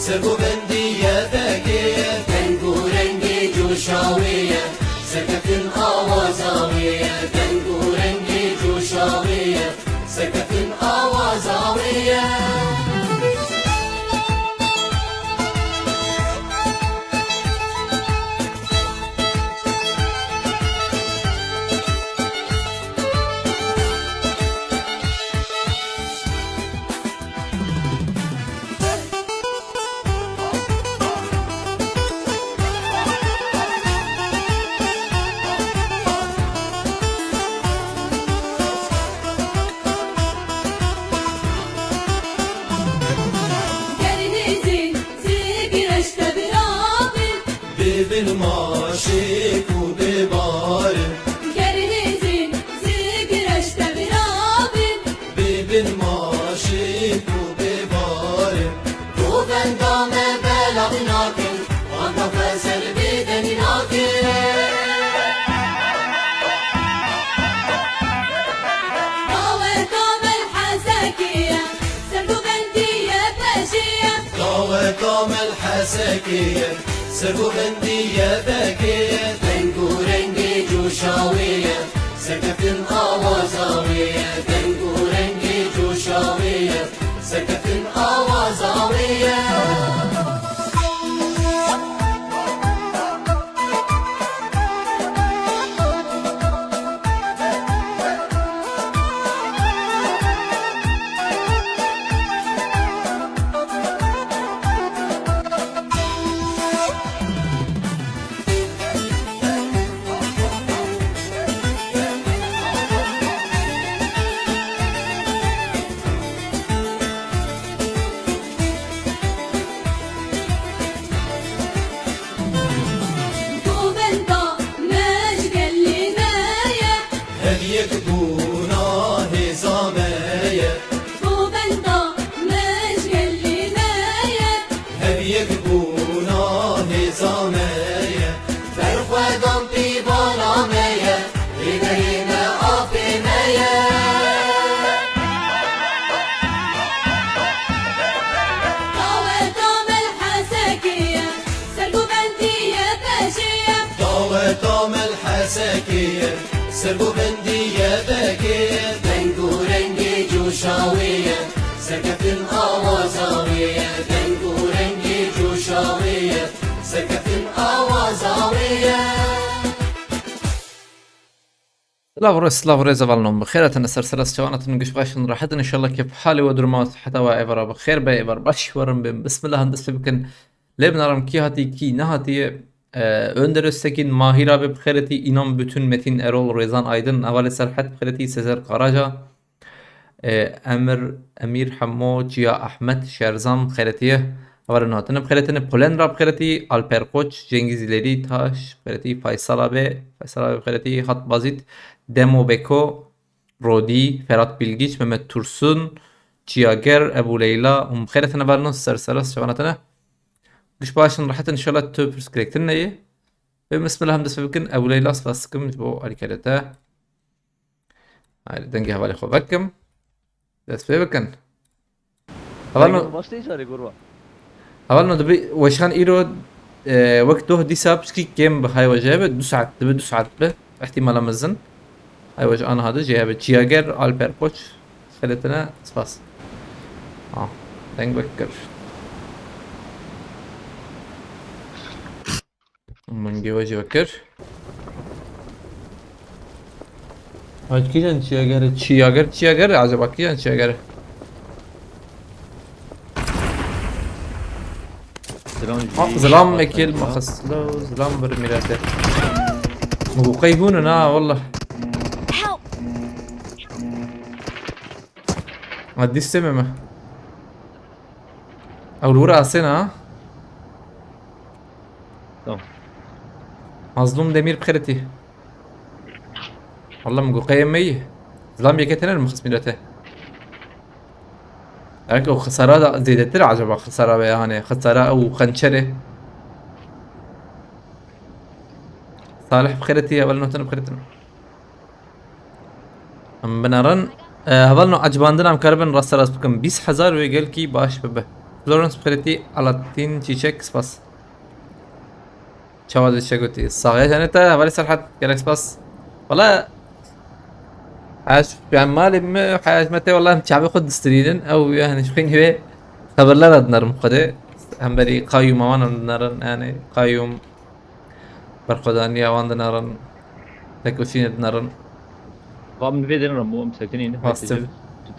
سرقو بندية ذكية تنقو رنقي جوشاوية سكت آوازاوية تنقو رنقي جوشاوية سكت آوازاوية بالماشيك وببارن جرهزين سيقرشت برابن بالماشيك وببارن روبن دام بلغناكن وانا فسر بدنيناكن دام الحسكية سرقو بندية باشية دام الحسكية سرقو بندية ذكية تنقو رنقي جوشاوية سكت آوازاوية تنقو رنقي جوشاوية سكت آوازاوية الحسكية سرقو بندية ذكية تنقو رنقي جوشاوية سكت آوازاوية تنقو رنقي جوشاوية سكت آوازاوية سلاف زوالنم بخير تنسر سلس جوانات نقش باشن راحتن ان شاء الله كيف حالي ودرمات حتى وايفر بخير بايفر باش ورم بسم الله هندس بكن لبنارم ki hati ki ne hati Önder Öztekin, Mahir abi bxereti, İnan Bütün, Metin Erol, Rezan Aydın, Havale Serhat bxereti, Sezer Karaca, Emir Hammo, Cia Ahmet, Şerzan bxeretiye, Havale Nuhatine bxeretine, Polendra bxereti, Alper Koç, Cengiz İleri Taş bxereti, Faysal abi bxereti, Hat Bazit, Demo Beko, Rodi, Ferhat Bilgiç, Mehmet Tursun, Ciager, Ebu Leyla, bxeretine varnos serseras şavanatine. Dış başın rahat inşallah töpürs gerektirin neyi? Ve bismillah hamdest bebkin Ebu Leyla asfasıkım bu alikalete. Haydi dengi havali xobakkım. Dest bebkin. Başlayacağız kurva. أولنا دبي وشان إيرو وقت ده دي ساب سكي جيم بهاي وجهه دو ساعات دبي دو ساعات به احتمال مزن هاي وجه أنا هذا جهه تشياجر ألبير كوتش خلتنا سباس دنگ بكر من جي وجه بكر هاي كيجان تشياجر عجبك كيجان تشياجر ظلام اكل ما خصلو ظلام برميلاته مو قيبوننا والله Help! عدي السممة او الورقة عصينا تمام. مظلوم دمير بخيرتي والله مقو قيم مية ظلام يكتنا المخص ميلاته أو خسارة زيدت عجبا خسارة يعني خسارة أو خنشرة صالح بخيرتي أول نوتنا بخيرتنا أم بنارن هذا نوع عجباندنا أم كاربن راس راس بكم 20,000 ويقال كي باش ببه فلورنس بخيرتي على تين تشيك سباس شو هذا الشيء قلتي صاغي أنت هذا سرحت جالك سباس والله عاش يعني مالي حاج متى والله شعبي خد ستريدن او يعني شو هي خبر لا ندنر مخده هم بري قايم وانا ندنرن يعني قايم برخدانيا وانا ندنرن تكوشين ندنرن قام في درنا مو مسكنين واستف.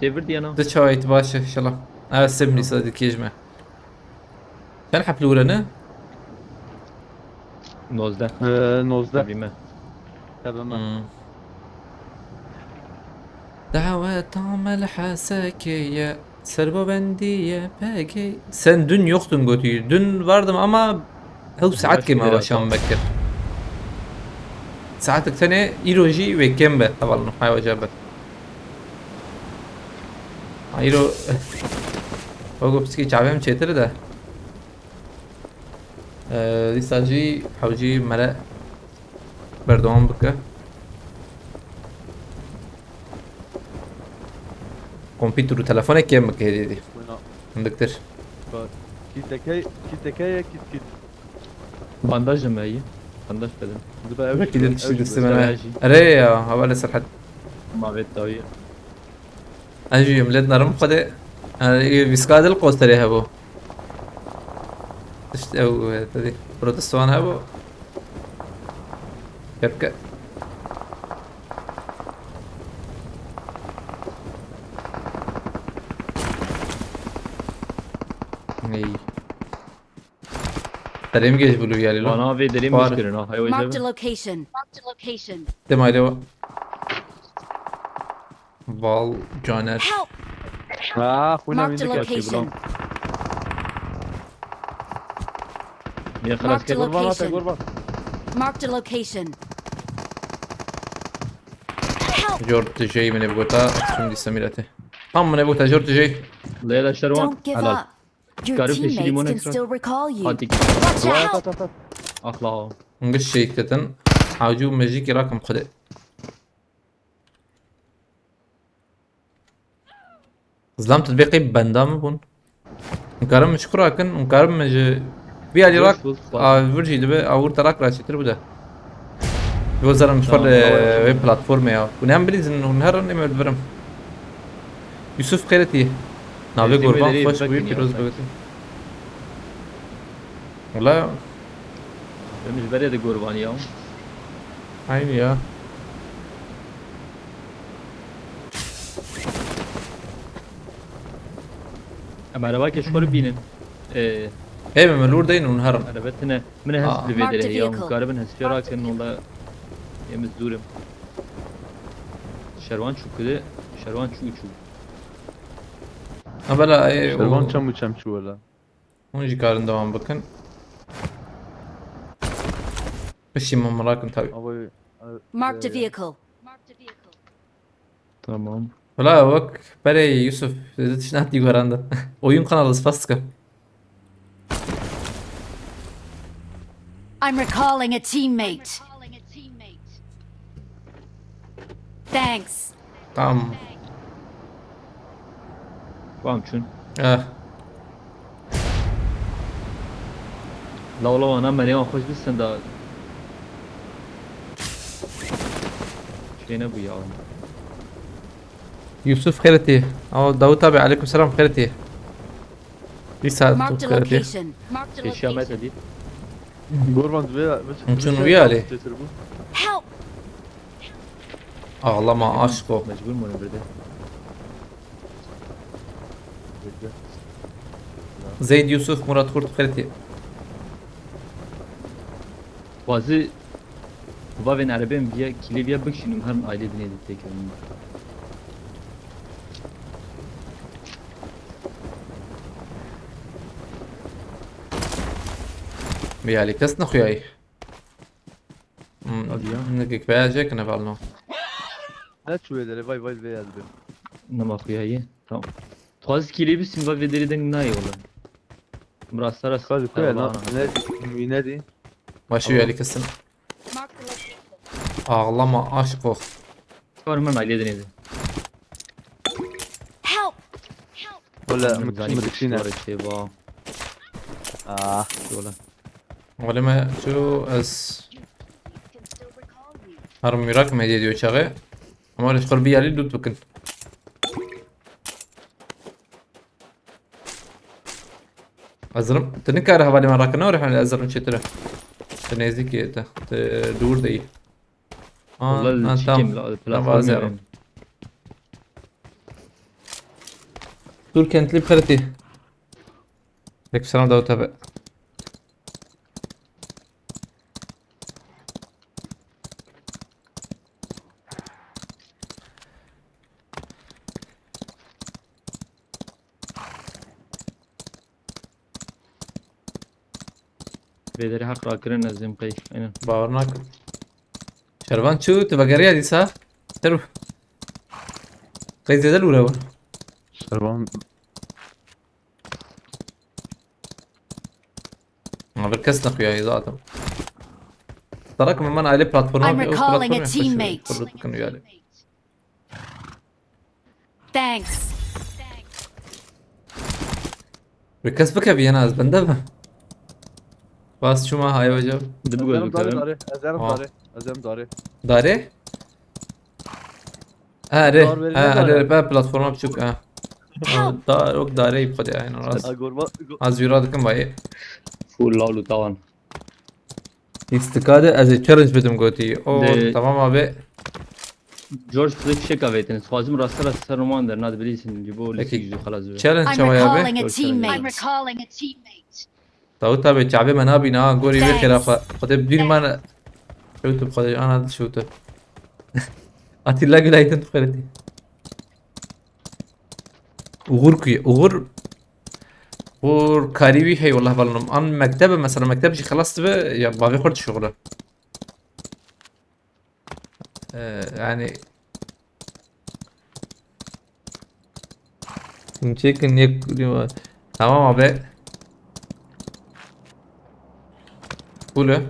تتفر دي انا ده شوي تباشا ان شاء الله انا سمني صدق كيجمع كان حفلوا لنا نوزده 19 بما تمام. دعوة تعمل حساكية سربو بندية باقي sen dün yoktun Götü. Dün vardım ama هو ساعات كم هو عشان بكر ساعتك تانية إيروجي وكمبة طبعا هاي وجابت إيرو هو بسكي شعبهم شيتر ده لساجي حوجي ملأ بردوان بكه كمبيوتر وتلفونك كم كده دي وين عندك تر كيتكايا كيت بانداج ما هي بانداج بدن دابا كده تشتري السمنة استراتيجي. أري هوا سرحت ما بيت طويل أجي مليت نرم قدي بيسكاد القوستر يا هبو تشت أو تدي بروتستوان هبو كركة اي تريم جيش بلو يالي لو وانا في دريم فار. مشكلة هاي Marked a وجهه location. Marked a location. تما يدو فال جونر Help! خونا Marked a وين location. يا خلاص Marked a كيف قربان location. قربان Marked a location. Help! جورت جاي من بوتا سمدي سميرته من بوتا جورت جاي ليلى شروان Don't give على up. Your تعرف ايش اللي teammates can مونكس still recall you. هاتي Watch out! اخلا نقش شيكتن حاجو ماجيكي راكم خدي ظلام تطبيقي بندام بون مكرم مشكورا كن مكرم مج بيا لي راك فرجي دبي او تراك راسي تربدا وزر مشوار ويب بلاتفورم يا ونعم بليز انه نهار نعمل برم يوسف خيرتي نابي يتم قربان دليل خوش فكني بوي بيروز أصلاً. بوتي والله مش بريد قربان يوم عيني يا اما انا باكي شكور بينن ايه مملور دين ونهرم عرفتنا من هس آه. اللي Marked a بيدري يوم vehicle. غالبا هس في راك انه والله يمس دورم شروان شو كده شروان شو بلا ايه شلون كم شو ولا ونجي كارن دوام بكن بشي من مراكن تاوي ابوي Marked a vehicle. Marked a vehicle. تمام ولا وك بري يوسف شنات يقول عنده oyun kanalı Spaska I'm recalling a teammate. Thanks. tamam فاهم شنو اه لا والله انا مليون خوش بس دا شينا بويا يوسف خيرتي او داود تابع عليكم السلام خيرتي يسعد Marked a خيرتي location. Marked a ايش يا مات location. دي قربان دويا شنو ويالي؟ Help! الله ما اشكو مجبور من برده زيد يوسف مراد خورد خيرتي bazı babın arabam biya kile biya bakışınım her aile dinledi tekrar. بيالي كسنا خوياي Hadi ya. نقيك بيا جاك نفعلنا لا شوية vay vay beyaz be. Nama kuyayı. Tamam. Tuaz kile bir simba vediriden ne yola. Muraslara Hadi koy lan. Ne di? واش ويالي كسن Marked a location. ağlama aşkı Var hemen aile dinledi. Help! Valla Zani mıkşın bir mıkşine. var işte bu. Ah. Yola. ولما شو از هرم ميراك ما ديو شاغي اما ليش قربي علي دوت بكن ازرم تنكر هوالي من راكنا ورح على ازرم شتره تنازيك دور دي Valla çikim la platform. زيرو دور كانت لي بخلتي لك السلام داود تابع Bederi hak rakırın azim kayık. Aynen. باورناك شربان شو تبقى قريه دي صح؟ تعرف قيد زي الاولى Şerban. بركزنا اخويا ذاتهم تراك من من عليه بلاتفورم I'm recalling a teammate. كانوا يالي Thanks. بكسبك يا ناس بندبه بس شو ما هاي وجب De bu Azarım gözlüklerim. darı. Azarım Aa. darı. Azarım darı. داري؟ اه ري دار بيري اه دار. ري بقى بلاتفورم بشوك اه دار وك داري يبقى يعني راس Agorba. از يراد كم باي Full lavlu tavan. استفاده از تشالنج بدم قوتي او ده- تمام ابي George Flick şey kavetiniz. Fazım rastlar asar roman der. Nad bilirsin. Cibo Peki. lisi yüzü halas. تشالنج I'm شويه recalling ابي a teammate. I'm recalling a teammate. تو تابع شعبي منابي نا قولي Thanks. بكره خد بدون ما انا شوت بخد انا شوت اتي لاقي لايتن خيرتي وغوركي وغور كاريبي هي والله بالنم ان مكتبه مثلا مكتبش خلصت بقى يا باغي خرج شغله يعني يمكن يك تمام ابي قوله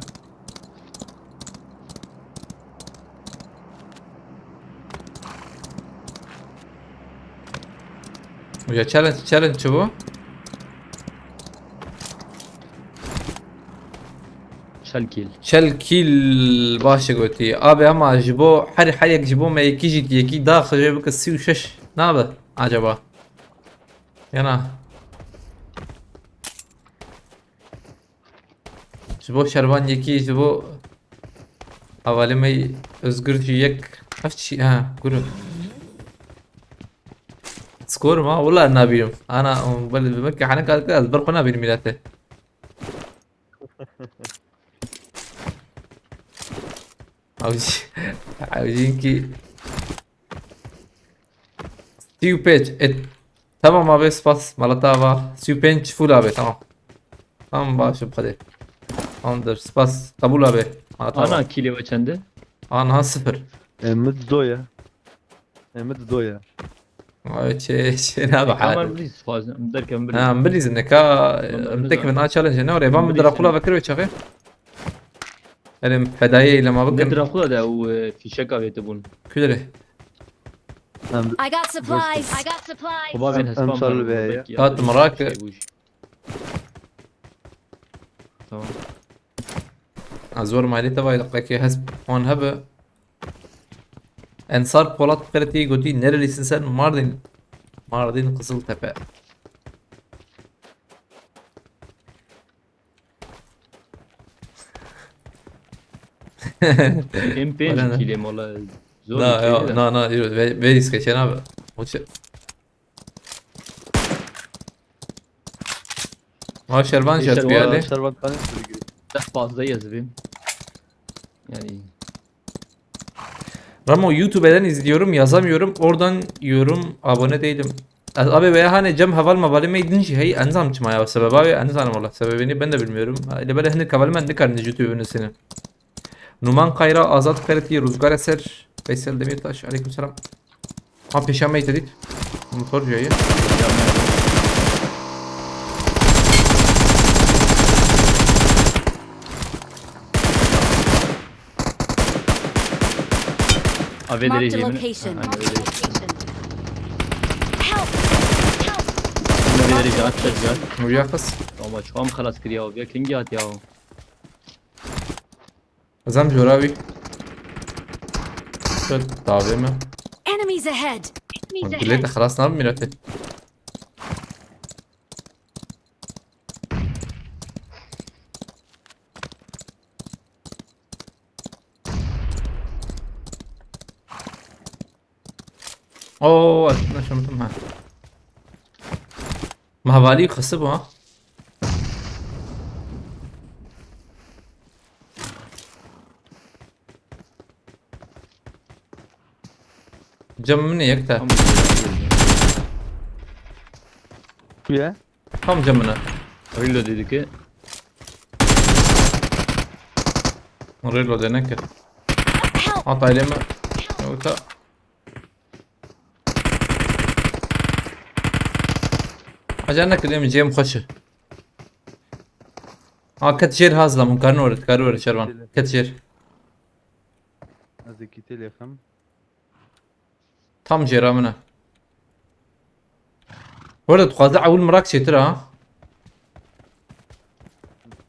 ويا تشالنج شو Şalkil. شل كيل باشا قلتي ابي اما جيبو حري حريك جيبو ما يكيجي يكي داخل جيبك السي وشش نابه عجبه يلا جيبو شربان يكي جيبو حوالي ما özgür يك عرفت شي ها قولوا سكور ما والله نابيهم انا بمكة حنا قاعد برقنا نابي ميلاته عاوزينكي ستيو بيج تمام ابي سباس مالتافا ستيو بيج فول ابي تمام تمام باش بخدي اندر سباس قبول ابي Ana kili ve çende. انا صفر Emmet doya. Emmet doya. شي انا Kamar بحال bilis fazla. Derken bilis. انا مبليز انك متك من تشالنج انا وري بام بدر اقولها بكره شغال انا فدايه لما Ne بكن drakula da o fişek kaveti bun. كدره I got supplies. I got supplies. Baba ben hesabım. Emsal be ya. Tat Marak. tamam. زۆر مالی تەوای دقەکە هەست ئەوان هەبە ئەنسار پۆڵات بقرێتی گوتی نەرلیسن سەر ماردین قزڵ تەپە Hem Öyle 5 kilim ola. Zor نا bir şey de. نا نا vêdîs keçe nabe ha şervan Geçer jat o biyale Şervan tane sürgü. Daha fazla yazayım. Yani Ramo YouTube'den izliyorum yazamıyorum oradan yiyorum abone değilim Abi veya hani cem haval mavali meydinci hey enzam çımaya sebebe abi enzam valla sebebini ben de bilmiyorum ile böyle hani kaval men dikar YouTube'un seni Numan Kayra Azat Karati Ruzgar Eser Veysel Demirtaş aleykümselam ha peşame itedik motor jayı Aveleri Marked a yemin. location. Hani Marked öyle. a location. Help! Help! Aveleri cat cat. Nurya kız Ama şu an خلاص kiriyor ya kingi at ya. Azam Joravi Şöyle davet mi? Enemies ahead! Enemies Bilet ahead! خلاص نعم ميراتي اوه انا شمت معاه ما بالي خصبها جم مني يكتا Ama Kuya. هم جمنا öyle dedi ki ريلو دينك Help! عطا لما وتا اجانك اليوم جيم خشه كتجير هازلا من كارور شربان كتجير Az iki telefon. tam جيرا منه ورد تقاطع اول مراك شترا ها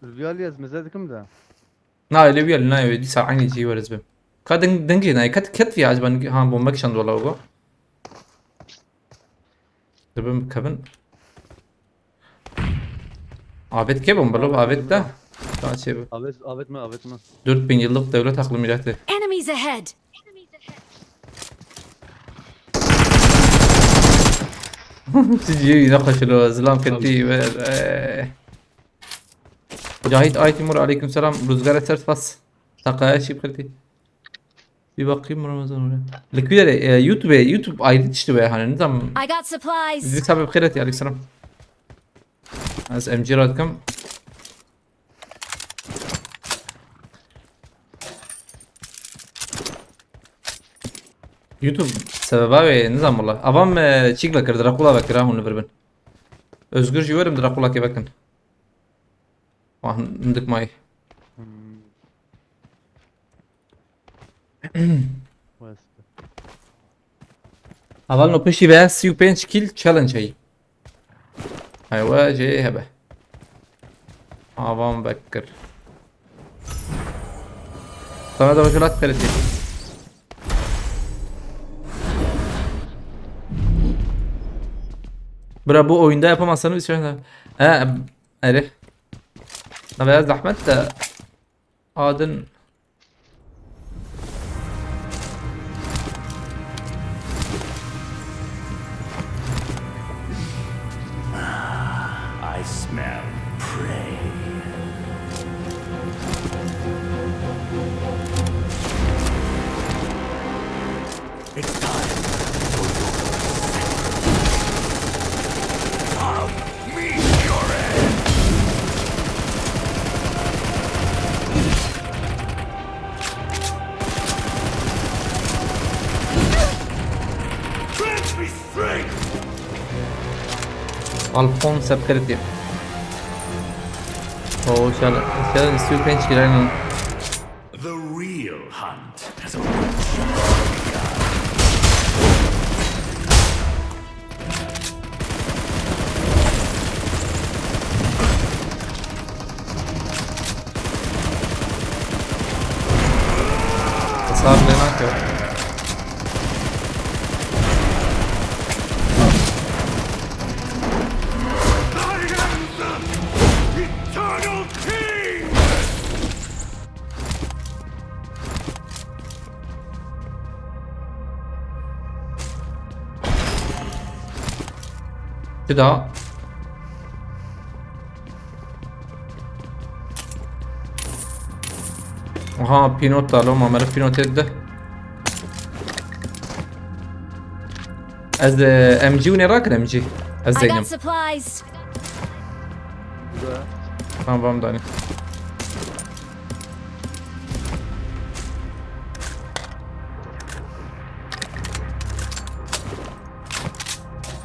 Rüyali yaz mezadekim da. نا اللي ويا لنا دي ساعه عيني جي ورز بم كادن دنجي ناي كت في عجبان ها بومك شند ولا هو دبم كبن Abet kebum balo Abet da daha şey bu. Avet mi? 4000 yıllık devlet aklı milleti. Enemies ahead! Sizi yine zılam ketti ve Cahit Aytimur aleykümselam rüzgar eser fas. Takaya şip ketti. Bir bakayım Ramazan oraya. Likvidere YouTube ayrı işte be hani ne zaman I got supplies! bizi sabep khairat ya aleykümselam. Az MG radkam YouTube sebebi ve nizam valla. Avam çikla kır Drakula bakır ha onu verben. Özgür jiverim Drakula ki bakın. Vah ndik may. Aval no peşi ve 35 kill challenge ay. Aywa جاي هبه avam bakır. Sana da başlat kalite. Bra bu oyunda yapamazsanız bir şey de. Öyle. Ne biraz zahmet de adın I smell prey. It's time for your I'll meet your end. Grant me strength. Alphonse kalite. O şöyle istiyor penç girelim. The real hunt has already صار لنا I am the eternal king! كده ها بينوتا لو ما مرة بينوتا ده از ام جي ونراك ام جي از I زينم got supplies. tamam Dani.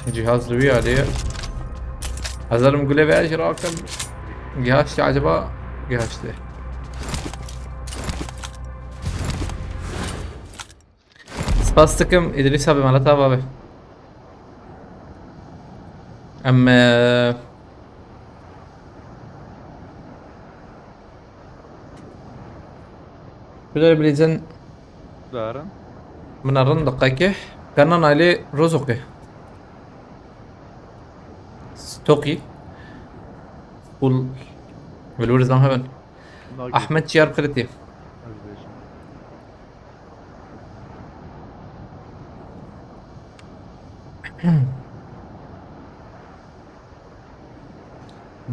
جهاز لوي عليه هذا المقولة بأيش راكب جهاز عجبا جهاز ده سباستكم إدريس أبي مالتها بابي أما بدر بليزن دارن من الرن دقيقة كان عليه رزقه ستوكي قول بالورز نام هبن أحمد شيار بخلتي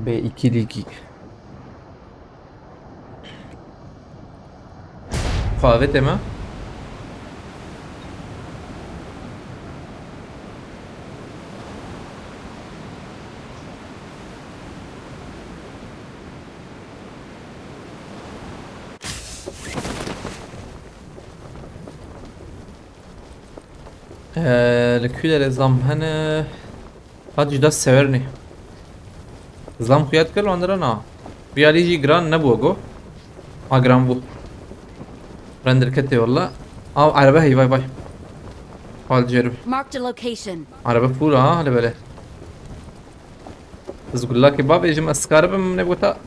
B2 ligi kahve deme الكل زم هنا هاد جدا severni زم خيات كل عندنا بيالي جي جران نبوغو جران بو رندر كتي والله عربة هي باي باي حال جرب Marked a location. عربة فول هلا بله بس قول لك باب يجي مسكارب من نبوتا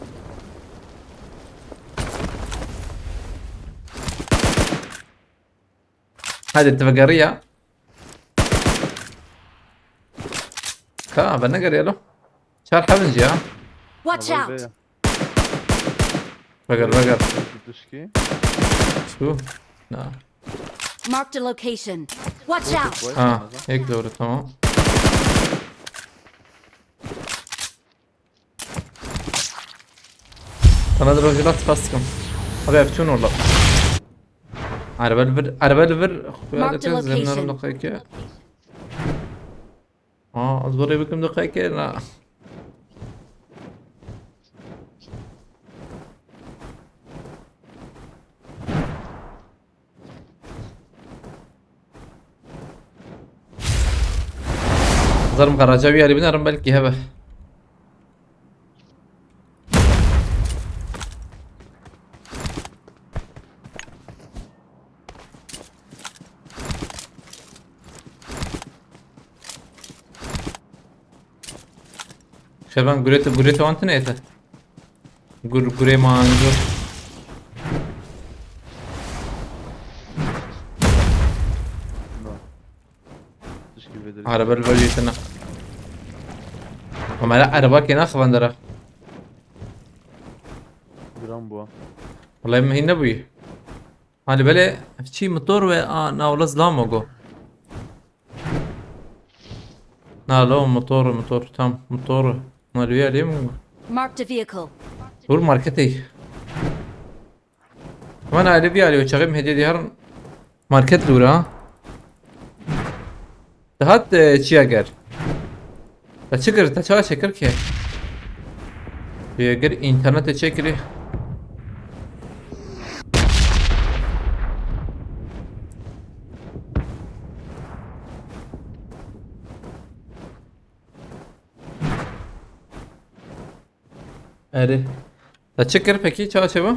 هذه التفقرية كا بنقر يلو شار حبنجي ها Watch out. بقر تشكي شو لا Marked a location. Watch out. هيك دورة تمام انا دروجلات فاسكم ابي افتون والله عربة الفر Marked a location. دقيقة اصبري بكم دقيقة لا ظلم قراجة بيا اللي بنرم بالكي هبه شبان قريت وانت نيته قري ما انجر تشكي بدري عربة الفريتنا وما لا عربة كنا خبندرة جرام بوا والله ما هي نبوي انا بالي شي موتور و ناولا زلاموغو نالو موتور تام موتور مالويا اليوم Marked a vehicle. هو ماركتي وانا على بيالي وشغيم هدي هرن ماركت لورا هات تشياجر تشكر تشوا شكر كي يجر انترنت تشكري اره تشكر peki çağçaba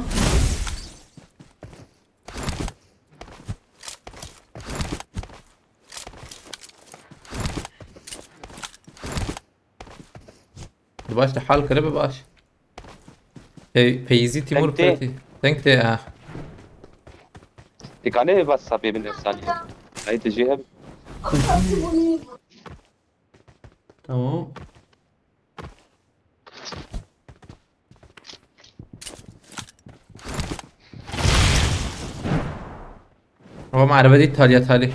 باش حال كده باش فيزي تيمور تنكتي. فتي تنكتي تكانه بس حبيبي من الثانية هاي تجيها Tamam. هو مع عربية تالية تالي.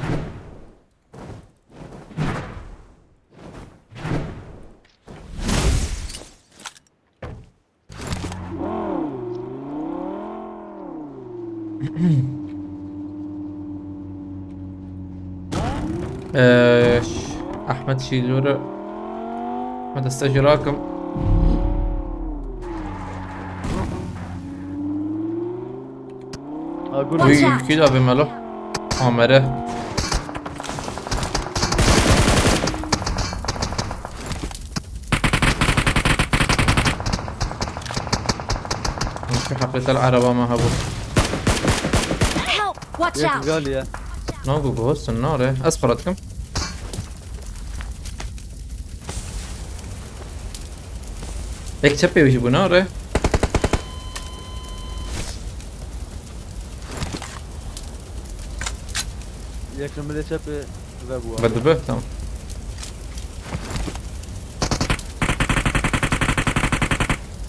أحمد شيلورا أحمد استأجراكم اقول Watch out. كيلو بماله عمره في حقيقة العربة ما هبو Help! Watch ياك out! قال يا نوغو جوست النار أسفرتكم ليك تشبي ويجيبوا نار ياك لما اللي شاف ذابوا بدبه تمام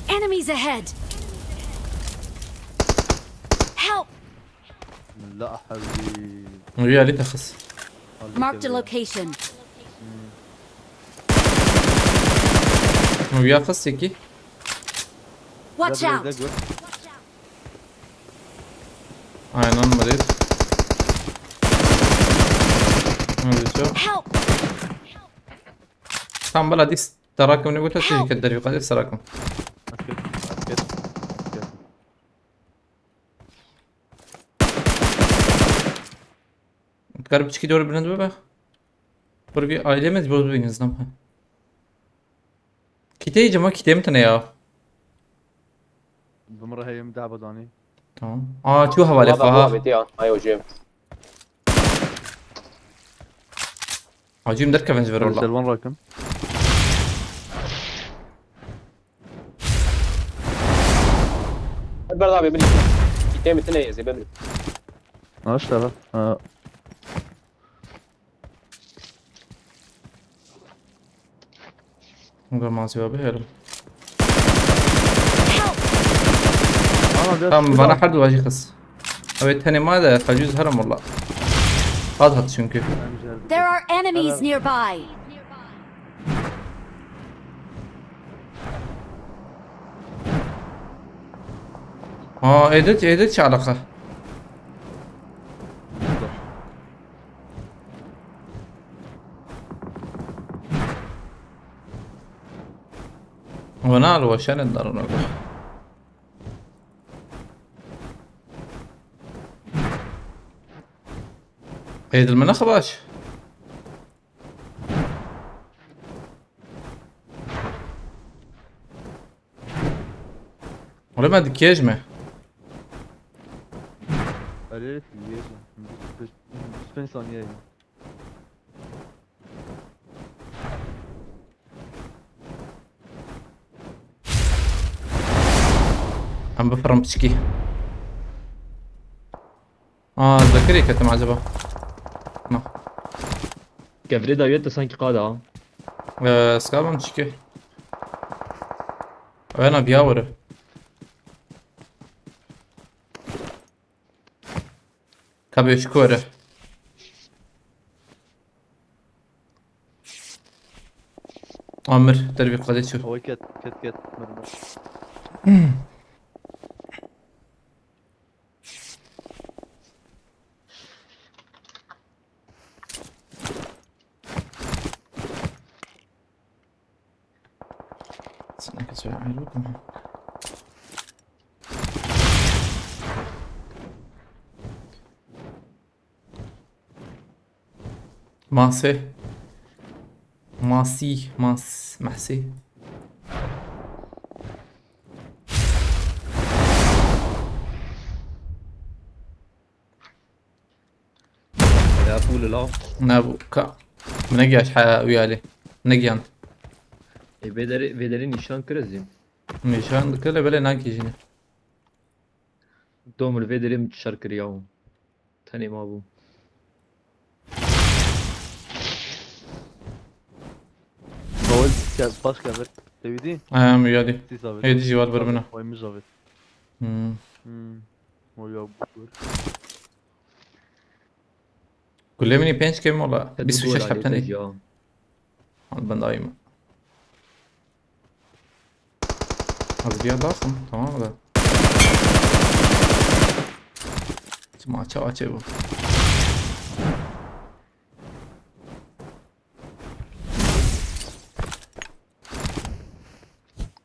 Enemies ahead! Help! لا حبيبي ويا لي تخص Marked a location. ويا خصيكي Watch out! aynen مريض شوف Help! tam بلا ديس تراكم نقول تسجيل كدري قد تراكم تقرب تشكي دور بلند بقى بربي ailemiz bozduğunuz nam. Kiteyi cama kitemi tane ya. بمرة هي مدعبة داني Tamam. Aa şu havale faha. ايوه جيم Acım derken benzi ver رسل والله. وين راكم؟ البرد بيبني كتير متنية زي بيبني اشتغل Bunlar malzeme abi herhalde. Help! Tamam bana حد واجي خص. Evet tane ma da tacüz haram والله. Qad hat çünkü. There are enemies nearby. Aa edet alaka. ونال وشان الدار نقول. عيد المناخ باش ولا ما عندك يجمع قليلة بس ثانية عم بفرم بشكي ذكري كنت معجبة ما Gevre daviyette sanki qada ha. سكابم تشكي انا بياور كابي شكوره عمر دربي قضيت شو هو كت مرمى استنى كده اعملكم ماسي محسي Ya full la. نابو كا منجيش حا ويالي منجي انت Vederi nişan kırızım. نشان كله بلا ناكي جينا Domul vederim şarkı yav. Tane ma bu. Bawal baş geldi. Devidi. Yadi. Siz abi. Hedi civat bırbına. Oyumuz abi. O ya bu. Kullemini penç kemi ola. Hadi Bir su bu şaş arada kaptan ya. Ben daima. Az bir adasın. Tamam mı da? Maça bu.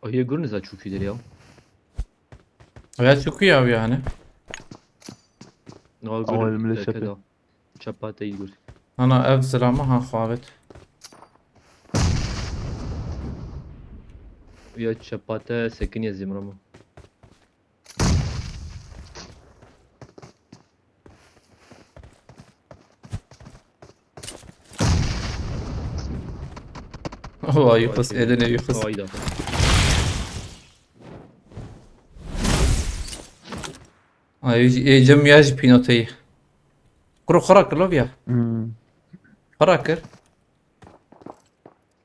Ayı görünüz ha çok iyidir ya. Evet çok iyi abi yani. Ne Ama görün. elimle Belki şapı. de. Çapata iyi gör. Ana ev zilama ha xavet. Ya çapata sekin yazayım Ramo. Oh yıkız eline yıkız. Hayda. Ay cem yaj pinotayı. Kuru خراكر لوب يا خراكر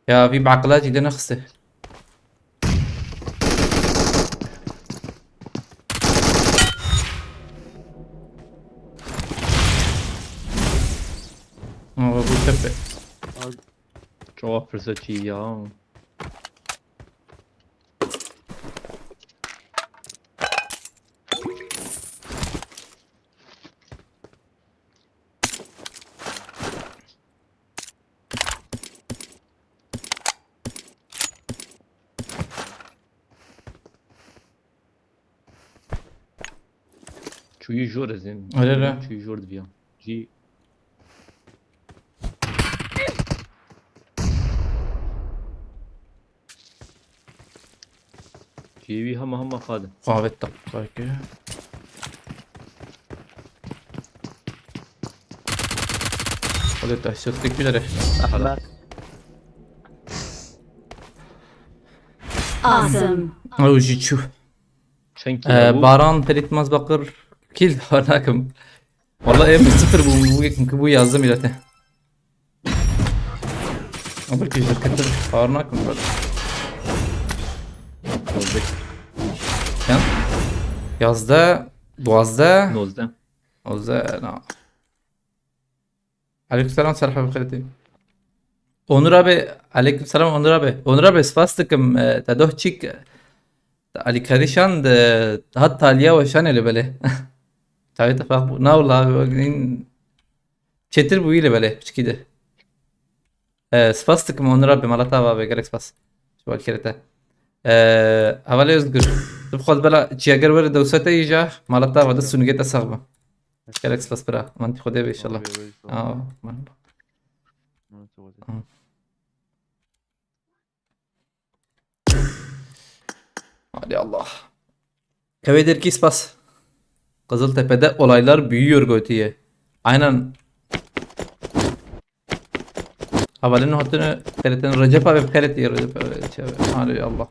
يا في بعقلات جدا نخسه bu tepe. Çok fırsatçı ya. Çuyu jor ezin. Öyle. Çuyu jor diyor. Ji. Jivi hama fadın. Kahvet tak belki. Hadi tahsitlik bilere. Ahmet. Awesome. Au jiçu. Çenki bu. Baran Feritmaz Bakır kill harnakim. Vallahi M0 bu yazdım ilate. Ama ki şirketler harnakim böyle. Nozda. Yan. Yazda, Boğaz'da. Nozda. Ozda. Aleykümselam Serhat abi khayri. Onur abi, aleykümselam Onur abi. Onur abi sfastıkım tadohçik Ali Karişan hatta Aliya ve Şaneli böyle. Tabii tabii. Ne oldu abi? Çetir bu ile böyle. Çıkıydı. Sfastıkım Onur abi. Malata abi. Gerek spas. Şu alkerete. Havale özgür. Tubkhad bela çiğer böyle dosete yiyecek. Malata abi. Sunugete sağma. Gerek spas bera. Manti khode be inşallah. Aa. Hadi Allah. Kavedir ki spas. Kızıltepe'de olaylar büyüyor Götü'ye. Aynen. Havalinin hatını Ferit'in Recep abi Ferit diyor. Recep abi. Hadi Allah.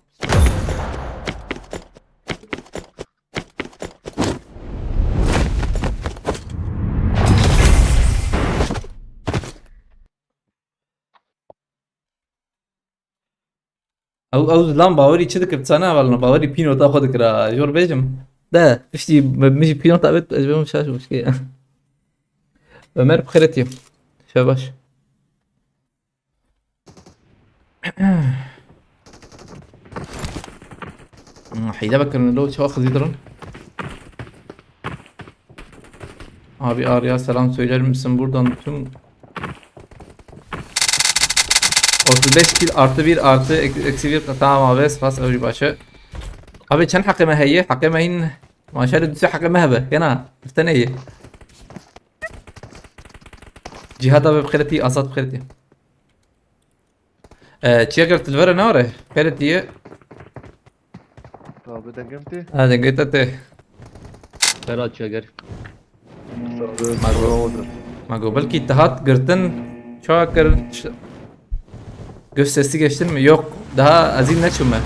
او لام باوري كذا كنت انا ولا باوري بينو تاخذ كرا جور بيجم ده اشتي مش بينو تابت اجبهم شاش مشكله Ömer بخيرتي شباش حيدا بكر لو شو اخذ يدرن abi Arya selam söyler misin buradan tüm 35 kill artı 1 artı eksi 1 tamam abi spas öyle başı. Abi كان حقيمة هي حقيمة هين ما شاء الله حقيمة هبة هنا مستنية جهاد abi بخيرتي أسد بخيرتي تشيكر تلفرة ناره بخيرتي Abi dengemti. هذا قلت Ferhat Çager. ما قبل كي اتحاد قرتن شو أكر göz sesi geçtin mi? Yok. Daha azil ne çöme?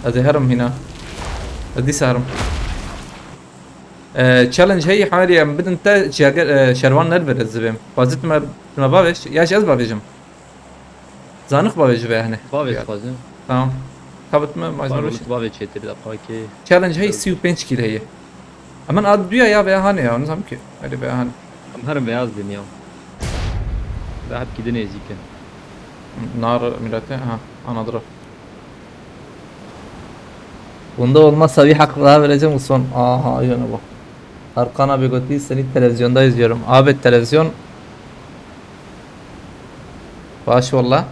Azıharım hina. Hadi sarım. تشالنج هي حاليا بدن تا شروان نلبر الزبيم فازت ما باش ياش از باجم زانخ باش به هنا باوی خوازم تمام خبط ما ماجمروش باوی چیتری دقیقه که تشالنج هي 35 كيلو هي اما اد بيا يا به هنا يا نظام كي هذه به هنا هم هرم beyaz deniyor. Daha hep gidin ezike. نار ملته ha anladım. Bunda olmazsa bir hak daha vereceğim son. Aha yana bak. Arkan abi Goti seni televizyonda izliyorum. Abi televizyon. Baş valla.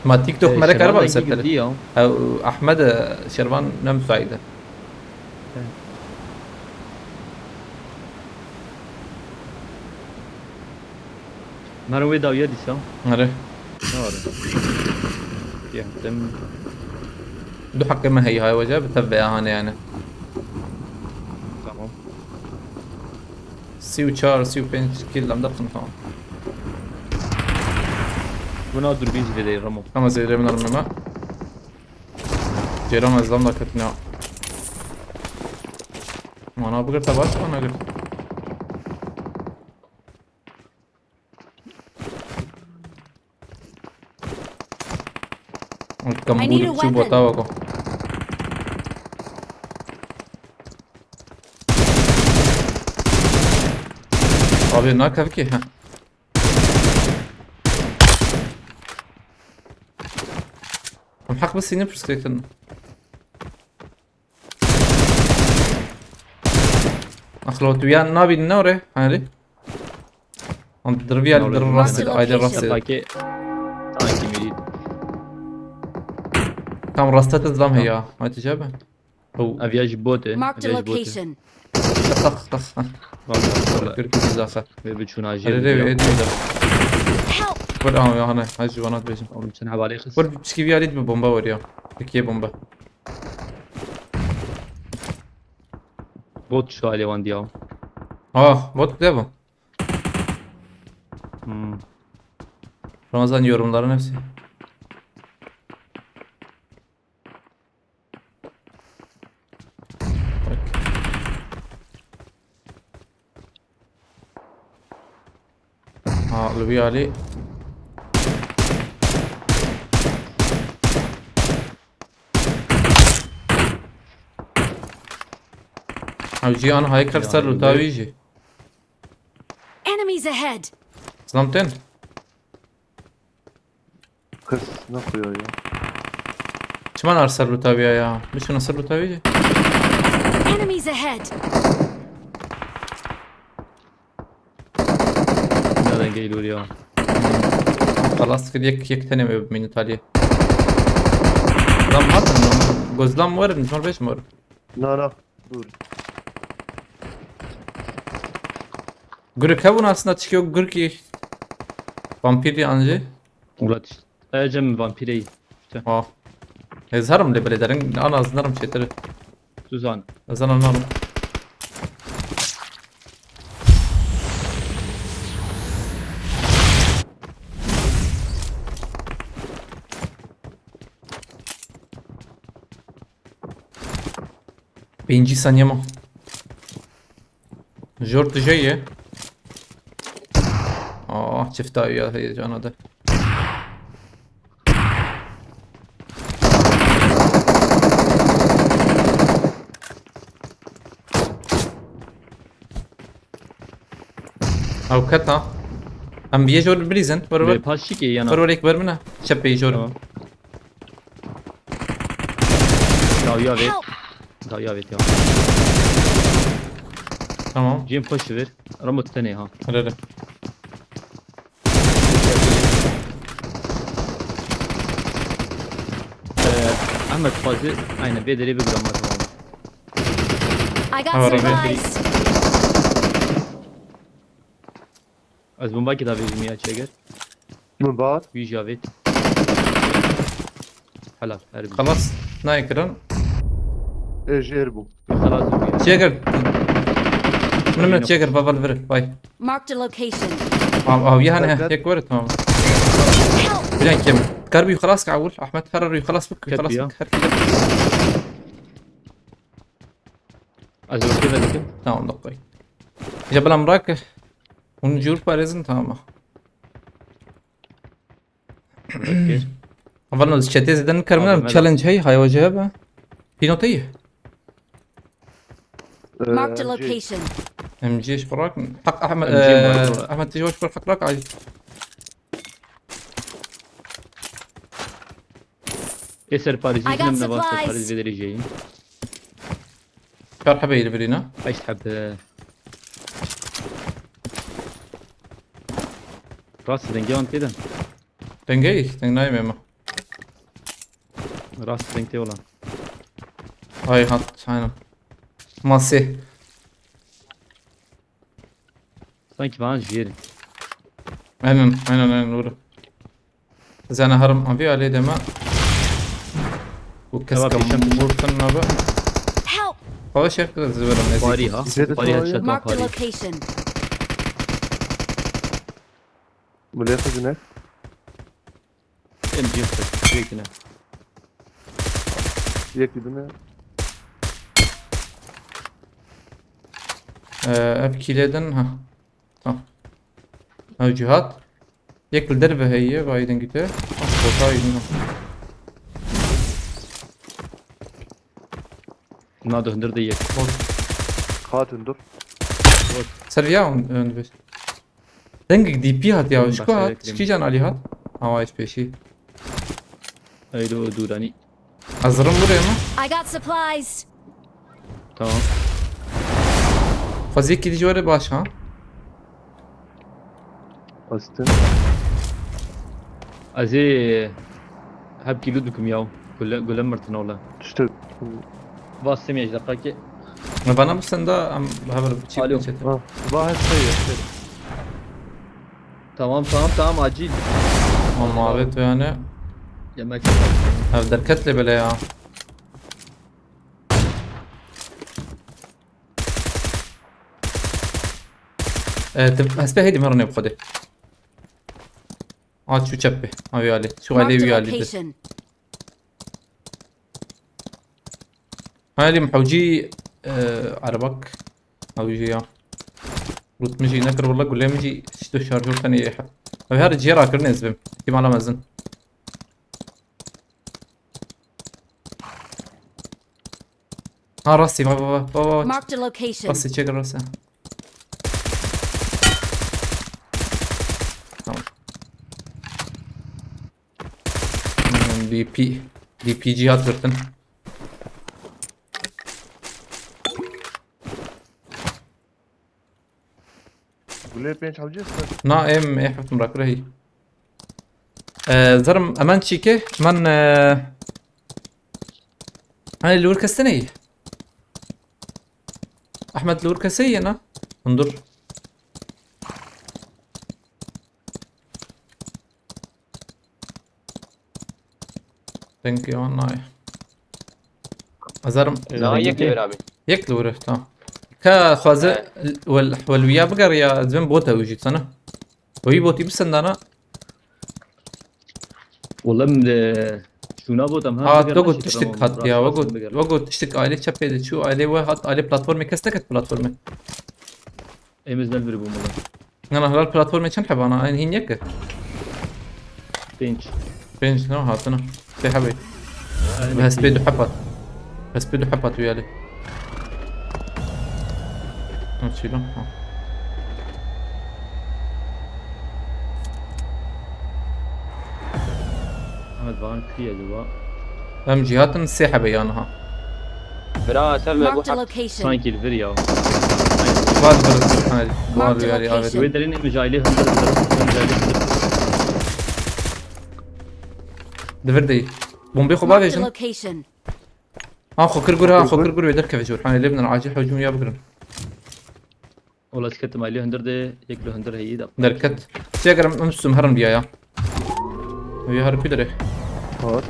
ما تيك توك مرك أربعة بسنتين. gidiyor. أحمد شربان نم سعيدة. Merve davya disem. نره. Ne var? Ya dem دو حق ما هي هاي وجه بتبعها هنا يعني. tamam. سيو چار سيو پنج كيل لم دقن tamam. Buna dur biz vedey Ramo. Ama zeyre من المما. جيران أزلام دا كتنا. ما أنا بقدر تبارك أنا قلت. I need a كمبود شو weapon. بتاعه كو. أبي ناك هفكي ها. هم حق بس ينبر سكيتن. أخلوت ويا نابي النورة هذي. عند دربيا Nore. در راسي عايد Location. راسي. Sanki sanki milli. كم راستات الزلام هي ما تجابه. هو Avyaj bote. Marked a Avyaj bote. location. طخ طخ. Vallahi كركي زافة. ve biçun هذي acı. ريبي هذي. Help! ور يا هنا هاي جوانات بيجن. Oğlum sen havale kız. ور بشكي فيها ليد ببومبا وريا. بكيه بومبا. Bot şu hale van diye. Bot devam. Ramazan yorumların hepsi. لبي علي. هاجي انا هاي كرسر وتاويجي. Enemies ahead! سلامتين. Kız ne yapıyor ya? شمان ارسل له تابعه يا مش نصر له تابعه. Enemies ahead! Nereden geliyor ya? خلاص كده يك تاني من ايطاليا. لام هاتن جوزلام ورد مش عارف ايش مر. Na dur. Gürk havun aslında çıkıyor Gürk vampiri anca. Ulat işte. Ecem vampireyi. Yazarım lebelelerin ana azlarım çetiri. Suzan. Azan anlarım. Birinci saniye mi? Jort جاية. شفتها يا هيجان هذا. او كتا ام بيجور بريزن Ve ور paşik yana. ور اكبر منها شب يجور. Tamam. Davya ver. Help! Davya ver ya. تمام Cem paşı ver. Ramot tane ha. هلا Ahmet Fazlı aynen bedeli bir gram tamam. I got Alright. supplies! Az bomba ki da verim ya çeker. من بعد Bir javet. Hala her bir. خلاص نايكرن ايش اربو Hala dur ya. تشيكر من تشيكر بابل فير باي Marked a location. او يانا هيك ورد تمام Help! بلان كم كربي خلاص كعول احمد حرر خلاص بك كربي، خلاص ها؟ بك Az ortaya verdim. Tamam دقيقة جبل أمراك ونجور باريزن تمام Okey. أفضل الشتى زدن آه، كرمنا بمعنى. تشالنج هاي وجهها في نوتية Marked a جي. location. ام جي ايش براك حق احمد MG مرة. احمد تجي وش حق لك عادي Eser Paris'i I got filmle bastı. supplies. Paris vereceğim. كار حبايبي برينا Kaç حب راس دنجي وان كده تنجي تنجي ميما راس دنجي ولا هاي هات هاي ماسي sanki bana ciğer. aynen نور زانا هرم ابي عليه دما Tamam, وكسكم بيشم. بورتن نبا Help! هذا شكل زبر Pari نزيك ha. Zedi Pari doğru. headshot lan Marked a Pari. location. مليخة جناك. MG yaptı. Direkt yine. يكي دنيا. ابكي ليدن ها ها موجهات ياكل دربه هي بايدن قلت فوتاي Bunlar da hındır da yer. خاتن دور. سريع بس دنقك دي بي هات يا بس شكو هات هيك شكي جان علي هات هوايش بيشي Öyle o durani. ازرم buraya mı? I got supplies. Tamam. Fazik gidici var baş ha. أستن. Azi hep kilo dukum yav. Gülem mırtına ola. تشتغل. Bastım ya dakika ki. Bana bu sende am haber bir Alo. çift çete. واحد سيء. Tamam acil. Ama evet yani Yemek. ev derketle bile ya. هسه هيدي مرة بخده عاد شو تشبه ما ويالي شو عليه Marked a ويالي ده. location. هاي محوجي عربك او يجي يا قلت مجي نكر والله قول لي مجي شتو شارجور ثاني يحب ابي هذا جيرا كرني زبم كيما على مازن ها راسي بابا Marked a location. راسي تشيك راسي تمام بي بي جي هات برتن قول لي بينش حوجي. نا ام ايه حفت مراكره هي زرم امان تشيكي من هاي الوركستني احمد الوركسي انا انظر ثانك يو ناي زرم لا يكفي abi. يكلو ورث تمام كا خوازه والويا بقر يا زين بوتا ويجي سنه وهي بوتي بس انا والله من شونا بودم تقعد تشتك هات يا وقعد تشتك عليه تشبه شو عليه واحد عليه بلاتفورم كستكت بلاتفورم Emizden biri bu mu lan? انا هلا البلاتفورم كان حب انا هين يك Bench. بينج نو هاتنا في حبي بس بيدو حبط بس بيدو حبط ويالي نشيله Ahmet Bağ'ın kıyı acaba. ام جهات الساحه بيانها Bira sen bu Marked a location. Sanki elvir ya. بالبر هاي بال ويالي Marked ابد Ve derin mücadele hındır. دفردي بومبي خو Marked a بافيجن location. ها خو كرغور خو كرغور يدرك كيف جور حنا لبنان العاجل هجوم يا بقرن Ola sıkıntı mali hındır de yekli hındır heyi da. دركت سيقرم امسم هرم بيايا ويا هرب كدري هات.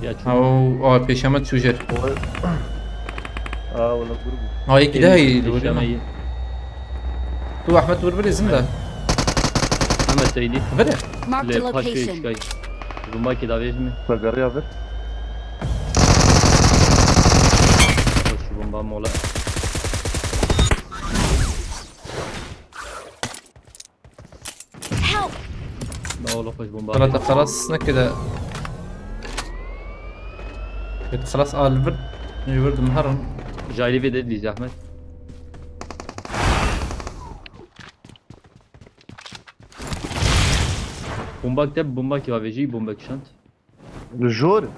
Ya çünkü او بيشامت شو جر والله قربو. هاي كده هي Yaşamayı. تو احمد بربري زنده Ahmet Seydi. فدا Marked a Le paşa location. çıkay. Rumaki da verir mi? بقري هذا. بومبا مولا Help! لا والله خوش بومبا ثلاثة خلاص كده. قلت خلاص البرد البرد مهرن. جايلي في ديدلي زحمة بومبا كتب بومبا كي بيجي بومبا كشنت Le jaune.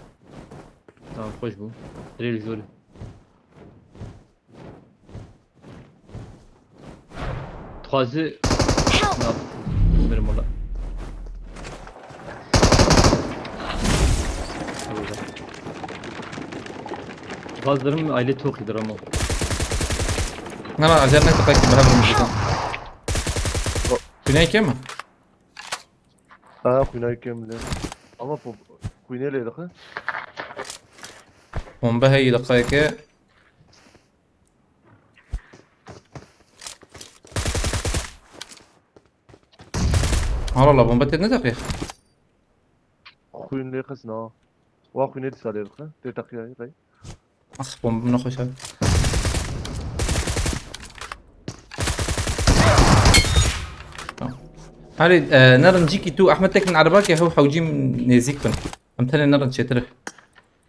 تمام خوش بو تري الجول تخازي Help! ناب مرم والله غازرم aile توخي درامو نرى عجلنا تفكر بهذا الموضوع. Güney kim mi? Ah, Queen كاملة. Ama Queen اللي دخل. Bomba هي دقائق. والله bomba تدنا دقيقة. Queen اللي خسنا. وا Queen اللي سالي دخل. تتقي هاي. أخ bomba بنخش هذا. هاري نرى نجيكي تو أحمد تك من عرباك يا هو حوجيم نزيكن. أمثال نرى نشتره.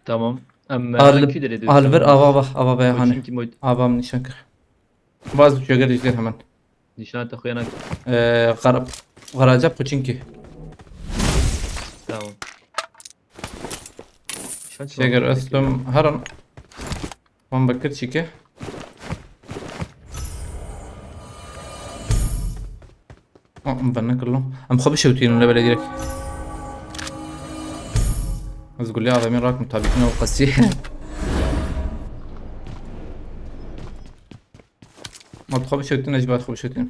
tamam ama Alver ava ya hani. Avam nişankır. Bazı tüyler izler hemen. nişan takıyanak Garajap Puçinki. tamam Şeker östüm haran. Van bakır çike. مبنى كلهم ام خبش شوتين ولا بلا ديرك بس قول لي هذا مين راك متابعين وقسي ما تخبش شوتين اجبات خبش شوتين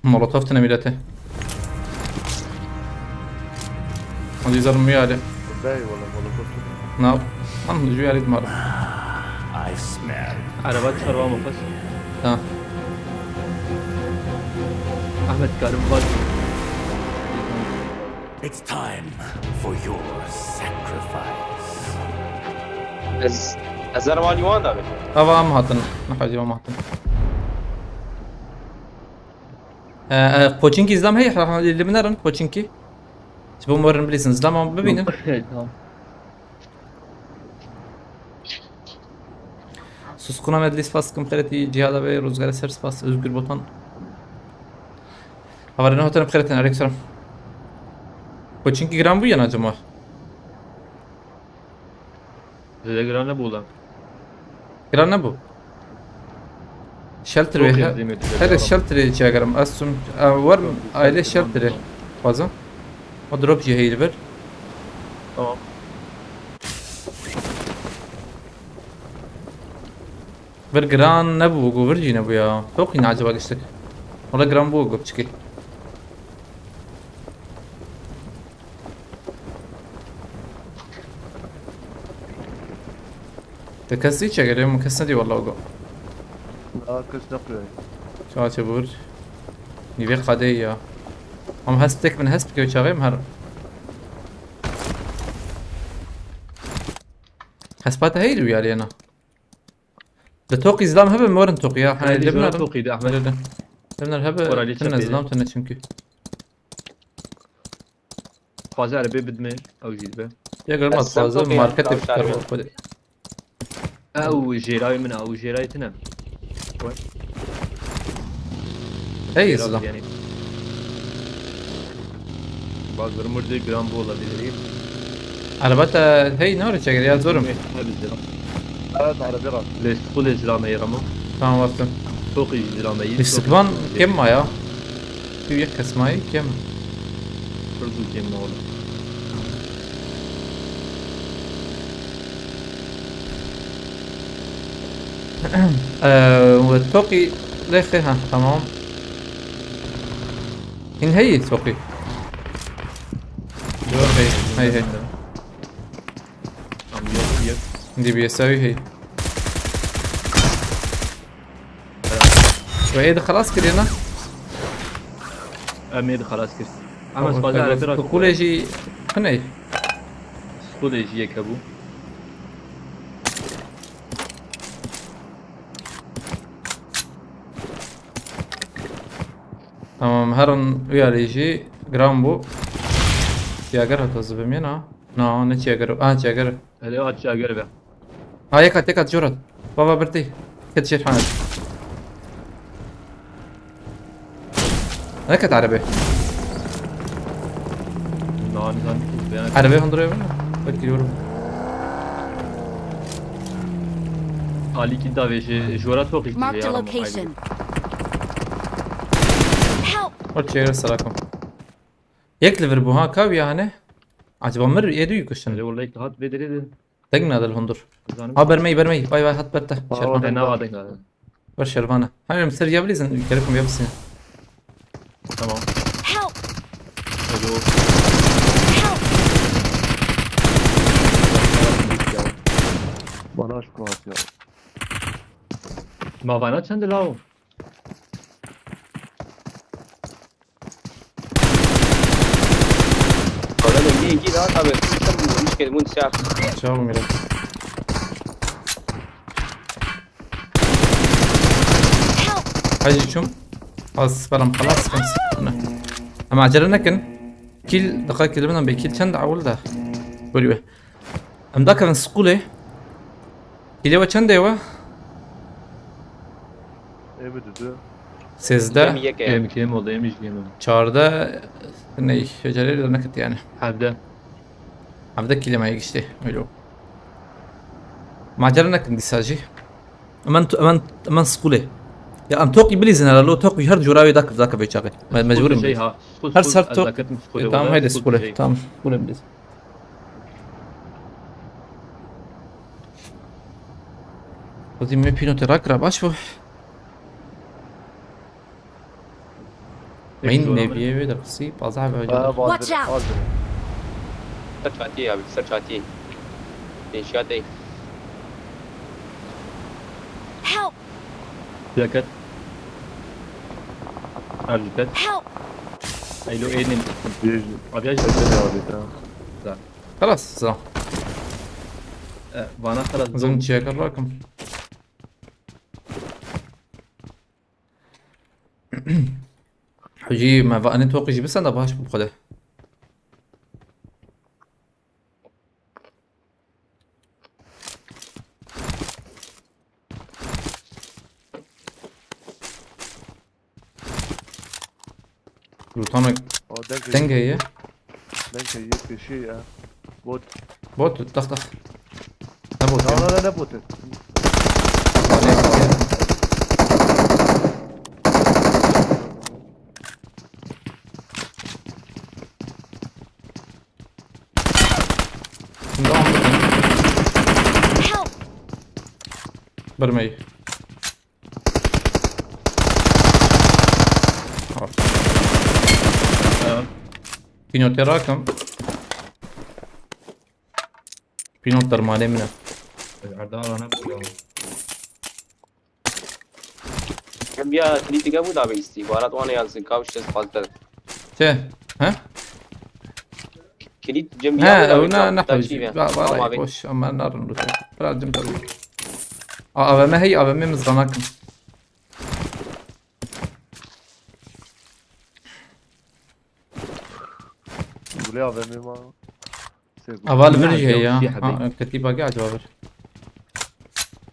مولوتوف تنميلته هذه زرمي عليه باي ولا كنت. نعم انا جوي عليه مرة I smell. عربات شروع مفس تمام احمد كارم بات It's time for your sacrifice. از مال يوان دابه ava ما هاتن نحاجي ما هاتن Koçinki izlem hey اللي بنرن Koçinki تبون مرن بليسن izlem ama ببینم tamam Suskuna medlis pas kompleti cihada ve rüzgara sers pas özgür botan. Havarına hotanı bkhiratin aleyküm. Koçinki gram bu yana acaba. Telegram ne buldum? Gram ne bu? Shelter ve her shelter içe gram asum var aile shelter fazla. O drop cihayı ver. Tamam. ver gran ne bu go verci ne bu ya. Çok yine acaba geçtik. Ola gram bu go çıkı. تكسي شغله مكسدي والله وقو لا كس نقل. شو أشبور نبي قضية هم هستك من هست كيو شغله مهر هسباتها هيدو يعني أنا بتوقي زلام هبه مورن توقيا احنا لبنا توقي ده احمد لبنا الهبه تنا زلام تنا çünkü fazla arabayı بدمر او جيبه يا قرب فازا ماركت بتكرر خد او جيراي من او جيراي تنام اي زلام yani bazıları mırdı gram bu olabilir arabata hey ne oraya çeker ya zorum هذا على درا. لسقول الزلامة يرمو tamam bastım فوق الزلامة الاستقبال كم يا في يكس ماي كم برضو كم والله والتوقي ليخي ها تمام إن هي توقي هي عم يوقف دي بيساوي هي وإيه خلاص كرينا امير خلاص كده اما سبازا على درا كل شيء هنا سكول يجي يكبو. Tamam her an uyarıcı Grambo. Tiagar hatoz bimien ha. No ne Tiagar. Ah Tiagar. هلا واحد شاقر به. Ha yakat Jorat. Baba berti. كت شيء حاج. أنا كت عربي. نظام بيان. عربي هندري ولا؟ بكي يورو. علي كده بيش جورات فوق Marked a location. Help! ورتشير السلام. يكلفر بوها كاو يعني. عجبا مر يدو هلا يكشن. والله كهات بدري. دقنا هذا الهندر. ها برمي باي باي هات برته. شرفان. انا وعدك. بر شرفانة. هاي مستر جاب لي زين كلكم يبسين. تمام. Help! هلو. Help! Bana aşk rahat ya. ما فانا چند لاو. ولا ده يجي ده طب مش كده مون ساعة شاو ميرا. Help! حاجي شوم. خلاص برام خلاص خمس. أما عجلنا كن. كيل دقائق كده بدنا بكيل چند عول ده. بقولي به. أم ده كان سقوله. كيلو چند يوا؟ Evi düdü. سيزده. يك كم كم والله يمش كم. چهارده. نه شجره رو نکت يعني. حبدا. عبده كيلو ما يجشته. ميلو. ما عجلنا كن ديساجي. أمان سقوله. يا أم توقي بليزنا لو توقي هر جراوي ذاك بيشاقي. مجبور شيء بليز. ها. هر سر توق. تمام هيدا سقوله. تمام سقوله بليز. ودي ما بينو تراك راباش فو. مين نبيه بيدا قصي بازعب Ha Watch bazı. out. Az. سرچاتی abi سرچاتی inşaatı Help! ذاكت. أرجوك. Help! أيلو إيدن. Bir. أبياج. Abi tamam. خلاص سلام وانا خلاص. زين تشيك الرقم حجي ما بقى نتوقع يجي بس انا باش بخده روتانك O denk. دنجة هي Denk iyi bir şey ya. Bot. بوت طخ طخ نبوت Ne bot? Help! برمي فينو تراكم فينو ترمالي منه عردار أنا. كم يا تريد كابو ده بيستي وارد وانا يالسن كاوش فاضل ته ها كريت جم ها يا ونا نحوي بقى وش اما نار نروح بلا جم تروح اه ما هي اه ما مزغناكم Buraya AVM var. اول برجي هي يا حبيبي. كتيبة قاعد جوابر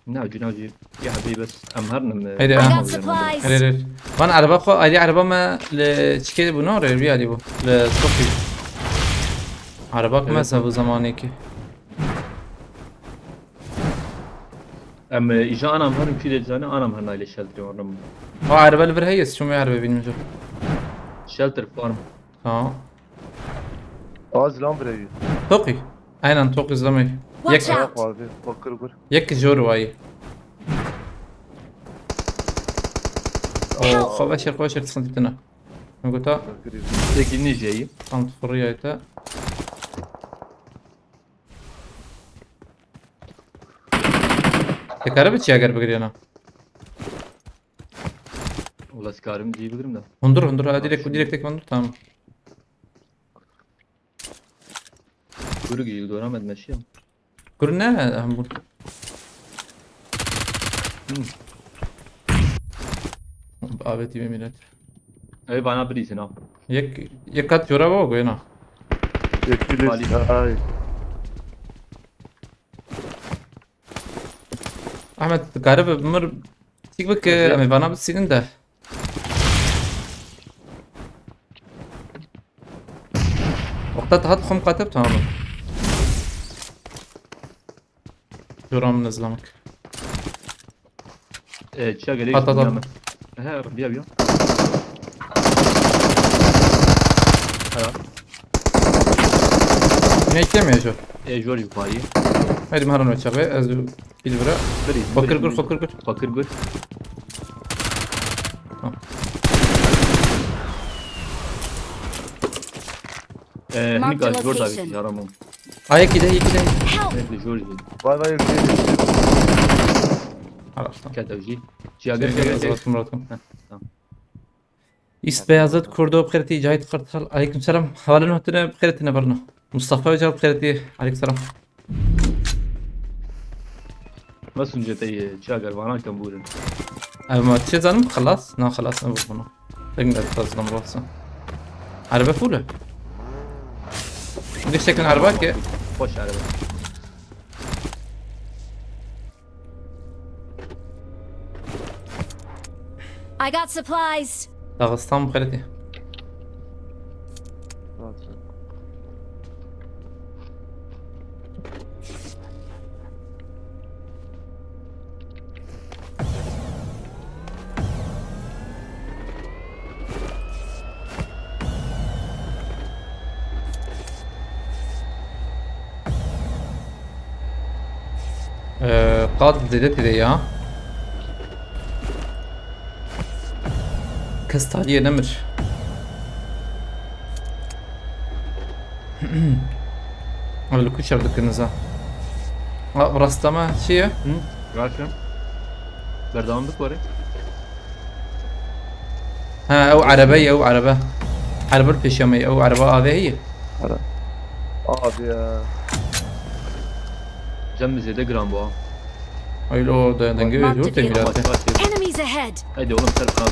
ناوجي ناوجي يا حبيبي بس أمهرنا. هيدا I اه got supplies. رير وانا عربة خو ادي عربة ما لتشكيل بو نور ريال دي بو لصوفي عربة ما سبو زمانيكي أما إجا أنا أمهرن في الجانة أنا أمهرنا إلى شلتر ورم. اه عربة البرهيس شو ما عربة بين مجو شلتر فارم. اه Az lan burayı. توقي اين توقي زلمي Watch يك out! Ayak var bir. Bakır kur. يك جورو اي او خواشر خواشر تصنتنا نقولها Bakır. لكن نجي. صنت فريايتا تكربت يا قرب قرينا والله سكارم جي بقدرم ده. هندر هندر ديريكت ديريكت هندر تمام Kuru giyiyor doğram etmeşi ya. Kur ne? Hem bu. Abi TV millet. Ey bana birisin ha. Yek kat yora var o yana. Yetkili. Ay. Ahmet garip ömür. Tik bak ama bana bir senin de. وقتها تحط خم كاتب تمام. يورا منزلمك. Çiğ geliyor. At, at, at. He bir. Helal. Ne eklemiyor şu? Jor yukarıyı. Hadi maharan uçak ve az bilbira. Bakır gır bakır gır. Bakır gır. Hani gaz Jor da bir yaramam. Ayak gide gide. Help! Evet Jor gibi. Vay vay yetkili. Halas. Ketevci. Çiğ geliyor. Tamam. İst beyazıt kurdu bkhirti Cahit Qartal. Aleyküm selam. Havalı notuna bkhirti ne barno. Mustafa Hoca bkhirti. Aleyküm selam. Nasıl cetayı çiğ garvana kan burun. Ama çe zanım خلاص. Ne خلاص ne bu bunu. Tekrar tazlam rasa. Araba full. Ne şeklin araba ki? Hoş araba. I got supplies. Dağıstan bkhirti. قاد زدت إذا يا كستالية نمر أقول لك وش أردك النزاع براستا ما شيء Raşım. Berdamlık var ya. ها أو عربية أو عربة عربة البيشامي أو عربة هذه هي Abi ya. Cem bize de gram bu ha. أي لو دنجي Marked يجور a تميلات vehicle. Enemies ahead. Haydi oğlum sen kanal.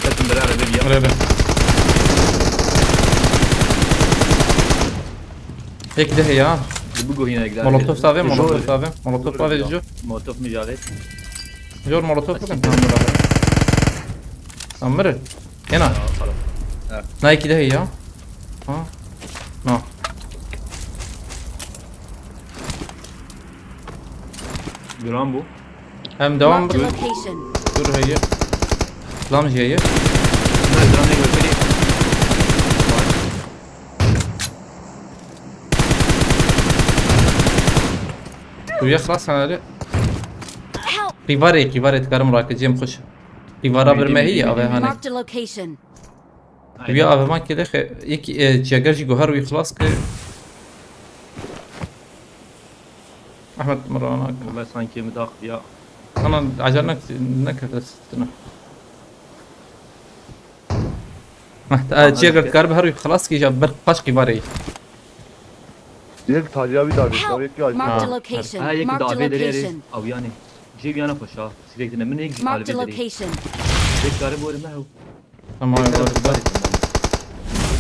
Kesin beraber bir yap. قريبة هيك ده هي Bu gohine gider. مولوتوف صافي مولوتوف صافي مولوتوف صافي جو Molotof mücadele. جور مولوتوف بكن أمر هنا نايكي ده هي ها نا Gram bu. هم دوام Marked a location. دور هي سلام جاية Bunlar gram ne gösteriyor? ويا خلاص أنا Help! قيفاري تكرم راك جيم خوش قيفارا برما هي أبي هاني Marked a location. ويا أبي ما كده خ يك جاكرجي جوهر ويخلص ك أحمد مرة أنا Ben sanki müdahil ya. أنا عجلنا نكرتنا ما جاكر كارب هروي خلاص كي جاب برقاش قيفاري Direkt Talya bir davet. Help! Davet ki Marked a Ah. location. Ha yek Marked a davet ederiz. location. Abi yani. Cem yana koşa. Sürekli ne mi ne güzel Marked a davet ederiz. location. Tek garip var mı? أما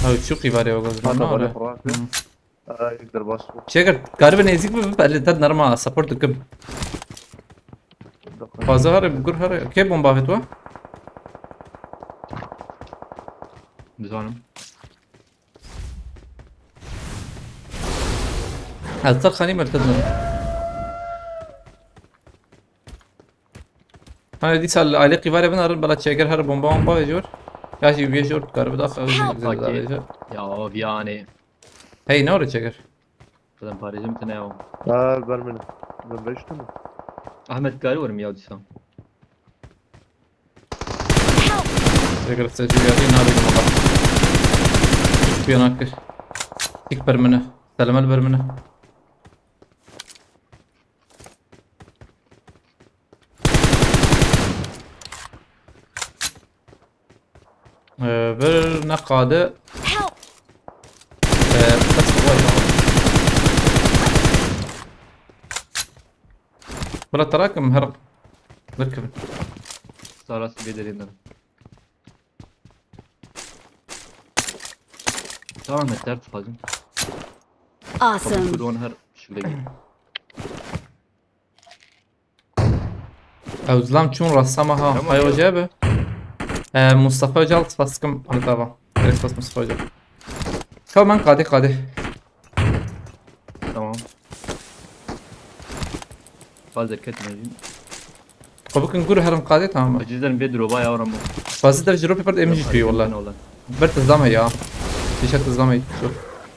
أو شو قيفاري وقصد Hatta ما böyle ولا Fırat. Ay gider baş bu. جاكر كارب نيزيك بقى نرمى سبورت كم فازا هرب بقول هرب كيف بومبا فتوى Biz hanım. هل خاني مرتدنا أنا دي سال علي قيفاري بنار بلا جاكر هرب بومبا يجور يا شي بيجور كارب داخل Ya abi yani. هي نور جاكر Zaten Paris'im tane ya. Ha ver beni. Ben 5 mi? Ahmet Gari var mı ya disam? جاكر تسجيلاتي ناري المقام بيناك تكبر منه سلام البر منه نقاده Help! بس بلا تراكم هرب ركب Sarası bedelinden. Tamam yeter fazla. Awesome. Kuru onu her şekilde gel. أوزلام شون رسمها تمام. هاي وجابه مصطفى جال بسكم على طبعا بس مصطفى جال كمان قادي Tamam. Fazla ketmeyeceğim. وبكن نقول هرم قادي تمام Acizden bir droba yavrum. فازي درجة روبي برد إمجي شوي والله برد الزامة يا تيشرت الزامة شوف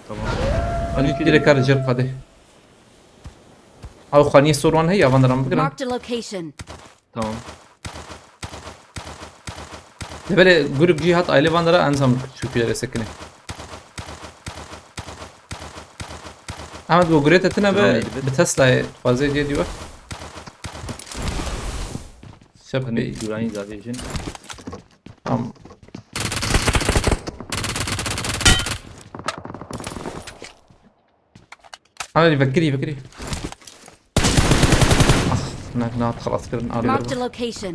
Tamam. أنا كده كار رجال قادي أو خانية سوروان هي أفان درام بقرن Marked a location. Tamam. böyle grup cihat aile bandara ensam çöküyor sekine. Ahmet bu gret etine be Tesla fazla diye diyor. Şap Hani bir güvenli zaten için. am. Ahmet فكري هناك نات خلاص كده Marked a location.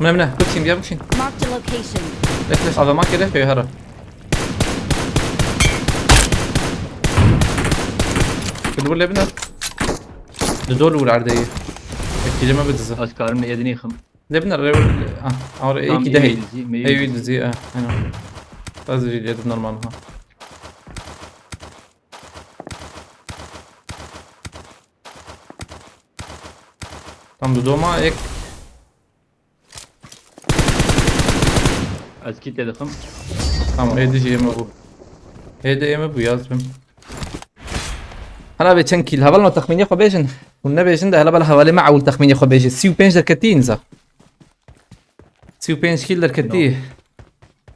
منه بكشين بيا بكشين Marked a location. ليش هذا ما كده في هرب كده ولا بنا دول ولا عرديه كده ما بدز Askarımla yedini yıkım. لبنا ريول اور اي Tam كده هي iyi اي دزي انا لازم يجي نورمال ها tam دوما ek Az kit yedim. tam edici mi bu هيدا mi bu yazdım انا بيتشن كيل هبل ما تخميني خو بيجن والنبي بيجن ده هلا بلا حوالي مع اول تخميني خو بيجن سيو بينج در كتين سيو بينج كيل در كتي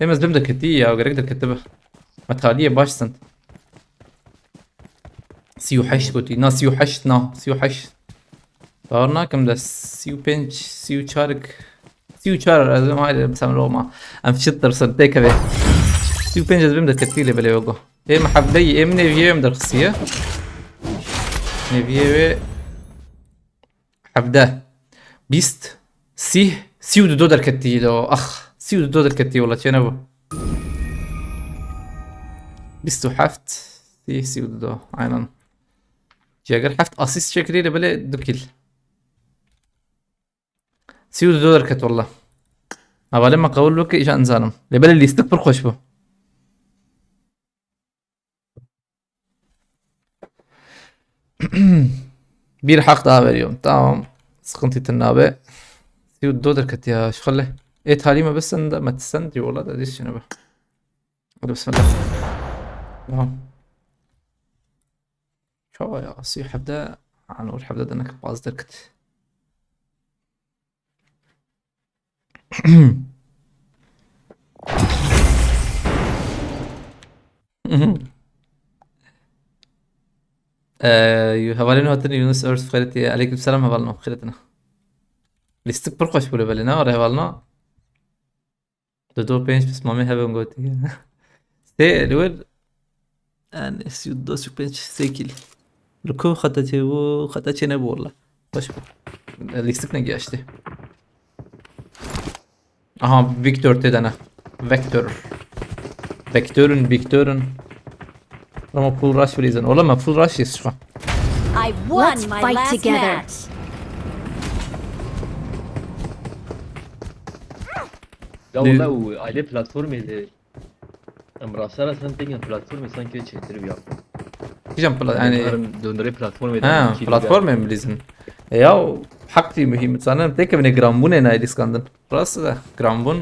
همز بم در كتي يا غريك در كتبه ما تخليه باش سنت سيو حش قلتي نا سيو حش نا سيو حش دارنا كم ده سيو بينج سيو شارك سيو شار ما ادري بسملوه ما ام شطر صدق به سيو بينج بم در كتي اللي بلا يوغو ايه محبلي ايه من فيهم در خصيه نبيه حبده بيست سيو دو در كتي لو اخ سيو دو در كتي والله شنو بيستو حفت سيو دو عينان جاگر حفت اسيست شكلي لبلا دوكيل سيو دو در كت والله اول ما قول لك ايش انزانم لبلا اللي يستكبر خوش بو bir hak daha veriyorum. Tamam. Sıkıntı tırnağı. Siyo dodur kat ya. Şu خله. تعليمه بس ان ما تستندري والله ده دي شنو بقى. بسم الله. تمام. شو يا سيو حبدا انا اقول حبدا انك باز دركت. هوالين هاتني يونس اورس خيرتي عليكم السلام هوالنا خيرتنا لستك برقش بوله بلنا ورا هوالنا دو بينش بس مامي هبن قوتي سي الول انا سيو دو سو بينش سيكل لكو خطتي و خطتي نبو والله باش لستك نجي اشتي اها فيكتور تدنا فيكتورن Ama full rush reason. Ola ma full rush jest şu an. I won my last together. Match. Ya valla o aile platformuydu. Emrasara sen tekin platformu sanki çektirip yaptın. Diyeceğim yani Döndüre platformuydu. ha platform mu bilirsin? Ya hakkı mühim. Sanırım tek evine grambun en iyi skandın. Burası da grambun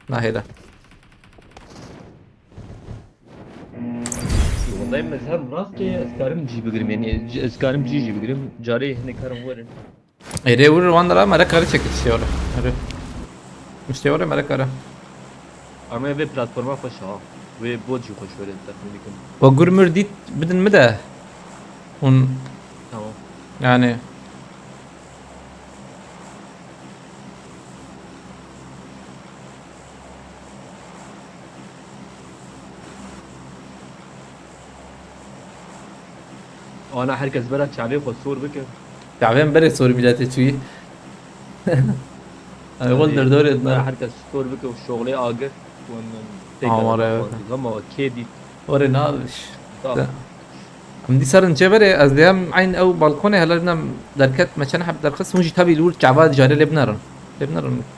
nahida. Ondayım mesela rastgele eskarım gibi girim yani eskarım gibi girim. Cari ne karım var. Ere vurur vandara mera karı çekit işte orada. Ere. İşte orada mera karı. Ama ve platforma hoş ha. Ve boğaçı hoş öyle takımlıkım. O gurmür dit bidin mi de? Un Tamam. yani انا herkes برا شعبي خود صور بك تعبان بري سوري ميلاتي شوي انا قلت دوري برا اتنا herkes صور بك والشغلي اقف مرة. غما كيدي وري نالش طب عم دي صار نجبري از ديام عين او بالكوني هلا بدنا دركت ما كان حب درخص مش تبي لول تعباد جاري لبنان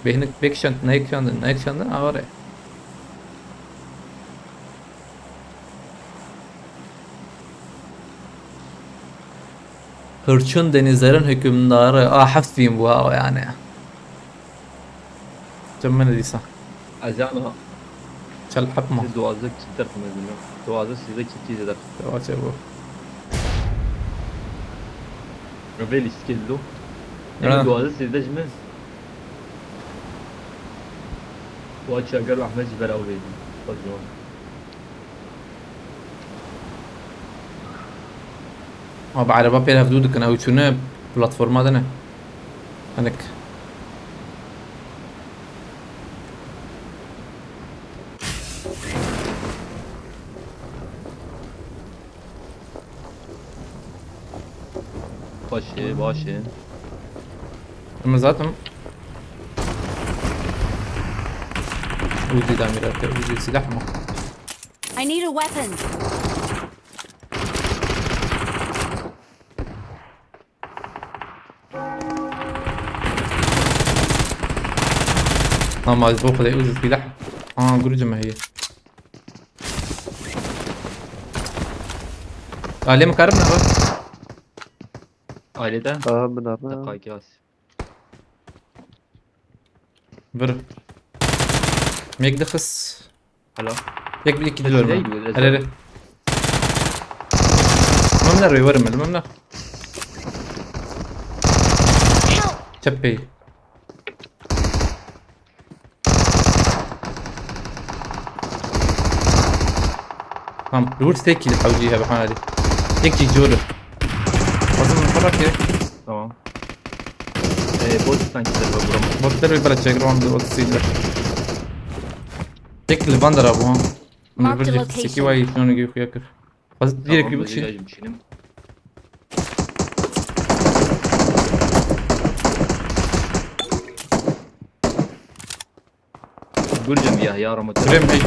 بينك بيكشن نايكشن اوري Hırçın denizlerin hükümdarı. Hafifiyim bu hava yani. Cemmene diyse. ازانا Çal hapma. دوازك تقدر تنزل دوازك سيدك كي تقدر Devaçe bu. رافيل سكيلو آه. يعني دوازك سيدك من واتش اگر احمد جبر او بيدي فضلون Ama araba pek hafif kana uçunu platforma ne? Anek. باشه Ama zaten Uzi damirat, Uzi silah mı? I need a weapon. Ama az باخذ Uzi silah. قرجة ما هي. ليه مكرمنا بقى؟ aileden من هنا دقائق ياس بر ميك دخس هلا يك بلي كده لور زي هلا هلا ممنا روي ورمل ممنا Help! شبي tamam Roots tek kill حوجيها بحال هذه تكتي جولة وصلنا نتحرك كده tamam بوت sanki de buram بطل البلد شاكر وعم دوت سيدة تك الفاندر ابوها من Mark the البلد location. سكي واي شلون يجي ياكل بس ديرك يبكشي Şimdi Gurcum ya Ramazan. تريم هي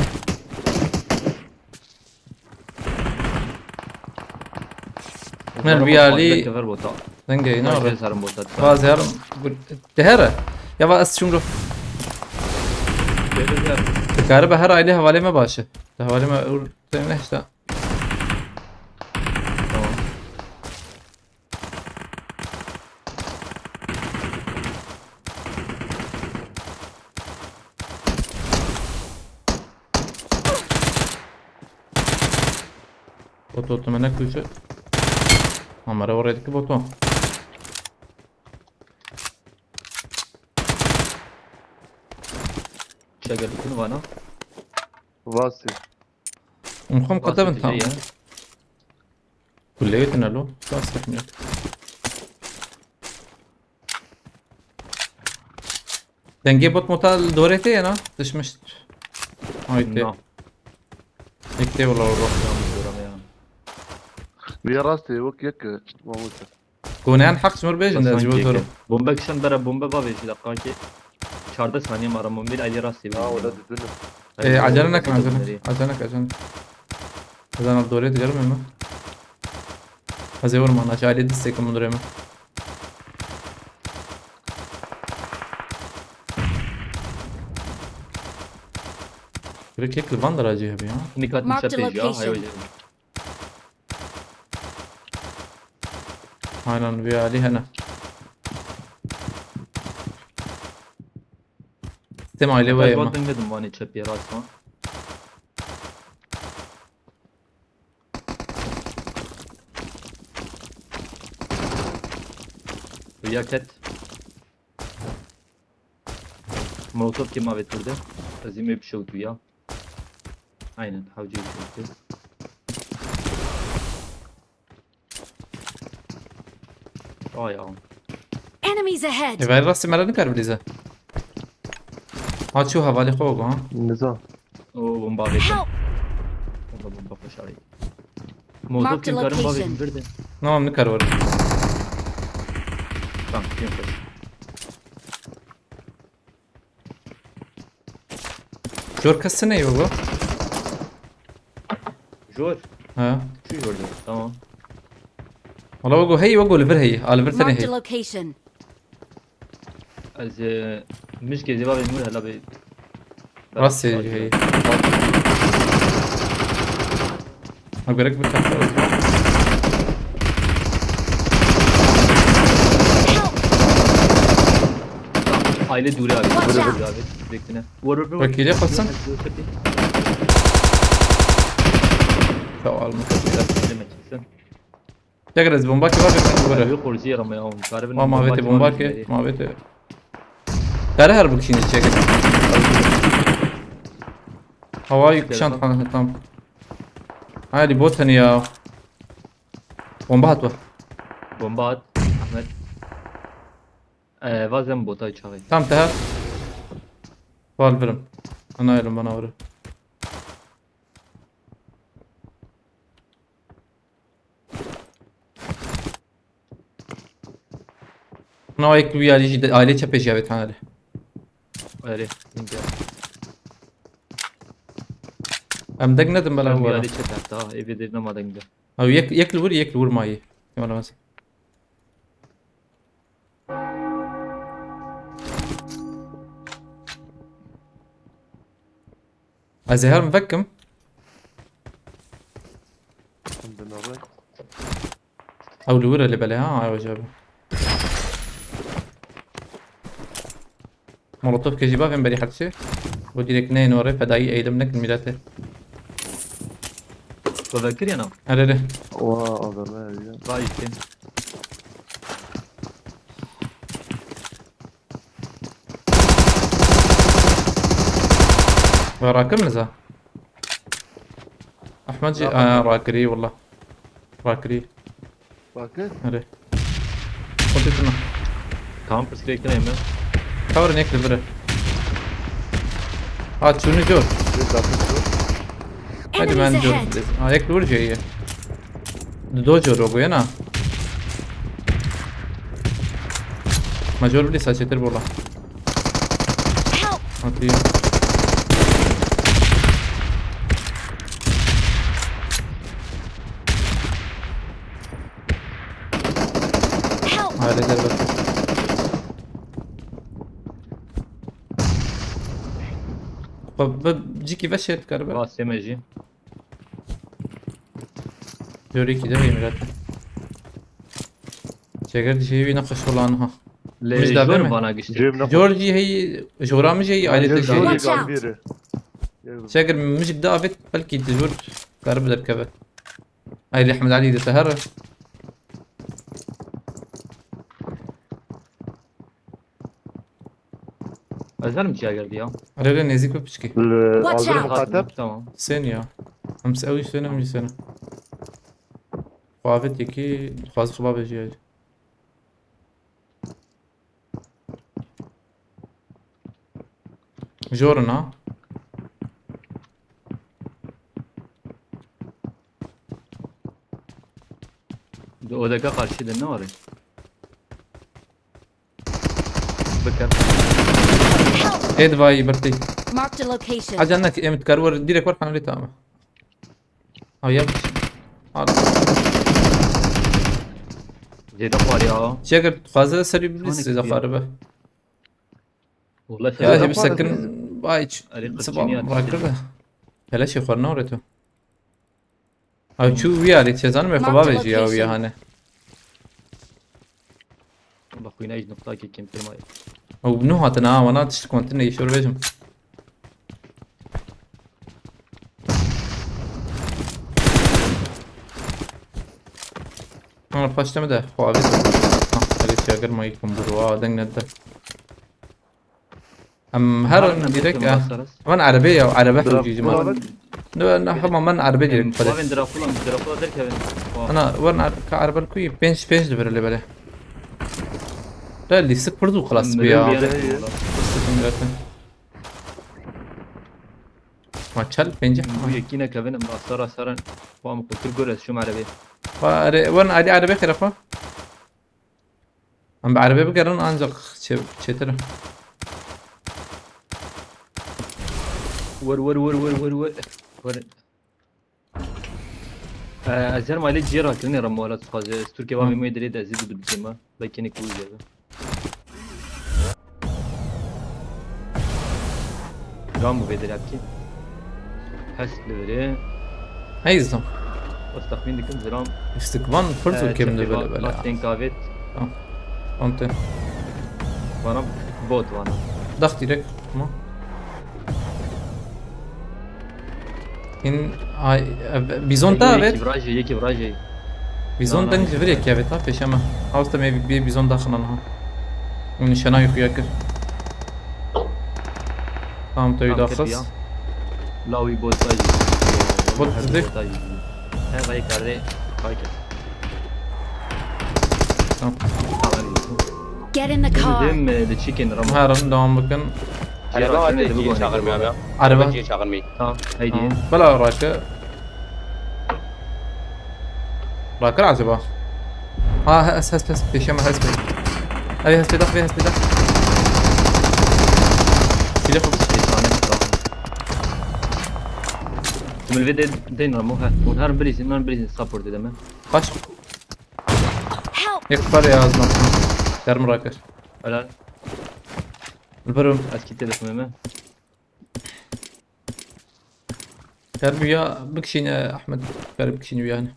من البيالي Ver bota. دنجي Ne نور sarım bota. باز هرم تهرة يا باس شو نروح الكهرباء هرة عليها حوالي ما باشا حوالي ما اقول تنحش لا Tamam. بوتو تمنى كوشة عمرة وريتك بوتو Şagarlıkını bana. واسي ونخم قدام Bahsedeceği انت ya. كليتنا له تصرف منك دنجي بوت موتال دوريتي انا تشمشت هايتي No. يكتي والله والله Yanmıyorum ya. ويا راسي وك يك موجودة كونان حق شمر بيجن ده جبوت ورم Bomba kışan bera bomba var 5 dakika ki. Çarda saniye mi aramam bir Ali rastı bir. اه ولاد الدنيا ايه عجلنك عجلنك هذا انا بدوريت قرب ما هذا ورم انا شايل دستيك من دريمه كيك الفاندر اجيها بيها Nikatın Mark the sepeci ya. location. Hayır. هاي نبيع عليها انا استمع لي وين ما Ben dedim bana çöp yer açma. Riyaket. Molotov kim avetirdi? Azime bir şey oldu ya. Aynen havcı bir şey oldu. Ay ya. Enemies ahead! يبقى راسي مرة نكر بليزا هات شو هفالي خوك ها النزاع O bomba avetirdi. Help! Bomba koşarı. Molotov Mark the kim karın location. avetirdi? نام نکر ور Tamam, kim koş. جور کسی نه بابا Jor. ها Şu gördüm. Tamam. والله وقو هي وقو ليفر هي ليفر ثاني Marked a هي location. Az مش كذي بقى بنقول هلا ب راسي هي اقول لك بكره aile duri abi. Watch Vur out. vur abi. Beklene. Vur vur vur. Bakire kalsın. سوال مكتب جاكرز بومباكي ما في ولا Yok polisi yaramaya almış. ما بيتي بومباكي ما بيتي ترى هربك شيء نتشيك هواي كشان خان تام هاي بوتن يا بومبات Bomba at. Ahmet. Bazen bota çağır. تام تهر فالفرم انا يلم انا ورا انا هيك ويا ليجي عائله تشبي جابت هذا Öyle. Çünkü ام دق ندم بلا ben bir هو aile çeter daha evi dinlemeden gidiyor. او ياكل ور ماي ولا مثلا ازهر مفكم عندنا راي او الورا اللي بلا ها ايوه جابه مولوتوف كي جيبها فين بري حرشة ودي لك نين ورا فداي ايدم لك الميلاته Bebekir yana. هلا واه اظن Daha işte. راكم نزا احمد جي راكري والله راكري باكر هلا قلت لنا Tamam pıskırıktan hemen. كور نيك البره هات شنو جور هادي ما Enemies نجور ahead. هيك الور جايه دو جور روغو هنا ما جور بدي ساچتر بولا Help! هاتي Help! هاي ضربة بجيكي بشت كربة Bas yemeci. جوري كده هي مرات شجر دي شيء بيناقش ولا عنها مش ده Lejor بمن bana geçti. جيبنا جورجي هي جورا مش هي عائلة Watch الشيء out. شاكر مش دافت بلكي تجور كرب دركبه هاي اللي احمد علي ده سهر Özel mi çiğ geldi ya? رجع نزيك ببشكي Watch العذر out. مخاطب Tamam. ثانية امس اوي سنة مش سنة خافت يكي خاص خباب جي جورنا Odaka karşıda ne var? Bakar. Help! ايد باي برتي Marked a location. حاجة انك ايمت كرور ديرك ورحنا لي تامة او يب Ceyda var ya. شاكر خازة سري بلس اذا كبير. خاربه Vallahi يا sen هي بسكن بايش أريق سبع الجنيات. راكبه هلا شي خورنا وريتو او شو ويا تشزان ما خباب جي او ويا هنا bakuyuna hiç nokta ki kim firmayı. او بنو هاتنا وانا تشكونتني شو بيجم انا فاشت مده خوابي خلي شاكر ما يكون بروا دنگ نده ام هر ديرك وانا عربية وعربية حوجي جماعة نو هم من عربية ديرك فلس Babin drafula der ki ben. انا وانا كعربة كوي بينش دبر اللي بله لا اللي سك برضو خلاص بيا ما تشل بينجح Bu yekine kevin asara saran. Bu am kutur göres şu marabi. وين ادي عربي خير اخو ام بعربي بقرن انزق چتر ور ازهر مالي جيرا كلني رمولات خاز تركيا وامي مو يدري ازيد بالجيما لكن يكون جابه رامو بيدري ابكي حس لبري هيزم واستخدم ديكم زرام استكبان فرصة كم دبل بلا تين كافيت انت وانا بوت وانا ضغطي لك ما in bizon ta evet يكي براجي bizon dan جبريك ya evet peş ama hasta me bir bizon da xanan ha onun nişana yok yakır tamam toyu da xas لاوي بوت تاجي بوت زدك ها باي كاردي باي tamam Get in the car. دم ذا تشيكن رمو harun devam bakın Araba var da ciğer çağırmıyor abi. araba Ciğer çağırmıyor. اه هيدي بلا راكه راكه عجبه ها هس بيش ما هس بي ابي هس بيدخ هس بيدخ كده فوق من الفيديو دين رمو ها ونهار بريز سبورت دم baş Help! يكبر يا ازمه yarım راكه ولا البرم اسكي تليفون ما yarım ya bikşin ya Ahmet garip bikşin yani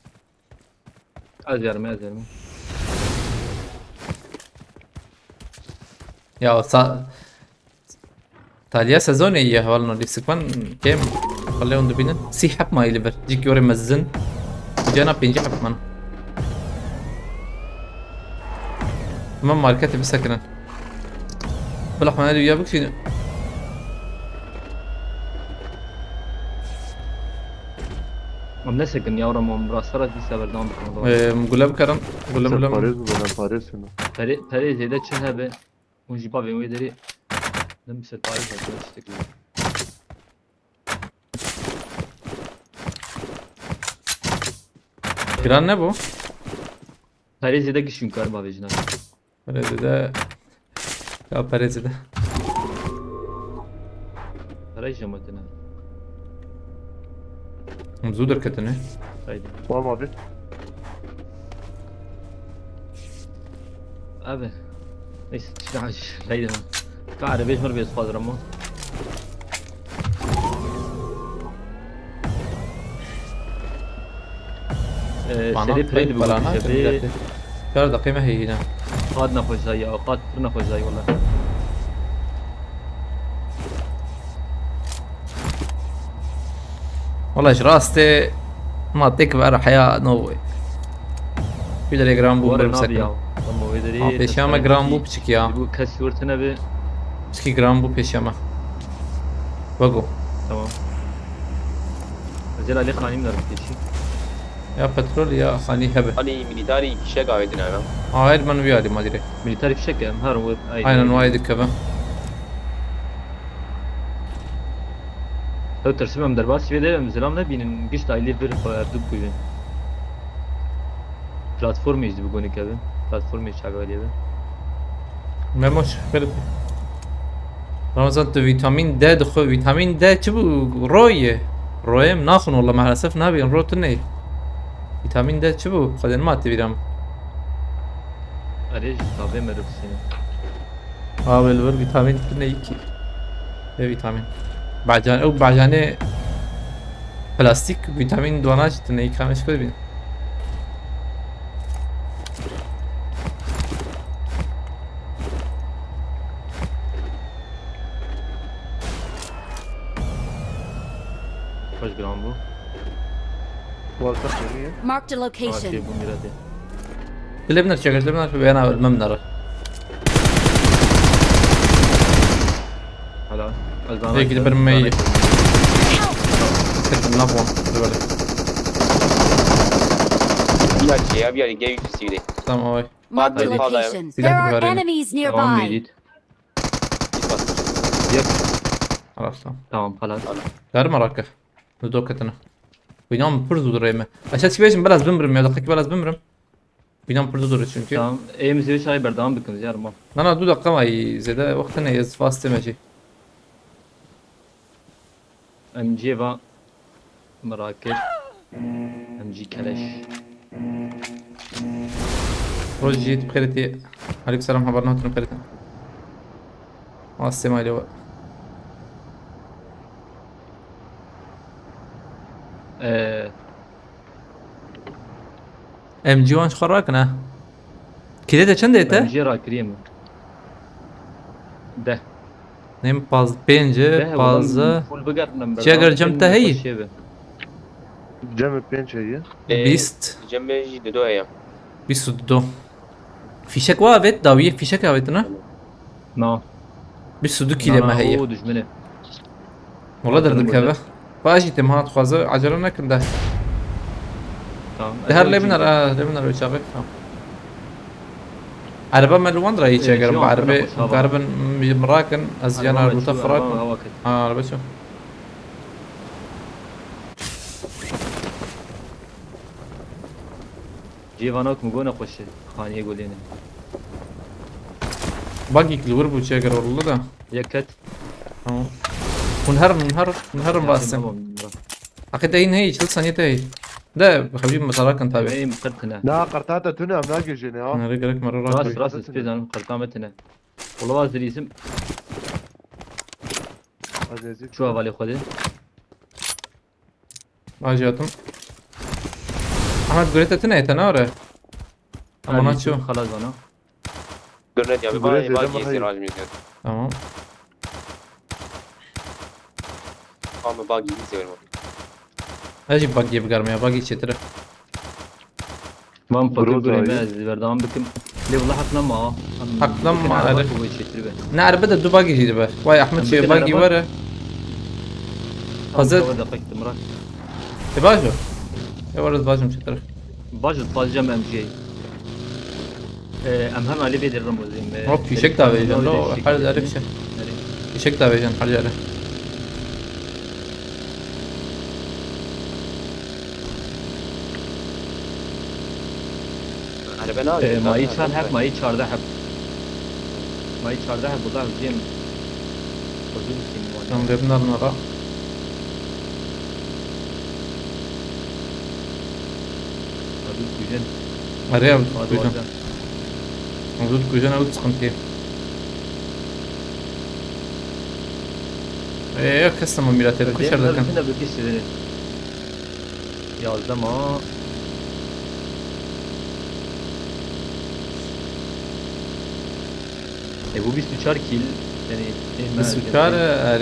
ازير ما ya تاليا سezon iyi والله نفسكم كم خليهم دبينن سي حب ما يلبر جيك يوري مزن جانا بينجي حب من ما ماركتي بسكنن بلا حماد ويا بكشي مملسك يا ورا مراسلة دي سبب دام بكم مقولة بكرم مقولة Sen بلا Paris mi? Ben Paris mi? فريق زي ده تشنها به ونجي بابي ويدري لم يصير طايف ولا تشتكي Giren ne bu? فريق زي ده قشون كار بابي جنا Perezide ya Perezide فريق جمعتنا مزودر كتنه هيدي Var mı abi? ابي ايش تشنعش هيدي قاعد بيش مر بيس فاز رمو سري فريد بقول شبي كار دقيقة هي هنا قاد نخوش زي او قاد نخوش زي والله والله ايش راسته ما تك بقى حياة نووي في دري جرام بو ورا بمسكن نابيا رمو ويدري peşama gram bu bıçık ya bu كسورتنا به 2 gram bu peşama Bago تمام زين عليه خاني من رفتي ya petrol ya hani hebe Hani militari kişiye gavetin abi. hayır ben viyadi ma direkt ميليتاري بشكل مهار aynen vaydi kebe لو ترسمهم درباس شوية مزلام نبين قش تايلي بير فاردوب كوين بلاتفورم يجي بقولي كذا بلاتفورم يجي شغال يبه memoş verip Ramazan tu vitamin D دخو vitamin D çu bu roye royem nakhun والله مع الاسف نبي نروت ني vitamin D çu bu خدن ما تبيرم أريج تابع مربسين قابل ور vitamin ne ki ve vitamin بعجان او بعجانه plastik vitamin donaj ne ikameş koy خوش جرام بو Varsa seni. Marked a كي location. بو ميرادي Dilebner çeker dilebner ve yana ölmemler هلا Peki de bir meyi Tekrar ne yapalım böyle Bir şey abi yani gel yüzü tamam oy Marked a Hadi, hadi. location. Silah There are verelim. enemies تمام nearby. ميديت Git bas. يب خلاص tamam تمام خلاص دار مراكه ندوكتنا Oynam pır durur eme. Aşağı çıkıyorum biraz bimrim ya dakika biraz bimrim. Oynam pır durur çünkü. Tamam. Eğimizi şay berdam bikiniz yarım. Nana du dakika may zede vaktine yaz fast maçı. MG va Merakeş. MG Keleş. روجيت بخيرتي عليكم السلام حبرنا هاتون بخيرتي واسي مالي ام جي وان خراكنا كده ده چند ايته MG Rakrim. De. نیم باز پنجه بازه Full بگردم. چی اگر جمع هی؟ Cem 5 şeyi. بیست جنب جدي دو ايام بیست و دو فیشک وافت داویه فیشک وافت نه No. بیست و دو کیلو ما هي O düşmeni. والله دردم كذا باجي تم هات خوازه عجله نكن ده Tamam. ده هر لبنر لبنر وشاغل عربة ملوان رأي شيء قرب عربة قربا مراكن أزيانا المتفرق عربة شو جیواناک مگونه خوشه خانیه گلینه باقي كل بو شيء قرب والله ده یکت تمام ونهر باسم أكيد هي شو ثانية هي ده خبيب مساراكن تابع این قرطنه Na qartata tuna am nagi jene ha. أنا رجلك مرة راس راكب راس سپیدان قرطامتنه والله واز دریسم Azizi. شو حوالی خوده باجياتهم أحمد قريت تنا تناورة أمانات شو خلاص بنا قرنت يا Buraya باقي dedim, باقي hayır. يصير عجمي زيادة تمام قام باقي يصير أجيب باقي بقرم يا باقي شترة من فکر Broza بریم iyi. از بردام بکم لی والله حقنا حقنا ما على عليك. شتری نعرف بدأ دو باقي جديد بقى واي أحمد شيء باقي ورا فزت دقیق تمرات باجو يا ولد باجو شترة باش تفاز جمع ام جي ام هم علی بيد الرموزين هو في شك تابع جن لو حال عارف شيء في شك تابع جن حال عارف على بنات مایی 4 هب مایی 14 هب مایی 14 هب والله جيم حدود تم بيبنا نرى حدود كوجن مريم كوجن موجود كوجن أو تسخنتي إيه كسر ميلاتي كشر ده كان هنا بكيش ده يا زما bu 24 kill yani بس بكار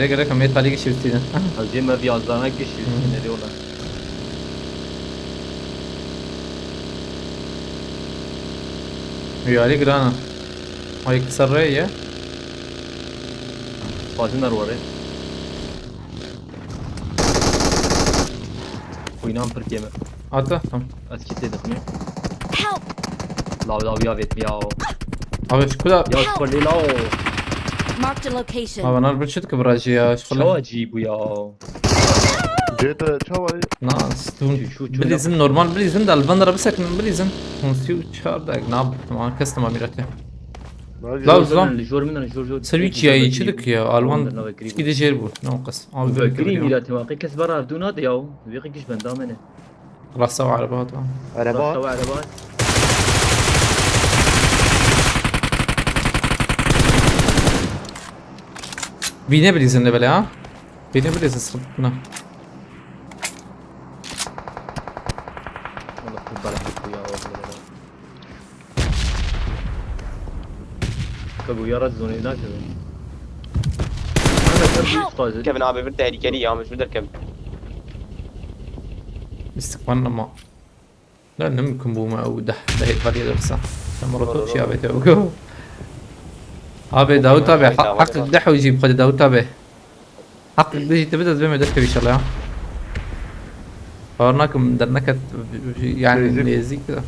رجع رقم مية طالع شفتي ده az ما في yazlarına geçiyor ne diyorlar يا عليك رانا هاي كسر رأيه fazlalar var ya Oynam pırk yeme عطا تمام az kitle dıkmıyor Help! lav ya vet ya أبى شو كذا ya şöyle lav Marked a location. أبى نار برشة كبراجي يا شو Şo خلا acı bu ya Jeta çavay. ناس تون شو بليزن نورمال بليزن ده الفندرة بس لكن بليزن ونسيو شهر ده ناب تمام كستم أميرته لا uzlan jor سلويتش يا يشلك يا ألوان كده جيربو ناقص أبى Bakri بكري milati واقعي كس برا arduna da ya Viki kiş ben damene راسه على بعض Araba. Rasta arabat بينا بليزن لبلا ها بينا بليزن صرنا Valla kubara bu ya vallahi Kagu yarat zonu ne kadar Ana kadar ustazı كيف انا عم بفتح هليكلية مش بدر كم استقبلنا ما لا نمكن بوما أو ده هيك فريق درسا مرة شيء أبي توقع أبي داود تابع حق الدح ويجيب خد داود تابع حق بيجي تبدأ زي ما بدك إن شاء الله قارناكم درناك يعني ليزي كذا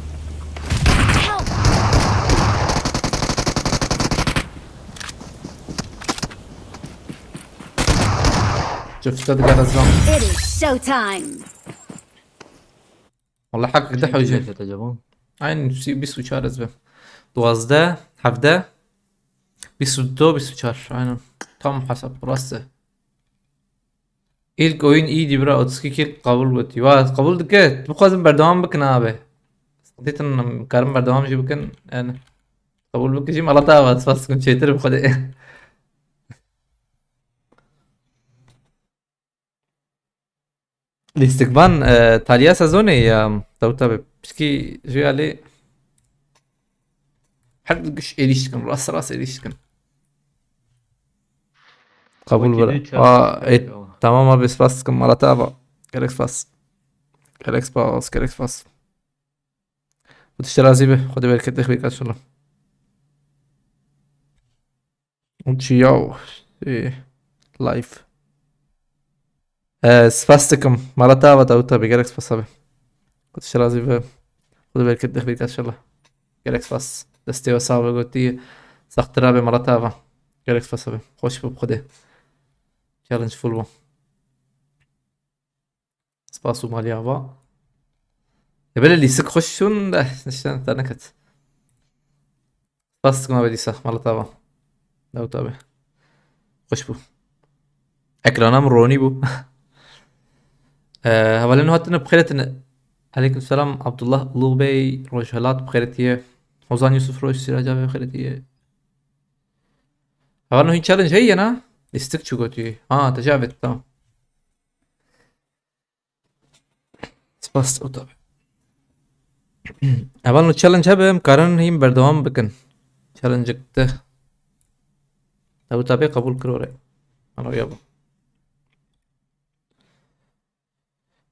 Help! شفت قاعد أزلام It is showtime. والله حقك ده حوجه تجمع عين 24 از به 12 17 22 24 aynen tam hesap burası. İlk oyun iyiydi bro 32 kill kabul etti. Va kabul dikkat. Bu kadar berdevam bakın abi. Zaten karım berdevamcı bakın yani. Kabul bakıcım Allah da var. Fasıkın şeyleri bu kadar. الاستقبال تاليا سازوني يا توتا بشكي جي عليه حد قش إليشكن راس إليشكن قبول بلا تمام abi spas Malatya abi gerek spas وتشتري به خدي بالك تخبيك ان شاء الله وتشياو لايف سباستكم Malatya abi Davut abi gerek spas abi وتشتري به خدي بالك تخبيك ان شاء الله gerek spas دستي وصابه قلتي سخترا به Malatya abi gerek spas abi خوش بخده challenge full bu سباس ومالي ابا يبل اللي يسك خشون ده نشان تنكت سباس ما بدي صح مالت ابا لو تابع خش بو اكرانام روني بو اولا هاتنا بخيرتنا عليكم السلام عبد الله لوبي روجهلات بخيرتيه حوزان يوسف روج سراجا بخيرتيه اولا هي challenge هي انا استك شو قلتي تجاوبت تمام سپاس او tabi. اول challenge هم कारण هیم بردوام بکن challenge ته او tabi قبول کرو ره انا يابا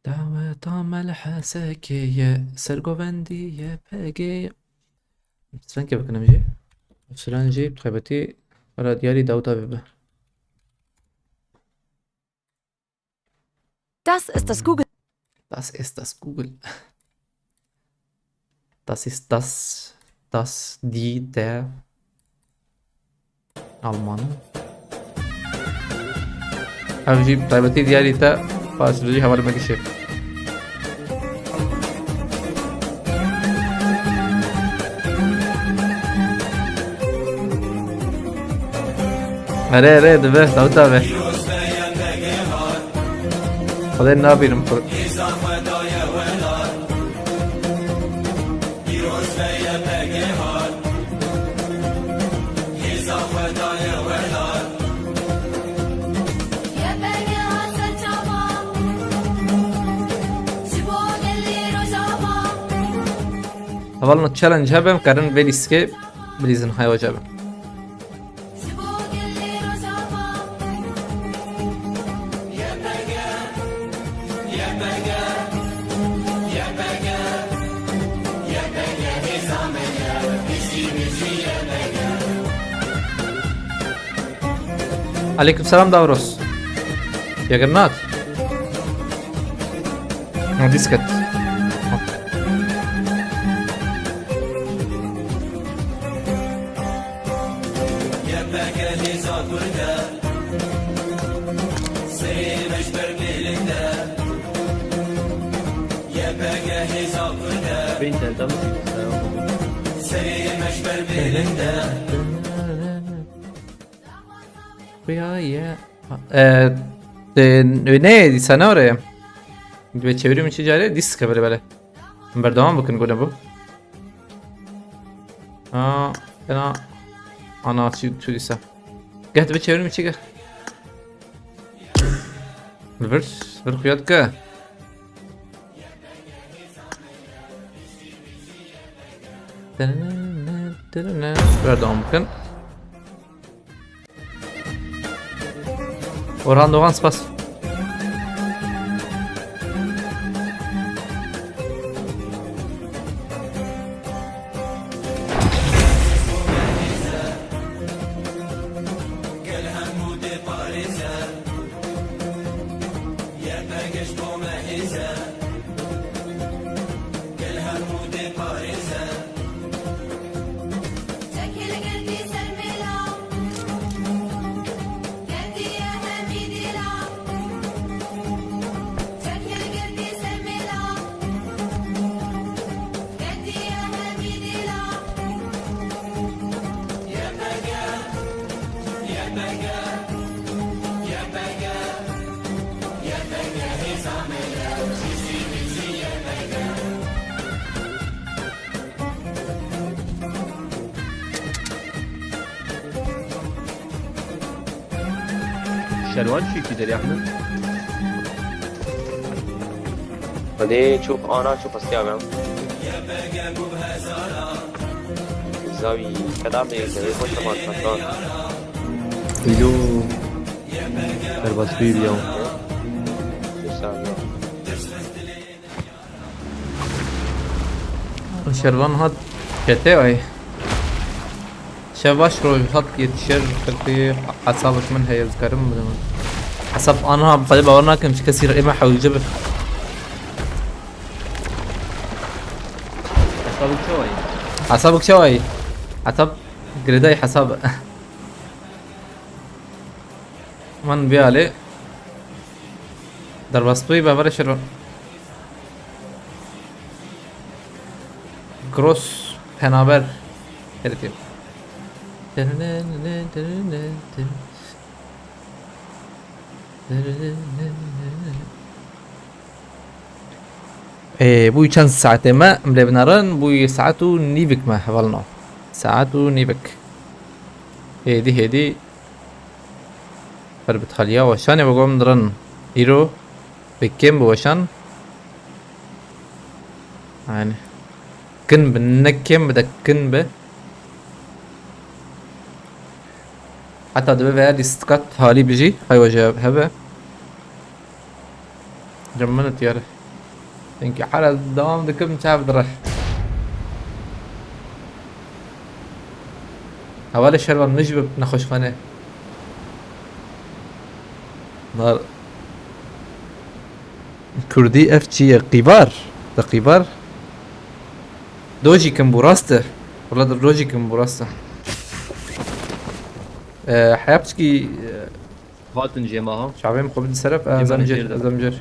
دعوة عمل حساكية سرگوندی پگی مثلا که بکنم جی مثلا جی بخیبتی برای دیاری داو tabi به Das ist das Google. Das ist das Google. Das ist der Alman. Abi taybati diğer ita başlıcı haber mekişi. Are deve Davut abi. خدای نبینم خود اولا چالنج هبم کردن ولی اسکیپ بلیزن های واجبه عليكم السلام داوروس يا جنات ديسكت ya ne sana oraya ve çevrim içi cari disk böyle berdavam bakın gole bu fena ana çudisa gel ve çevrim içi gel ver kuyat ka berdavam bakın Orhan Doğan spas. شلوان شو كده يا احمد؟ بعدين شوف انا شوف استيعب زاوي كلام ده يخش مع الفنان فيديو درباس فيديو شربان هات كتاوي شباش رو هات يتشر خلقي حسابك من هي يذكرم بدون حسب انا بقلب اورنا كم كثير اما حاول جبل حسابك شوي حسابك شوي حسب جريداي حساب من بيالي درباسبوي بابر شربان Gross Penaber herif. Bu چند ساعته ما ملبنارن bu ساعتو نيفك ما حوالنا ساعتو نيفك هدي فربت خليا وشان بقوم درن إيرو بكم بوشان يعني كن بنكم بدك كن به حتى دبي بعد استقط حالي بيجي هاي وجه هبه جمنت يا رح انك حالة الدوام دكم شاف درح اول الشربة نجبب نخش خانه نار كردي اف جي قيبار ده قيبار دوجي كان براسته والله ده دوجي كان براسته حيابتكي فاتن جيماها شعبين مقابل السلف جمال زمجر الجير ده. زمجر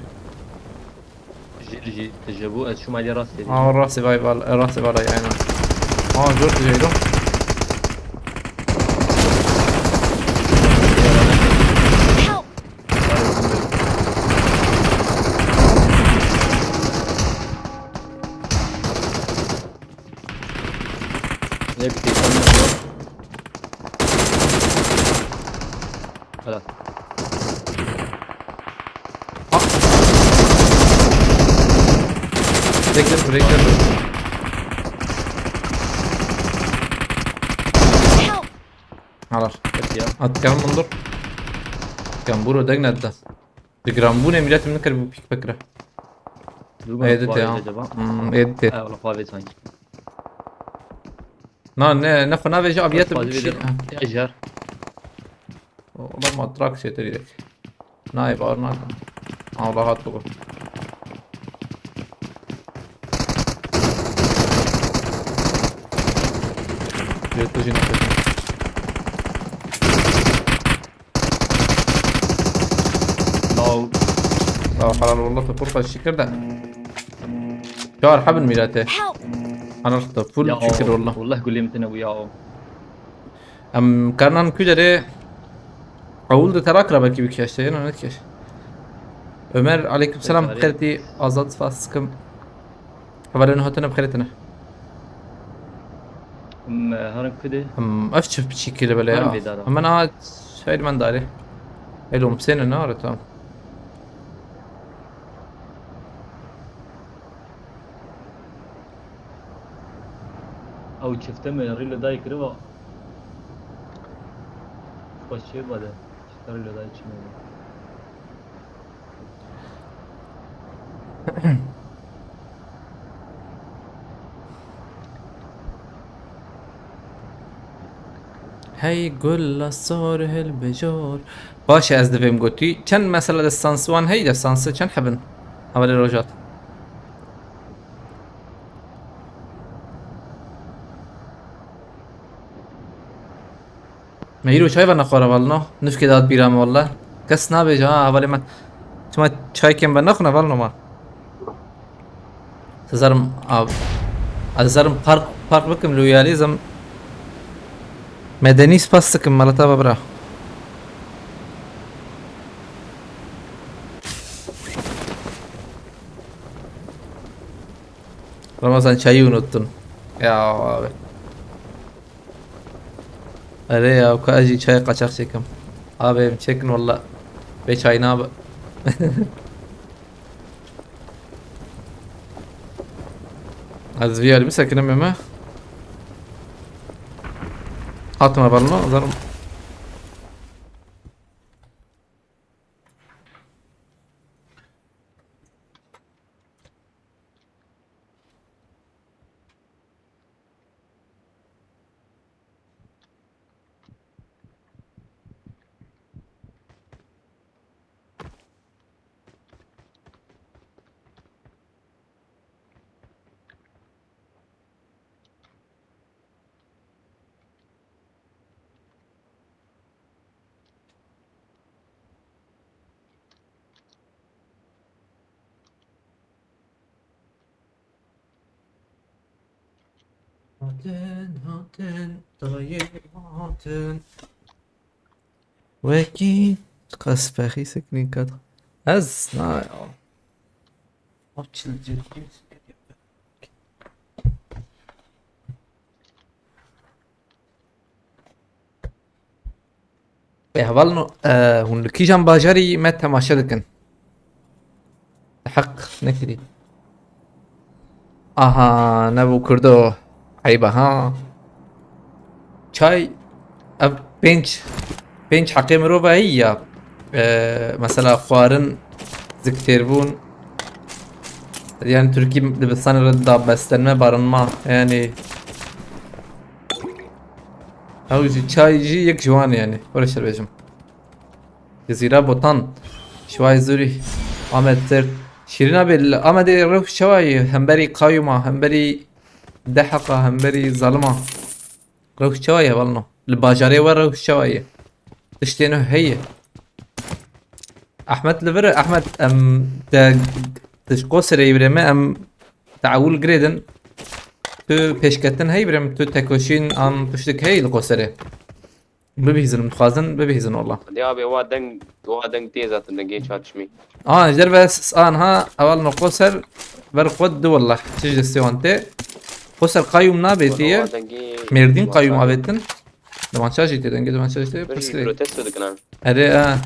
جي تجربوا شو ما لي راسي راسي باي راسي باي يعني جورت جايلو Help! ne bir خلاص بريكر Help! خلاص بس يا اتكلم منظر جامبورو دقنا ده بجرامبون emniyet من كربو بيك فكرة ايدت يا ايدت والله فاضي sanki نفع نافي جا ابيات فاضي بشي يا جار والله ما اتراك شيء تريدك نايب ارناك والله هات بقول جيت تجي نفسك لا لا حلال والله تفرقة الشكر ده شهر حبل ميلاته Help! انا رحت فل يا شكر والله والله قول لي متى وياه كان كجري اول ده تراك ربكي بكياش انا نكيش عمر عليكم السلام عليك. بخيرتي ازاد فاسكم حوالي هاتنا بخيرتنا هرم كده افشف بشكل بلا هرم بيدارا. اما انا شايل من داري الو مسين النار تمام او شفته من ريلو داي كريبا خوش شي بده شفته ريلو داي شنو هی گل صار هل بجار باشه از دویم گوتی چند مسئله دستانس وان هی دستانس چند حبن اول روجات ميرو چای بنا خورا والله نفكي داد بيرام والله كس نابي اول من شما چای كم بنا خنا والله ما تزارم ازارم فرق بكم لوياليزم مدني سباستكم مالتا ببرا رمضان چای unuttum ya abi أري يا كأجي شاي قشاق شكم أبي مشكن والله به چاینا از ویاری بسکنم اما هاتم بالنا ضرب هاتن طاير هاتن وكي قص فخي سكنين كده از نا يهبلنو هون كيجان باجاري ما تماشا دكن حق نكري اها نبو كردو عيبه ها چای اب پنج حقی مرو هي مثلا خوارن زكتير بون يعني تركي دبستان رد بستنما بارن ما يعني او چای جي يك جوان يعني ولا شربيجم جزيرة بوطان شوي زوري احمد تر شيرين بال احمد روح شوي همبري قايمة همبري دحقة همبري ظلمة روح شوية والله الباجاري ورا روح شوية تشتينه هي احمد لفر احمد تشقوس ريبرمه تعول جريدن تو پیشکتن هی برم تو تکوشین ام پشتک هی لقوسره ببیزن متخازن ببیزن والله دي ابي وادن تيزات دنگي چاتشمي جر بس ها اول نقوسر بر خود والله تجد استوانته قوسر قايم نابتيه مردين قايم ابتن دمانشاجي تدنگي دمانشاجي بس بروتست دكنا اري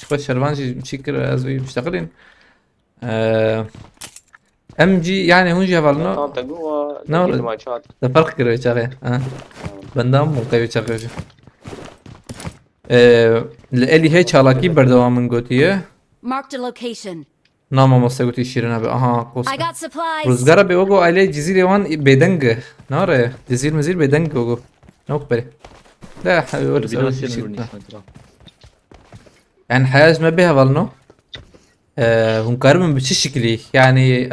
شو شربانجي مشكر ازوي مشتغلين ام جي يعني هون جبلنا تقوا ما شات ده فرق كده شغله بندام مو قوي شغله اللي هي شالاكي بردوام من قوتيه Marked a location. نام مستقوتي شيرنا به قوس I got supplies. روزگار به وگو عليه جزيرة وان بدنگ ناره جزيرة مزير بدنگ وگو نوبري لا حبيبي يعني حياة ما بها والله هم كاربن بشي شكلي يعني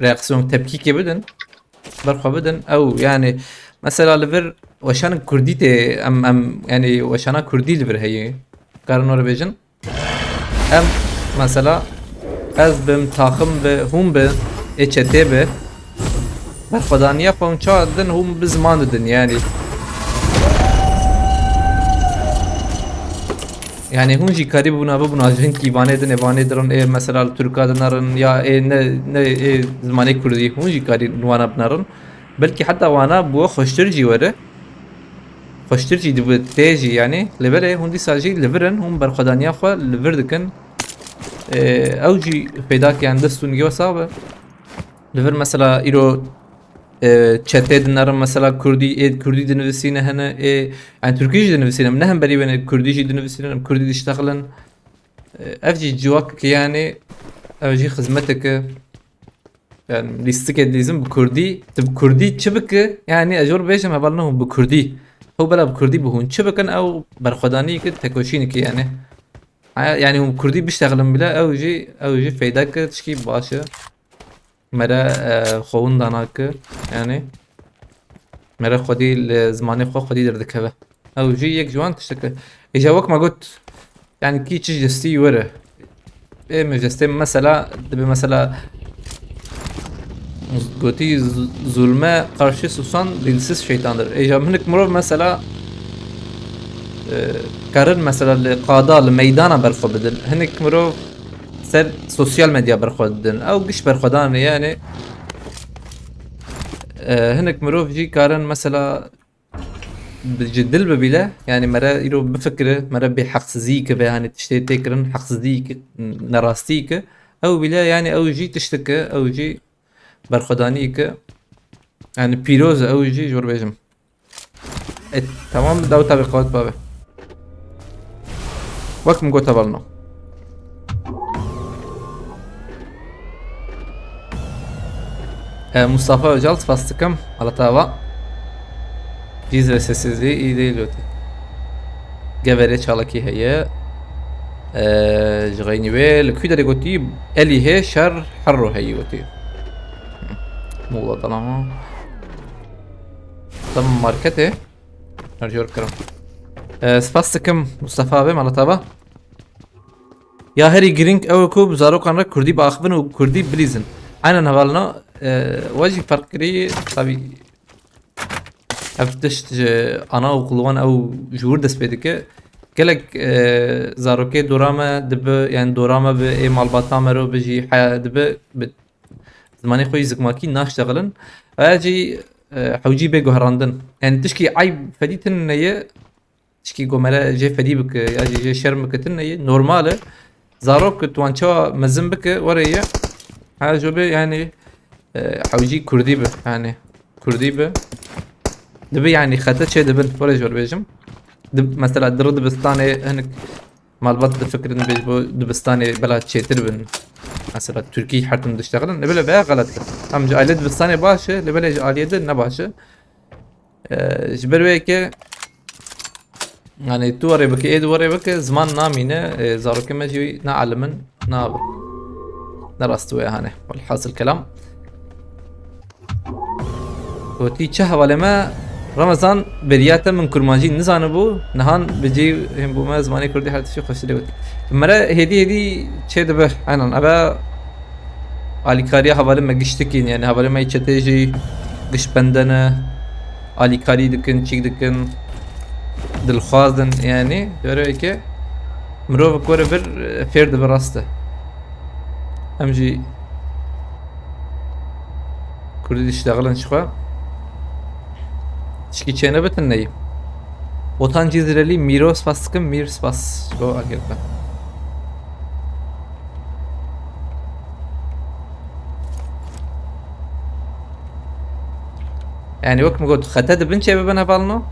رياكسيون تبكيكي بدن برخوا بدن او يعني مثلا لفر وشان كرديتي ام يعني وشانا كردي لفر هي كارنور بيجن ام مثلا از بم تاخم به هم به اچته به برخدانيا فونچا دن هم بزمان دن يعني هون جي كاري ببنا جن كي وانه درن اي مثلا تركا دنارن يا اي نه زماني كردي هون جي كاري وانا بنارن بلكي حتى وانا بو خوشترجي وره خوشترجي دو تيجي يعني لبره هون دي ساجي لبرن هم برخدانيا خو لبر دكن او جي پیداك يعني دستون جوا صعبه لبر مثلا ايرو چته دنارم مثلا كردي دنوسينه هنا يعني تركيش دنوسينه منهم بري بين كرديجي دنوسينه كردي يشتغلن افجي جواك يعني افجي خدمتك يعني ليستك لازم بكردي بكردي تشبك يعني اجور بيشم هبلنهم بكردي هو بلا بكردي بهون تشبكن او برخداني كده تكوشينك يعني هم كردي بيشتغلن بلا او جي فايدك تشكي باشا مرا خوون داناك يعني مرا خودي الزماني خودي دردكبه او جي يك جوان تشتكى اجاوك ما قلت يعني كي تشي جستي ورا ايه مجستي مثلا دبي مثلا قلتي ظلمه قرشي سوسان دلسس شيطاندر اجا منك مرو مثلا كارن مثلا القاضاء الميدان برخو بدل هنك مرو سر سوشيال ميديا برخودن او قش برخودان يعني هنك مروف جي كارن مثلا بجدل ببيله يعني مرة يرو بفكره مرة بحقسزيك به يعني تشتي تكرن حقسزيك نراستيك او بلا يعني او جي تشتك او جي برخدانيك يعني بيروز او جي جور بيجم تمام داو طبقات بابه وقت مقو تبلنا Mustafa Öcal fastıkım Alatava Giz ve sessizliği iyi değil öte Gevere çalaki heye جغيني بي الكويدة اللي قلتي الي هي شر حرو هي قلتي موضة طالما تم ماركته نرجو الكرم سباستكم مصطفى بي مالتابا يا هري جرينك او كوب زارو كان كردي باخبن وكردي بليزن aynen havalına وجه فرق كري طبي افتشت انا وقلوان او جور دست بيدك كلك زاروكي دوراما دب يعني دوراما ب مالباتا مرو بجي دب زماني خوي زكماكي ناشتغلن اجي حوجي بجهراندن يعني تشكي عيب فديتن نيه تشكي جمله جي فدي بك اجي جي شرمكتن نيه نورماله زاروك توانشوا مزنبك وريه هذا جوبي يعني حوجي كردي به يعني كردي به دبي يعني خدت شيء دبن ولا جور بيجم دب مثلا درد دبستاني هنك مال بط فكرة بيجبو دبستاني بلاد شيء تربن مثلا تركي حرتم تشتغلن نبلا بقى غلط هم جالية دبستاني باشه لبلا جالية دل نباشه جبر ويك يعني توري بك ايه دوري بك زمان نامينه زارو كما جي نعلمن ناب نرستوي هانه والحاصل كلام وتي چه ولما رمضان برياته من كرماجي نزانه بو نهان بجي هم بو ما زماني كردي حالتي شو خوش لوتي مره هدي چه دبه انا ابا اليكاريا حواله مگشتكين يعني حواله ما يچتيجي قش بندنه اليكاري دكن چيك دكن دلخوازن يعني يوريك مروف كوره بر فرد براسته امجي كردي اشتغلن شخوا تشكي چينه بتنني وطن جزيرلي ميروس فاسكم ميرس باس شو اگردا يعني وقت ما قلت خدت بنشي ببنا بالنا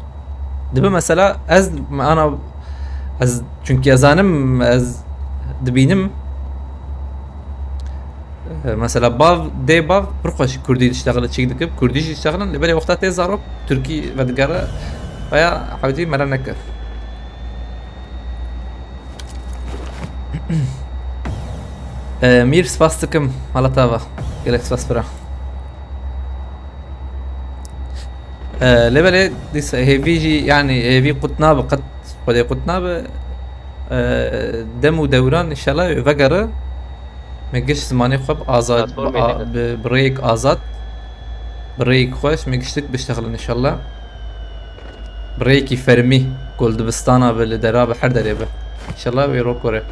دبا مثلا از انا از çünkü yazanım az dibinem مثلا باف دي باف برخوش كردي تشتغل تشيك دكب كردي تشتغل اللي بالي وقتها تزارب تركي بدقرة فيا حاولتي مرة نكر مير سباستكم على طابة قالك سباس برا اللي بالي ديس هي بيجي يعني هي بي قطناب قط ودي قطناب دم ودوران ان شاء الله فقرة مقش زماني خوب آزاد بريك آزاد بريك خوش مقشتك بشتغل ان شاء الله بريكي فرمي قول دبستانا بالدرابة حر دريبه ان شاء الله ويروك ورا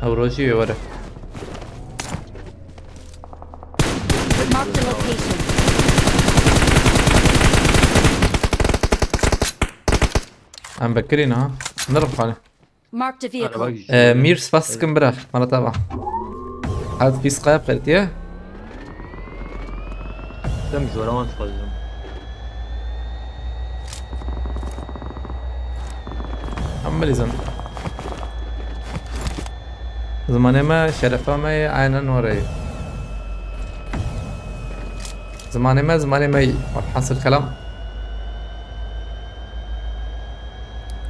او روجي ورا Marked a location. عم بكرين ها نربح عليه Marked a انا vehicle. باقي مير سباسكم برا مرة طبعا هذا في سقايب قلتيه دم زوران تفضل عمالي زماني ما شرفه ما عينا وراي زماني ما حصل كلام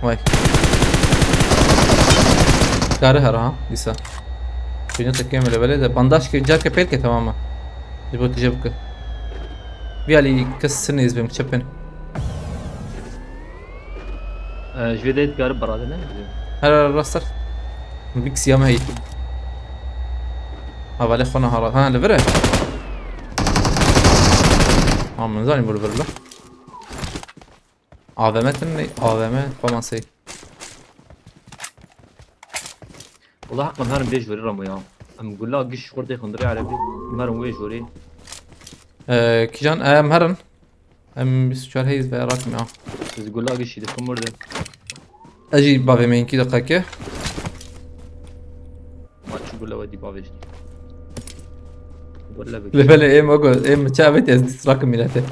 واي كاره ها لسه فيني تكمل البلد بانداش كي جاك بيلك تماما جبت تجيبك بيالي كسرني زبم تشبن جويديت قارب برادنا هلا الرسر بيك سيام هي بالي خونا هرا ها لفره من زاني بول برلا عظمتني عظمت فماسي والله حقا مهارم بيج وري رمو يا ام قول لا قش خورتي خندري على بي مهارم ويج وري كيجان مهرن ام 24 هيز به رقم اه بس قول لا قشي دخل مرده اجي بافي من كي دقيقة ما تقول له ودي بافيش قول له بك لبلا ايه ما اقول ايه متشابت ازديس رقم ميلاته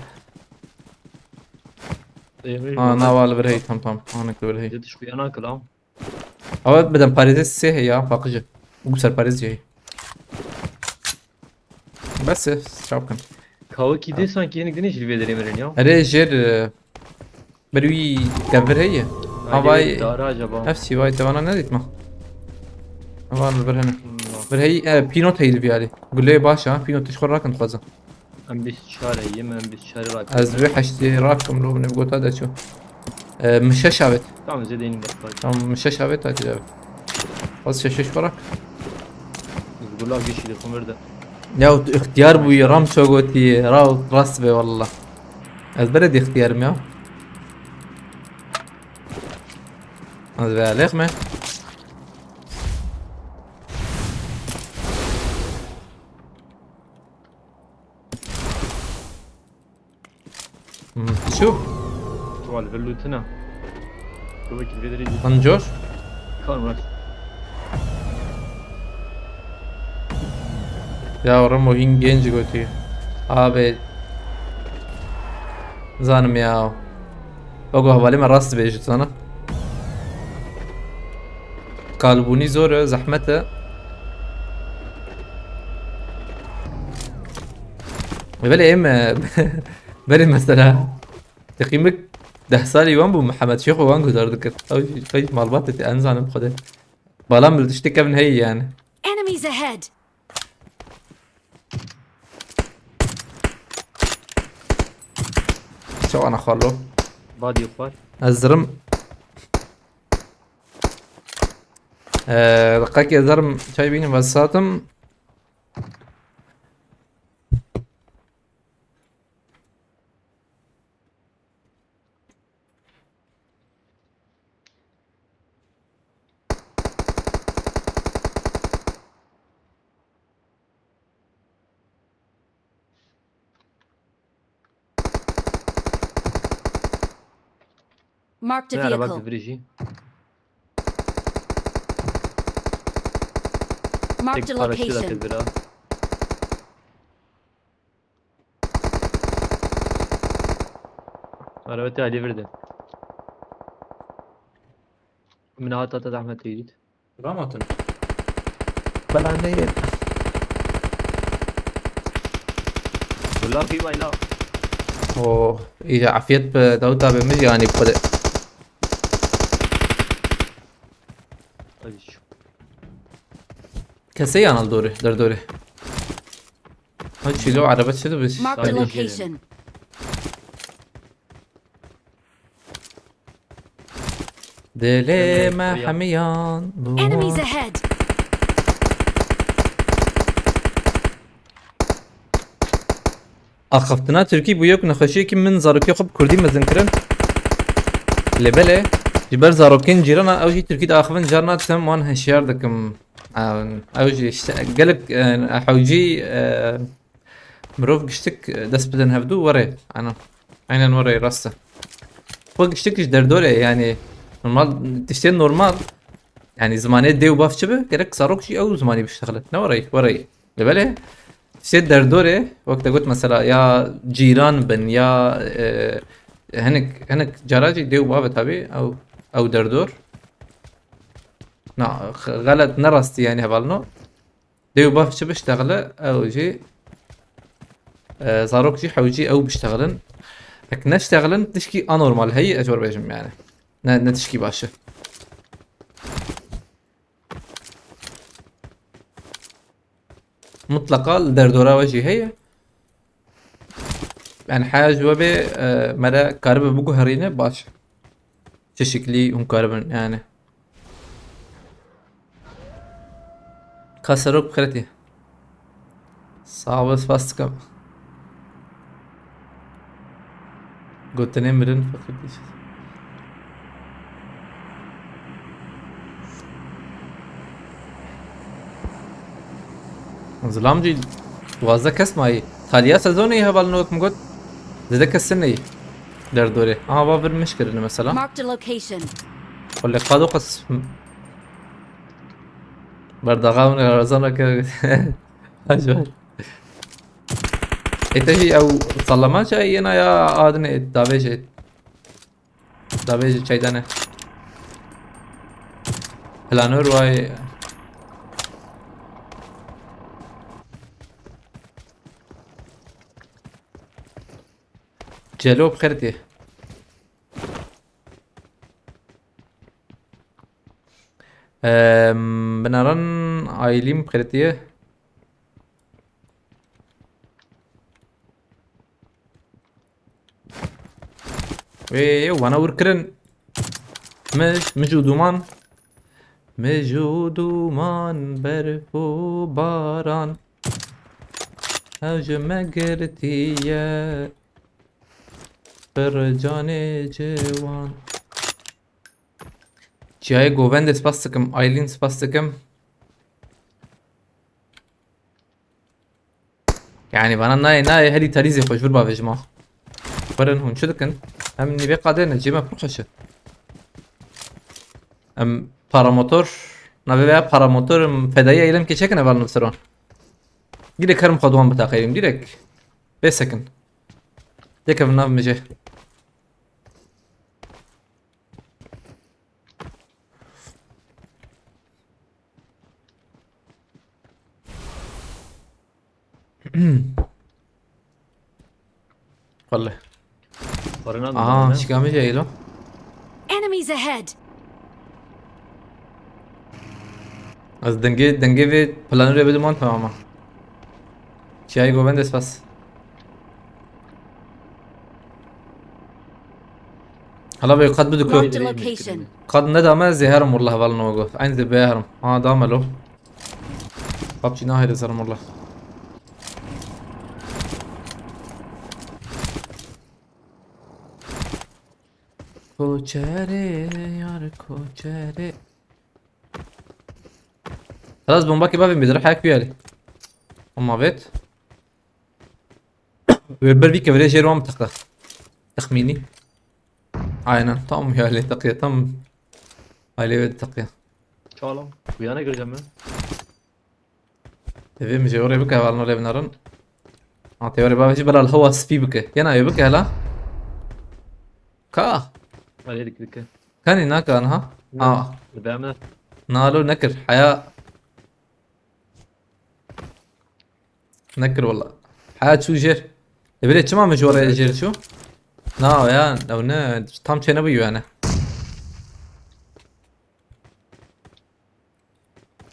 انا والله برهي تمام انا كل برهي جد شوي انا كلام او بدم باريس سي هي فاقجه وبسر باريس جاي بس شاوكن كاوكي دي sanki yeni gidin işi verin ya. اري جير بروي كفر هي هاي داره acaba. نفسي واي تبانا نديت ما والله برهنا برهي بينوت هي اللي عليه قول لي باشا بينوت تشخر راكن خوزه Em bir çare yem em bir çare rak. از بحشتي راكم لو بنبقوا هذا شو مش شابت Tamam zedeyin bak. تمام مش شابت هاتي جابت خلاص شش وراك Gula geçi de kumerde. يا اختيار بوي رام شو قلتي راو راسبه والله البلد اختيار ميا هذا ليخ ما شوف Tuval velutuna. Kuvvet vederi di. انجوش Kan var. يا رمو هين جينج قلتي ابي زانم يا بقوا هبالي من راس بيجت انا قالبوني زور زحمته بلي اما بلي مثلا تقييمك ده سالي وان بو محمد شيخ وان قدر ذكر او شيء معلومات انزان بخده بالا من تشتكي من هي يعني Enemies ahead! شو انا خلو Badi yapar. الزرم دقاك يا زرم شايبيني بساتم Marked a Ne ara bak vehicle. vereci. Marked a Tek paraşüt location. atıyor bira. Arabeti Ali verdi. من هات هات احمد تريد. رامتن بلا نيل والله في ما لا. اوه اذا عفيت بدوتا بمجي يعني بقدر Hadi şu. كسي انا الدوري در دوري هاتشي لو عربت شدو بس Marked a Aynen. location. ديلي ما حميان Enemies ahead! اخفتنا تركي بوياك نخشي كي من زاروكي خب كردي مزنكرن لبله جبر زاروكين جيرانا او جي تركي دا اخفن جارنا تم وان هشيار دكم او جي قالك حوجي مروف قشتك دس بدن هفدو وري انا عينا وري راسته فوق قشتك دردوري يعني نورمال تشتين نورمال يعني زمانيت ديو باف شبه قالك زاروك شي او زماني بيشتغل وري لبله تشتين دردوري وقت قلت مثلا يا جيران بن يا هنك جراجي ديو بابا تابي او دردور نا غلط نرستي يعني هبالنو ديو باف شو بيشتغله او جي زاروك جي حوجي او بيشتغلن لك نشتغلن تشكي انورمال هي اجور بيجم يعني نتشكي باشا مطلقة الدردورة وجهي هي يعني حاجة وبي مرة كاربة بوكو هرينة باش شكلي هم كاربن يعني كسروك بخيرتي صعب بس فاستكم قلت نمرن فخديش ظلام جي 12 کس مایی تالیا سزونی هبال نوت مگود زده کسی نی در دوره آها با برمش کردن مثلا Marked a location. ولی قادو قص برداغاون رزانا که عجب ایتهی او سلامت چای اینا یا آدنه داویج چای دانه پلانور وای جلو بخيرتي بنرن عايلين بخيرتي وانا وركرن مجو دومان برف و باران هجم گرتیه بر جان جوان جای گووند سپاس دکم آیلین سپاس دکم يعني بنا ناي هدي تاريزي خوش بربا في جماعة برن هون شو دكن هم نبي قادرين نجيبها بروخشة باراموتور نبي بقى باراموتور فدائية ايلم كي شكنا بالنصران ديرك هرم خدوان بتاقيم ديرك بسكن ديك في الناف مجي والله قرنا شكا مجي ايلو Enemies ahead. از دنگه في پلان رو بدو مان تماما چیای گووند سپاس هلا بي قد بدو Marked a كو location. قد ندم زهرم والله بالنوغو عين ذي بيهرم داملو بابجي ناهي زهرم والله کوچره یار کوچره خلاص بومباكي بابي بيدرح حاجة بيالي اما بيت ويبر فيك فريش يروم تخميني aynen tam yani takıya tam Alevi takıya. Çağlam. Bu yana gireceğim ben. تبي مش يوري بك والله ولا بنرن أعطي يوري بابا شي بلا الهوا سبي بك ينا يبك هلا كا Hadi dikkat. كان هناك أنا ها Devam et. نالو نكر حياة نكر والله حياة شو جير يبري كم مش ورا جير شو نا يا لو نا tam çene bu yani.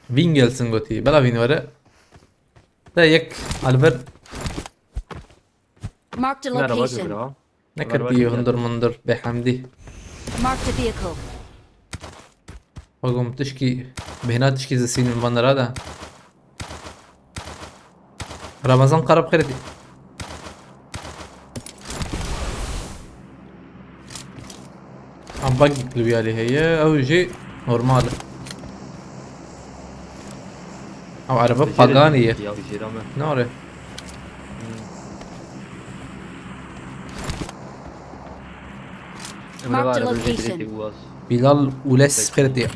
Win gelsin goti. Bela win var. Da yek Albert Marked a Merhaba location. Kübra. ne kadar hundur mundur بحمدي. Marked a vehicle. وقوم تشكي بهنا تشكي زسين من بندر هذا. رمضان قرب خيرتي. عم بقي اللي هي او شيء نورمال او عربة باغانية Ya bir şey rağmen. نوري Emre Marked var a böyle location. direkt bu az. بلال ولس خيرتي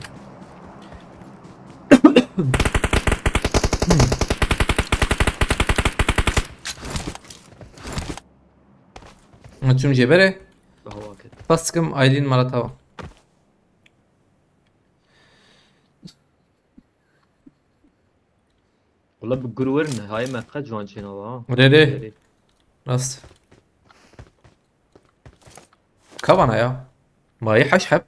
شو جبره Daha vakit. باسكم ايلين مرتها Valla bu gruverin hay mekka juan çena va. ريري راست كفانا يا ما يحشحب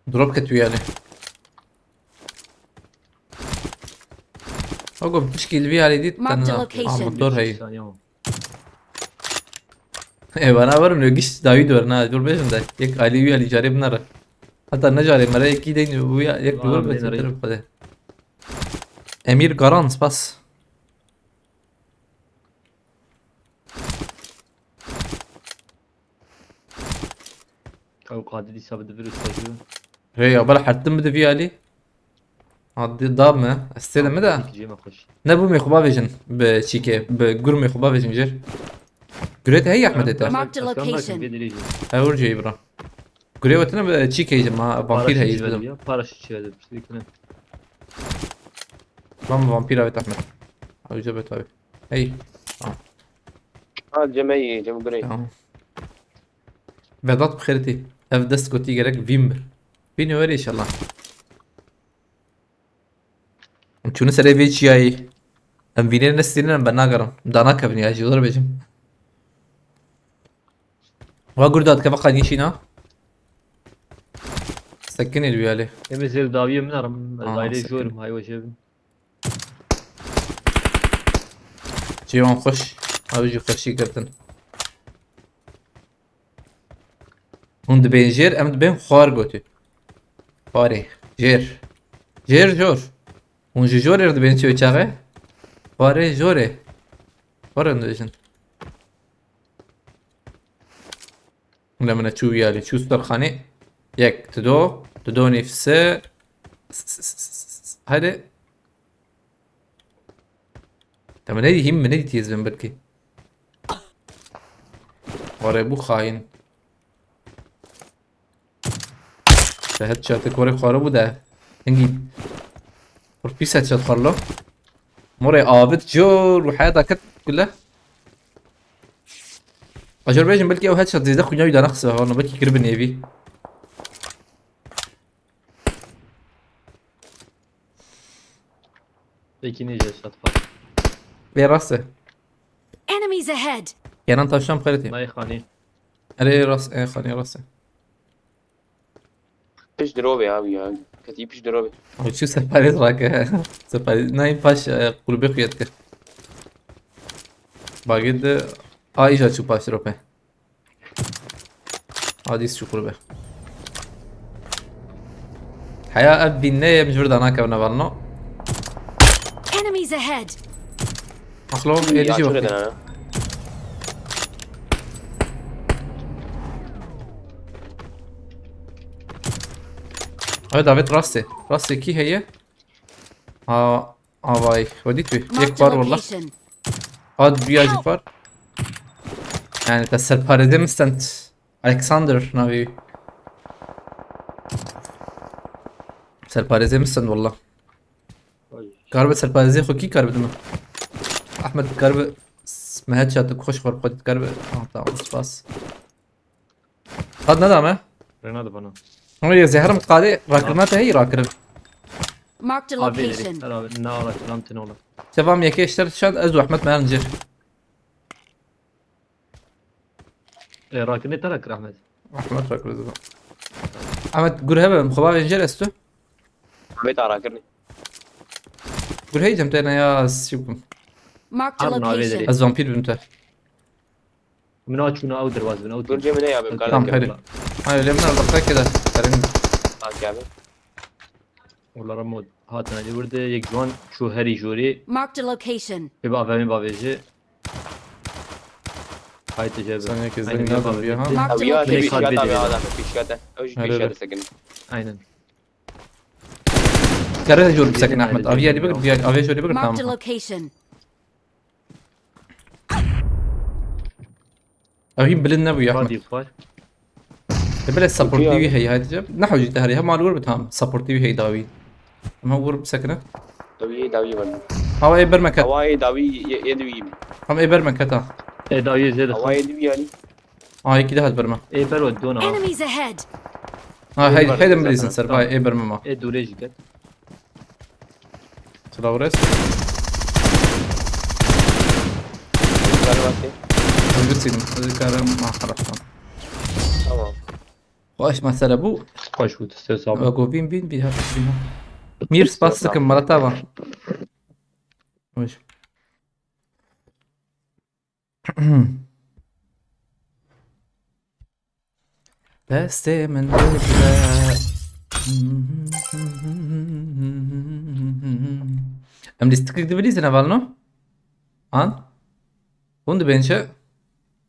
دروب كتويالي اقوم تشكيل بيها على دي Marked a location. الدور هي Saniye ama. ايه انا ورم يجيش داويد ورنا دور بيجن ده يك علي ويا اللي جاري بنره حتى نجاري مرة يكي دين ويا يك دور بين بس رأيي. تعرف قده امير قرانس بس او قاعد يسحب الفيروس تاجو هي بلا حرتم بده في علي عادي ضامة استلم مدى جيما خوش نبو ميخوبا فيجن بشيكي بقر ميخوبا فيجن جير قريت هي احمد انت Marked a location. اول جاي برا قريت وتنا بشيكي جماعة فامبير هي يزبدم باراش تشيل بشكل ماما فامبير هاي احمد او جبت هاي هي جمعي جمع قري تمام بيضات بخيرتي اف دست كوتي جرك فيمبر فيني وري ان شاء الله شنو سري فيتش جاي ام فيني نستينا بناغرم دانا كبني اجي ضرب بيجم واقول داد كيف قاعدين شينا سكني اللي عليه يمزل داويه من رم دايري سكن. جورم هاي وجبن جيوان خش اوجي خشي كرتن هند بين جير ام بين خوار قوتي خاري جير جير جور هون جور يرد بين شو تشاغي خاري جوري خارن دوشن لما تشوف يالي شو سترخاني يك تدو نفسه هذا طب نادي يهم نادي تيزن بركي ورا ابو خاين هاد شاتك ورا خرابو ده نجيب وربيس هاد شات خرلو مري آبت جور وحياتها كت كلها اجربيجن بلكي او هاد شات زي ده خنياوي ده نخسه هون بلكي قرب النيفي لكن يجي شطفه بي راسه Enemies ahead. يعني انت شام خيرتي ما يخاني اري راس ايه خاني راسه پیش دروبه abi کتی پیش دروبه او شو سفاريز راك سفاريز نايم باش قلبي خياتك باقيد ايجا شو باش روبه هاديس شو قلبه حياة ابي النية مش برد انا كبنا بالنو Enemies ahead. مخلوق ya يجي şöyle وقتي dene هاي دافيد راسي كي هي باي وديت بي Marked a يكبر والله location. هاد بياجي كبر يعني تسرباريزم ستنت الكسندر نافي سرباريزم ستنت والله كارب سرباريزي خو كي كارب دما احمد كارب ما هاد شاتك خوش خور قد كارب تمام باس هاد ندامه ريناد بنا هو زهرم قادي راكرماته هي راكر Marked a ابي location. انا نار كلامتن والله شباب ياكي اشترت شاد ازو احمد مانجر راكني ترك احمد احمد راكر زو احمد قول هبه مخبا ينجر استو بيت راكرني قول هي جمتنا يا شوكم Marked a عم نعيد location. از فامبير بنته من وقت شنو او درواز من او dur cemine ya abi tamam kardeşim حلو هاي لمنا البقاء كده ترين tak abi والله رمود هاتنا اللي ورده يك جوان شو هري جوري Marked a location. بيبقى فاهمين بافيجي هاي تجيب ثانية كده زين نازل بيها Marked abi a ya location. bir şey Kalbi abi değil. adam bir şey de o bir Helal. şey de sakın aynen كره جور بسكن احمد افيا اللي بقى بيا افيا شو اللي بقى Marked a تمام location. افي بلنا ويا رادي احمد فاش بلا سبورتيفي هي هاي تجيب نحو جيت هري هم الور بتام سبورتيفي هي داوي ما هو بسكنه davi var هو اي برمكت havai davi yedi هم اي برمكت ايه داوية زيادة havai yedi yani هاي كده هاد برما ايه برو دونا Enemies ahead. هاي هيدا مليزن سر هاي اي برما ما ايه دوليج قد سلاوريس galiba بتسين ذكر ما خرجت tamam واش ما سلبو خوش وتستير صعب اقو بين بيها ميرس باسك مرتبا وش بس من البلاد ام ليستك دبليز انا بالنو ان وند بنشا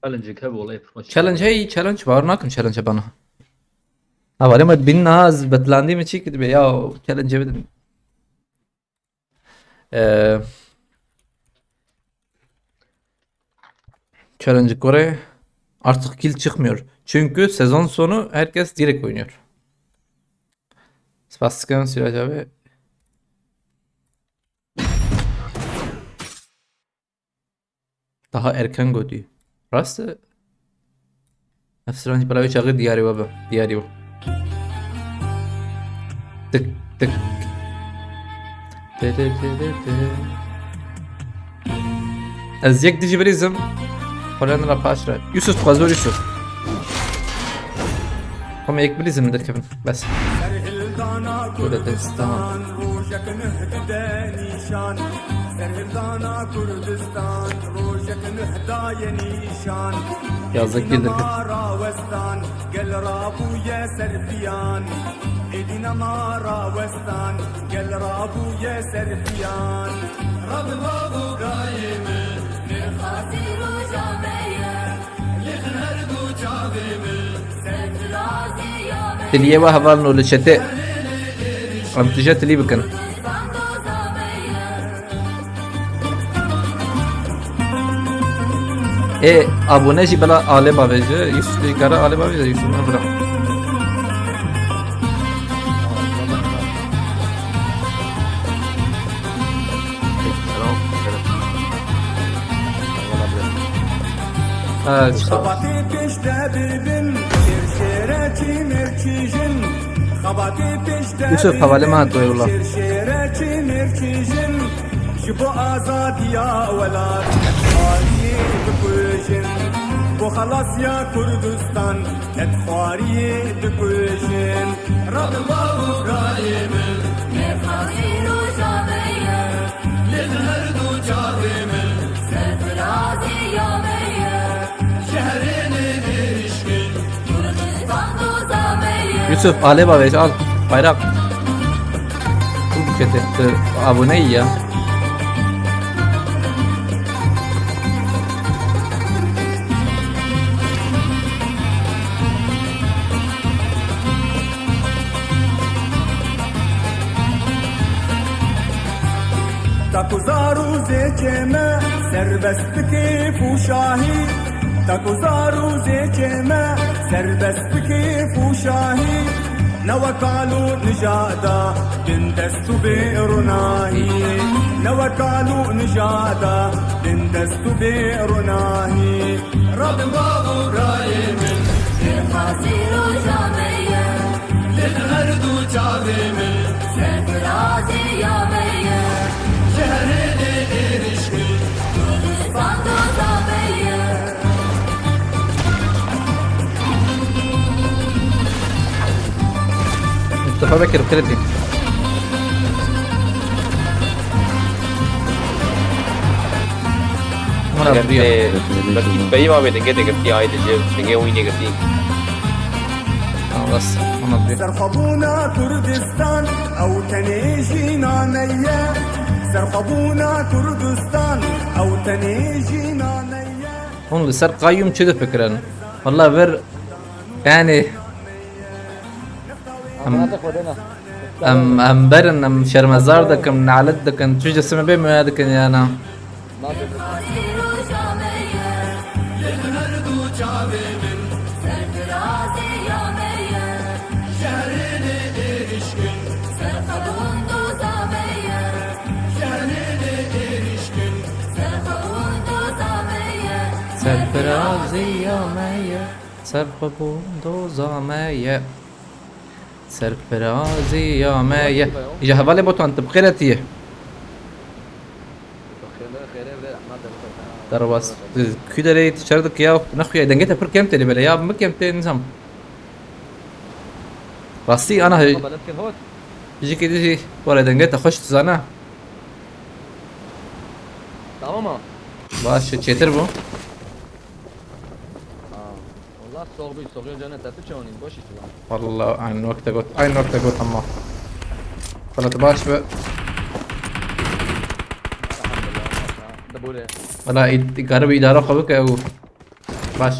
challenge هب والله تشالنج هي تشالنج بارناكم تشالنج بنا هوالي ما تبينها بتلاندي من شي كده يا challenge بدن. Challenge Kore artık kill çıkmıyor. Çünkü sezon sonu herkes direkt oynuyor. Svastika'nın Sirac abi. Daha erken gödü. Rastı. Efsane bir çağı diyari baba. Diyari bu. Tık tık. Az yek dici verizm. Hollanda paşra. Yusuf Fazor Yusuf. Ama ek bilizmdir Kevin. Bas. Böyle destan. Yazık değildir. تليه وهبان ولا شتاء عم تجات لي بكن ايه ابو نجي بلا آله باوجه يوسف كارا آله باوجه يوسف ما برا Yusuf havale mi attı eyvallah. Bu خلاص يا كردستان كتخاري دكوشن رب الله ابراهيم نفخير وجاميه للهرد وجاظم سفرازي يوميه شهرين نرشكن كردستان دوزاميه Yusuf alev aveş al bayrak. Bu bukete abone ya. تاكوزارو زيكما سربست كيف وشاهي تاكوزارو زيكما سربست كيف وشاهي نوكالو نجادا دندستو بيرناهي نوكالو نجادا دندستو بيرناهي رب الله ابراهيم يخاسيرو جامية للهردو جاذم سفرازي يامية شهرين إرشكي كردستان دوزامية Mustafa Bekir kredi. Mana beriyor. Berarti bayi mah beda kita kerti air je, dengan ini kerti. Bas. Mana beriyor. سرخبونا كردستان أو تنيجينا نيا سرخبونا كردستان أو تنيجينا نيا Onu ser kayyum çöde fikren. Vallahi ver yani am برن am شرمزار دكم نعلد دكن شو جسمه بيه ما دكن يا أنا سرفرازي يا مية سرخبون دوزامية سرفرازي يا مية إجا هبالي بوتو أنت بخيرتيه ترى بس كده ليه تشردك يا نخويا إذا جيت أفر كم تلي بلا يا ما كم تلي نظام راسي أنا يجي كده شيء ولا إذا جيت أخش تزانا تمام باش تشتر بو والله صعب صغير جانا تتشونين باشي والله عين وقت قلت عين وقت قلت أما فلا تباش بقى ولا قرب إدارة خبك أو باش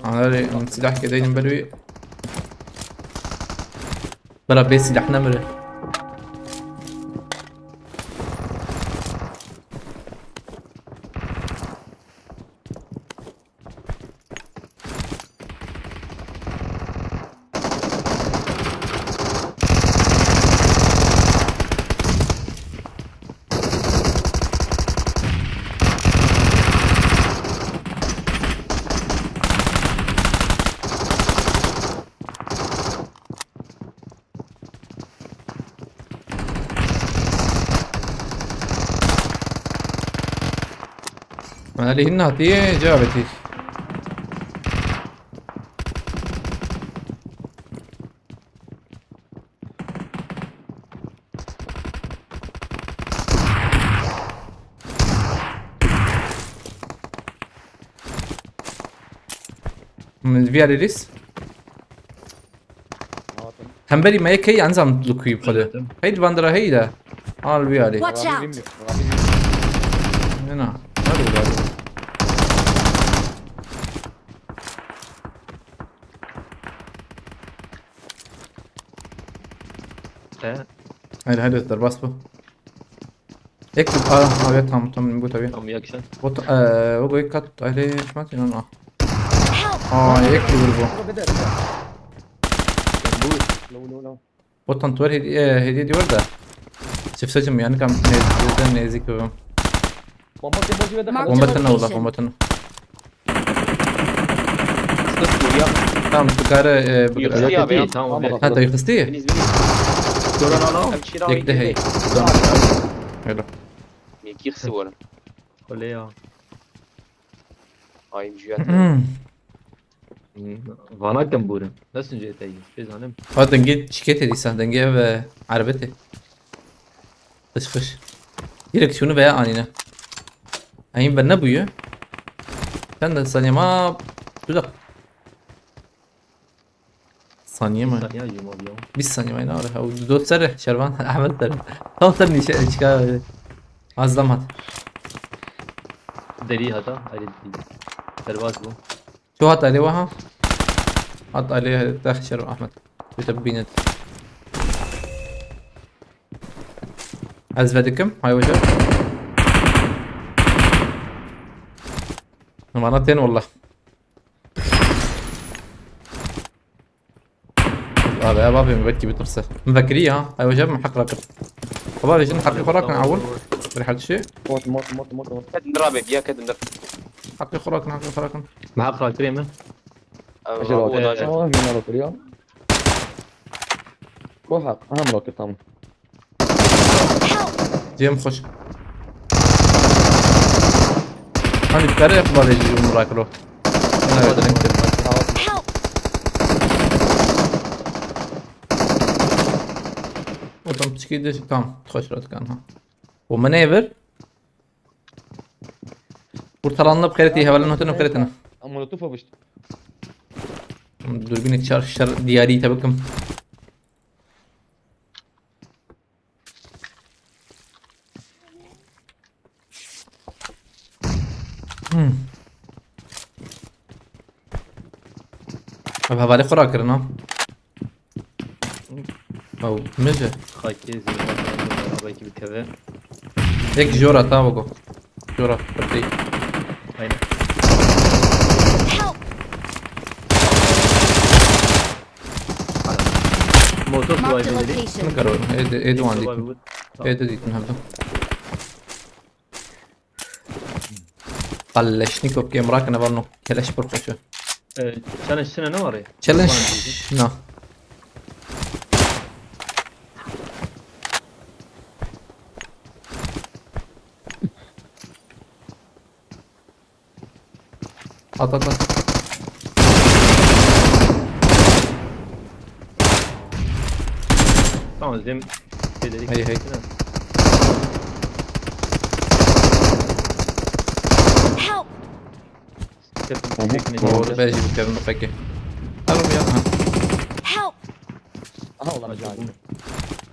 أنا سلاح كده ينبلوي بلا بيت سلاح نمرة أنا اللي هنا هتيه جابتي من فيها ريليس هم بري ما يكي أنزم لكوي بخده هيد باندرا هيدا البيالي Watch out! هنا حلو هيدا الدرباس بو اكتب ابيت هم بوتا بيه Am yaksan. بوت وقو يكت عليه ما تنو Help! يكتب البو لو بوتان تور هدي دي ورده شوف سجم يعني كم نيزك بهم Marked a بومبتنا والله location. بومبتنا Sıkıntı ya. tamam تكار Yıkıldı ya be. Tamam abi. هذا يخستيه Beniz beniz. Gören ana. Hem çira يكده هي حلو Meki yıksı var. Öyle ya. Ay müjdat. Vana gambure. Nasıl جيتي؟ في زانم. اه دنجي شكيتي دي سه دنجي عربتي خش خش يلك شنو بقى انينا هين بنبويا كان ثانية ما تدق ثانية ما Saniye yiyeyim abi ya. bir saniye ما ينعرف او دوت سرح شربان احمد سرح tam سرني شكا azlamat Deri hata. Hayır değil. Serbaz bu. شو هات عليه وها حط عليه داخل شرب احمد بتبينت ازفدكم هاي وجه مرتين والله هذا يا بابي مبكي بترسل مفكريه ها هاي وجه محق راكب طبعا يجي نحقق خوراك نعول بريحة شيء موت Kadın abi ya kadın. حقق خوراك نحقق خوراك معك خلاص كريمة. O da acayip. من روكر يا روحك اهم روكر طبعا جيم خش هاني بكاري يقبل يجي مراكلو هنا قاعد نكتب Help! وتم تشكيدش تمام تخش رات كان ها ومنيفر kurtaranla بخيرتي هولا نوتنا بخيرتنا مولوتوف وبشت دوربينك شر دياري تبكم अब हवाले खुराक करना او مجه خاكي زي بايكي بالكذا. هيك جورا تابقو جورا بدي Aynen. Help! Motor Marked a survival'i. location. نكرر ايه دو عندي Survival. ايه دو ديتن هبدو قلشنيكو بكي مراكنا برنو كلاش برخوشو Challenge sene ne var ya? تشالنج نا at Tamam zem şeyleri. Hey. Help! اور باجي بكرن فكي الو يا Help! اه والله جاي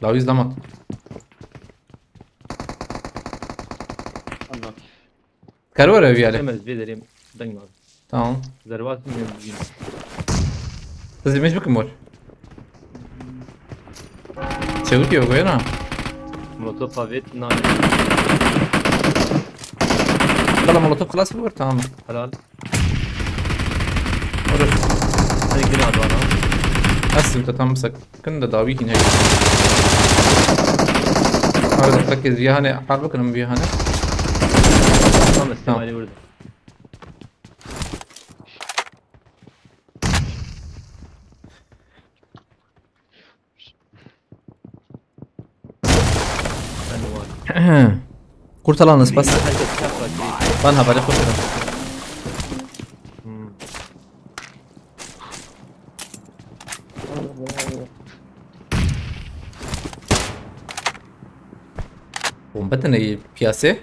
لو يزلمت كارورا في عليه Demez bilirim. Dengmez. Tamam. Zervat mı bugün? تزي بكم مول تسوي كيف وين Molotof avet na والله مولوتوف خلاص فور تمام halal. ورش Hadi girin abi bana. هسه انت تمسك كنا داويك هنا هذا تركز فيها هنا حابك انهم فيها هنا Tamam istemali burada. Ben de var. kurtalanız bas Herkes yaprak değil. ben haberi kurtarım bombatan iyi piyase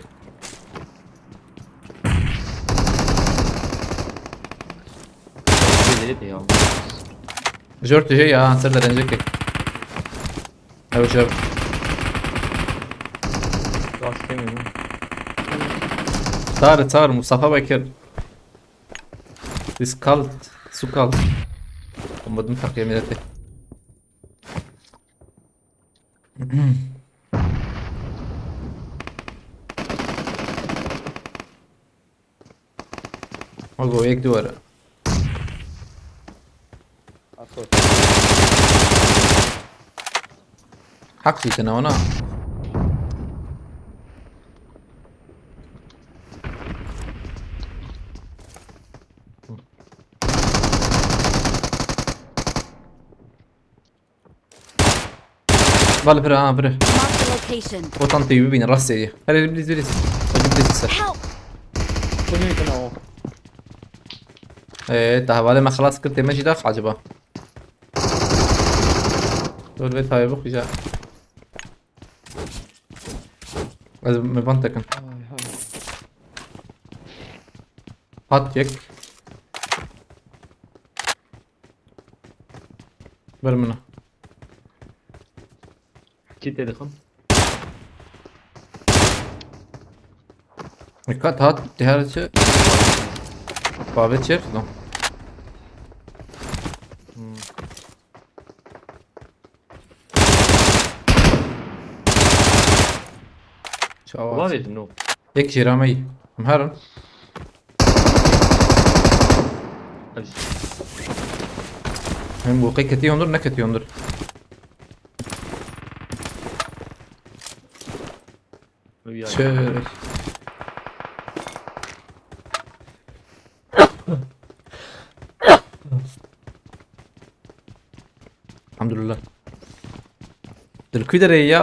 Gelir de ya. جورت جاي هنصير رنجك ايوه شباب Gaz demiyorum. صار مصطفى بكر ديسكالت سوكالت ومدن تقييم ذاته اقول هيك دور حقي انا وانا Vale, pero. Marked a location. وطن طيب بين الراس دي هلا بليز بليز بليز Help! ايه تعال ما خلاص كنت ماشي داخل عجبه دول بيت هاي بخ جاء لازم مبنتكن حط يك برمنا Kit dedim. Dikkat hat diğerçi Babet çek lan. Çavat. Var ya no. Yek jiramay. مهرن Hadi. hem bu keti yondur ne keti yondur. Şöyle. الحمد لله الكويدر يا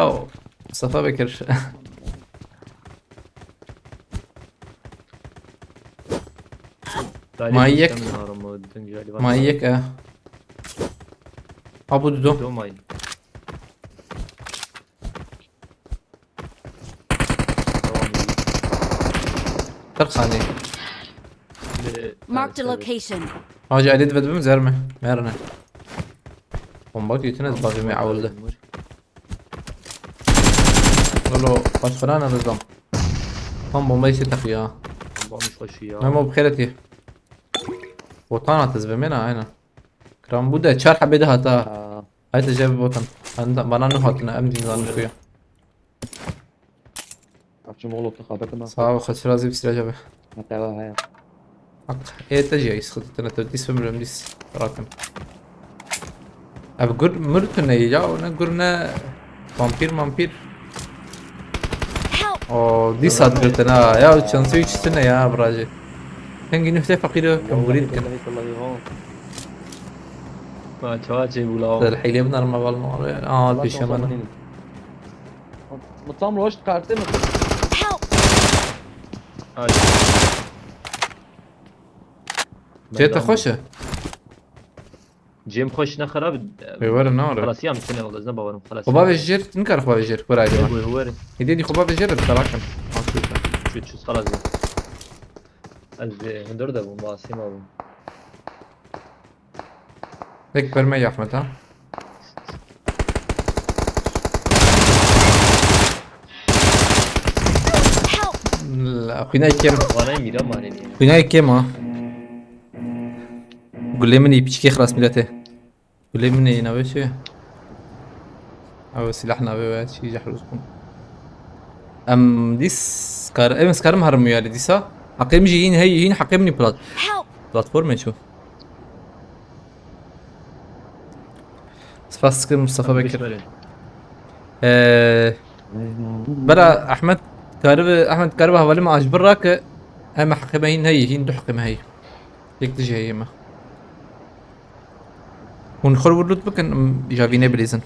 مصطفى بكر ما يك ما يك ابو دودو Domay. ترخاني Marked a location. هاجي اديد بدبم زرمه ميرنا bombak yutunuz bakayım avuldu لولو başkalarına rızam هم bombayı ستخ يا Bombamış başı ya. ما بخيرتي وطانة تزبمنا هنا كرام بودا تشار حبيده هتا هاي تجاب بوطن بنا نهاتنا امدي نظام فيها Akşam oğlu otlu kadar kına. صعب خسر رازي بسلا جابه Hatta hayat. حق ايه تجي يسخطنا تديس فمرم ديس راكن اب قر مرتنا يجاو قرنا فامبير Help! او دي صادرتنا يا تشانسو يشتنا يا براجي هنجي نفتح فقيرة كم قريب كان Ma çaçe bulav. الحين يبنى ما بالمار اه بيشمنا Mutsam roş kartı mı? Help! Hadi. جيت خوشه Cem خوش نخراب. بيور النار خلاص يا مثلا والله زين باورم خلاص. خباب الجير تنكر خباب الجير ولا عادي هو هو يديني خباب الجير بتراكم şu خلاص. Az هندور da bu Masim abi. هيك برمي يا احمد ها Help! لا اخوينا كيم Bana miram var yani. اخوينا كيم ها قول لي مني بيشكي خلاص ميلته قول لي مني ناوي شو او سلاحنا بي شي جحروزكم ديس كار ام سكار مهرم يا ديسا حقيم جيين هي حقيمني Help! بلاتفورم شو سباسك مصطفى بكر برا احمد كهرباء حوالي ما اجبرك اما حقيمه هي دو حقيمه هي هيك تجي هي ما ونخرب الرد بكن جافيني بليزن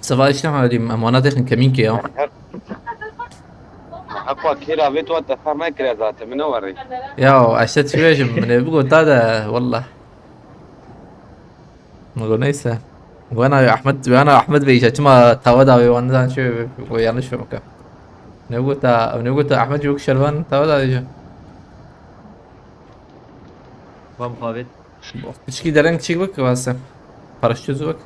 سبا اشتغل على مناطق كمين كيا اكو كيرا بيتو تفهم ما كرا ذات من وري يا عشت شوية من بقول هذا والله نقول نيسا وانا احمد بيجا ما تاودا وانا شو ويانا شو مكا نقول احمد جوك شلوان تاودا يجا با مخابط بشكي درنگ چيك بك واسه پرشتو زوك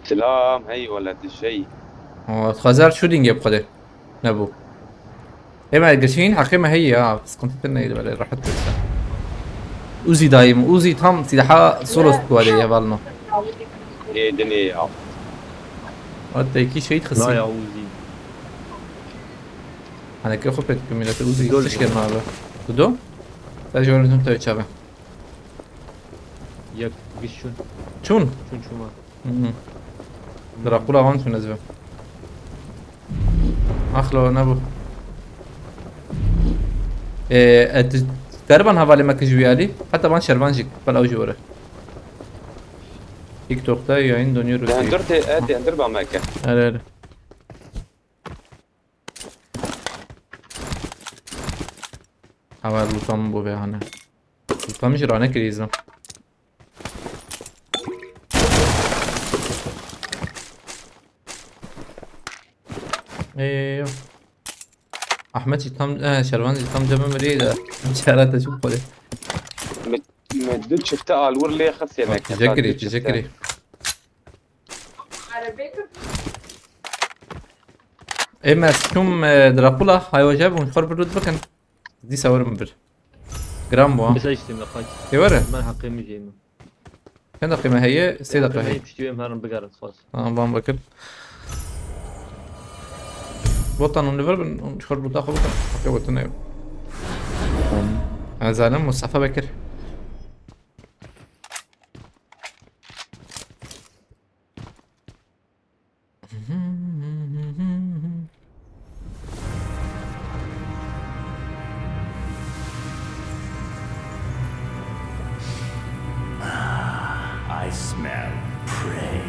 سلام هي ولا الشيء خزار شو دينجي بقدر نبو اما قرشين حقيمة هي بس كنت تنيد ولا راحت اوزي دايم اوزي تام سلاحة سولو سكوادي يا بالنا ايه دنيا وانت يكي شيء لا يا تخسي اوزي انا كي خبرت كميلة اوزي تشكر معه بدو تاجي ولا نتوي تشابه يك بيشون شون شو ما دراكولا وانت منزبه اخلو نبو تقريبا هفالي ما كجويالي حتى بان شربانجيك بلا جوره تيك توك تا يعين دنيا روسي هندرت ادي هندر باماكا لا هوا لوتام بو بهانه لوتام جرانه كريزم ايوه احمد تام شروان تام جنب مريضه شارات اشوف كده مدل شفتها على الورلي خص يعني تذكري اما شوم دراكولا هاي وجاب ونخرب الرد بكن دي سوار مبر جرام بوا بس ايش تم لقاك يورا ما حقيم جيم كان قيمة هي سيدة هي هي تشتوي مهرم بقرة خاص بام بكر بطن ونفر نخرب الرد اخو بكن حكي وطنيو انا زعلان مصطفى بكر I smell prey.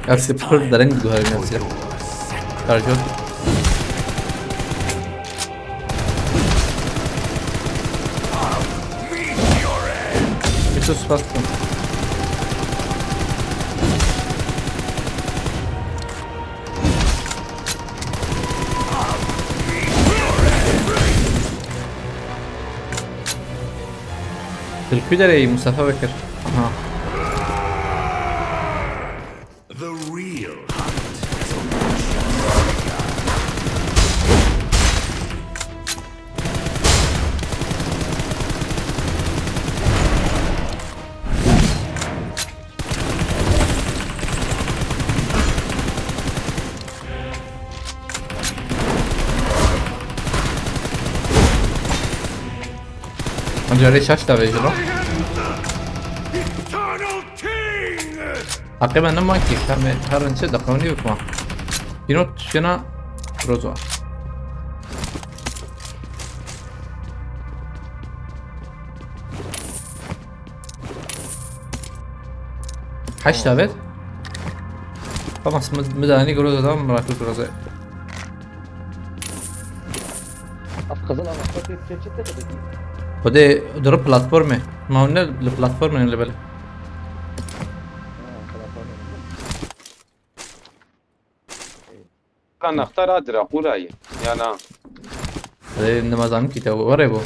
Ersi pır dareng duhar nafsi Karjot Misus bastım Türkü dereyi Mustafa Bekir Aha The real Mangiare şaş vejo no? Eternal King! حقيقة أنا ما كيف هر نشد دقوني بكما ينوت شنا روزوا حش تابت خلاص مداني قروزة ده مراكل قروزة Kızıl anahtar bir keçette de وده ضرب بلاتفورمة ما هو البلاتفورمة اللي بالي كان نختار دراكولا هي يعني هذا إنما زعم كي تو وريبو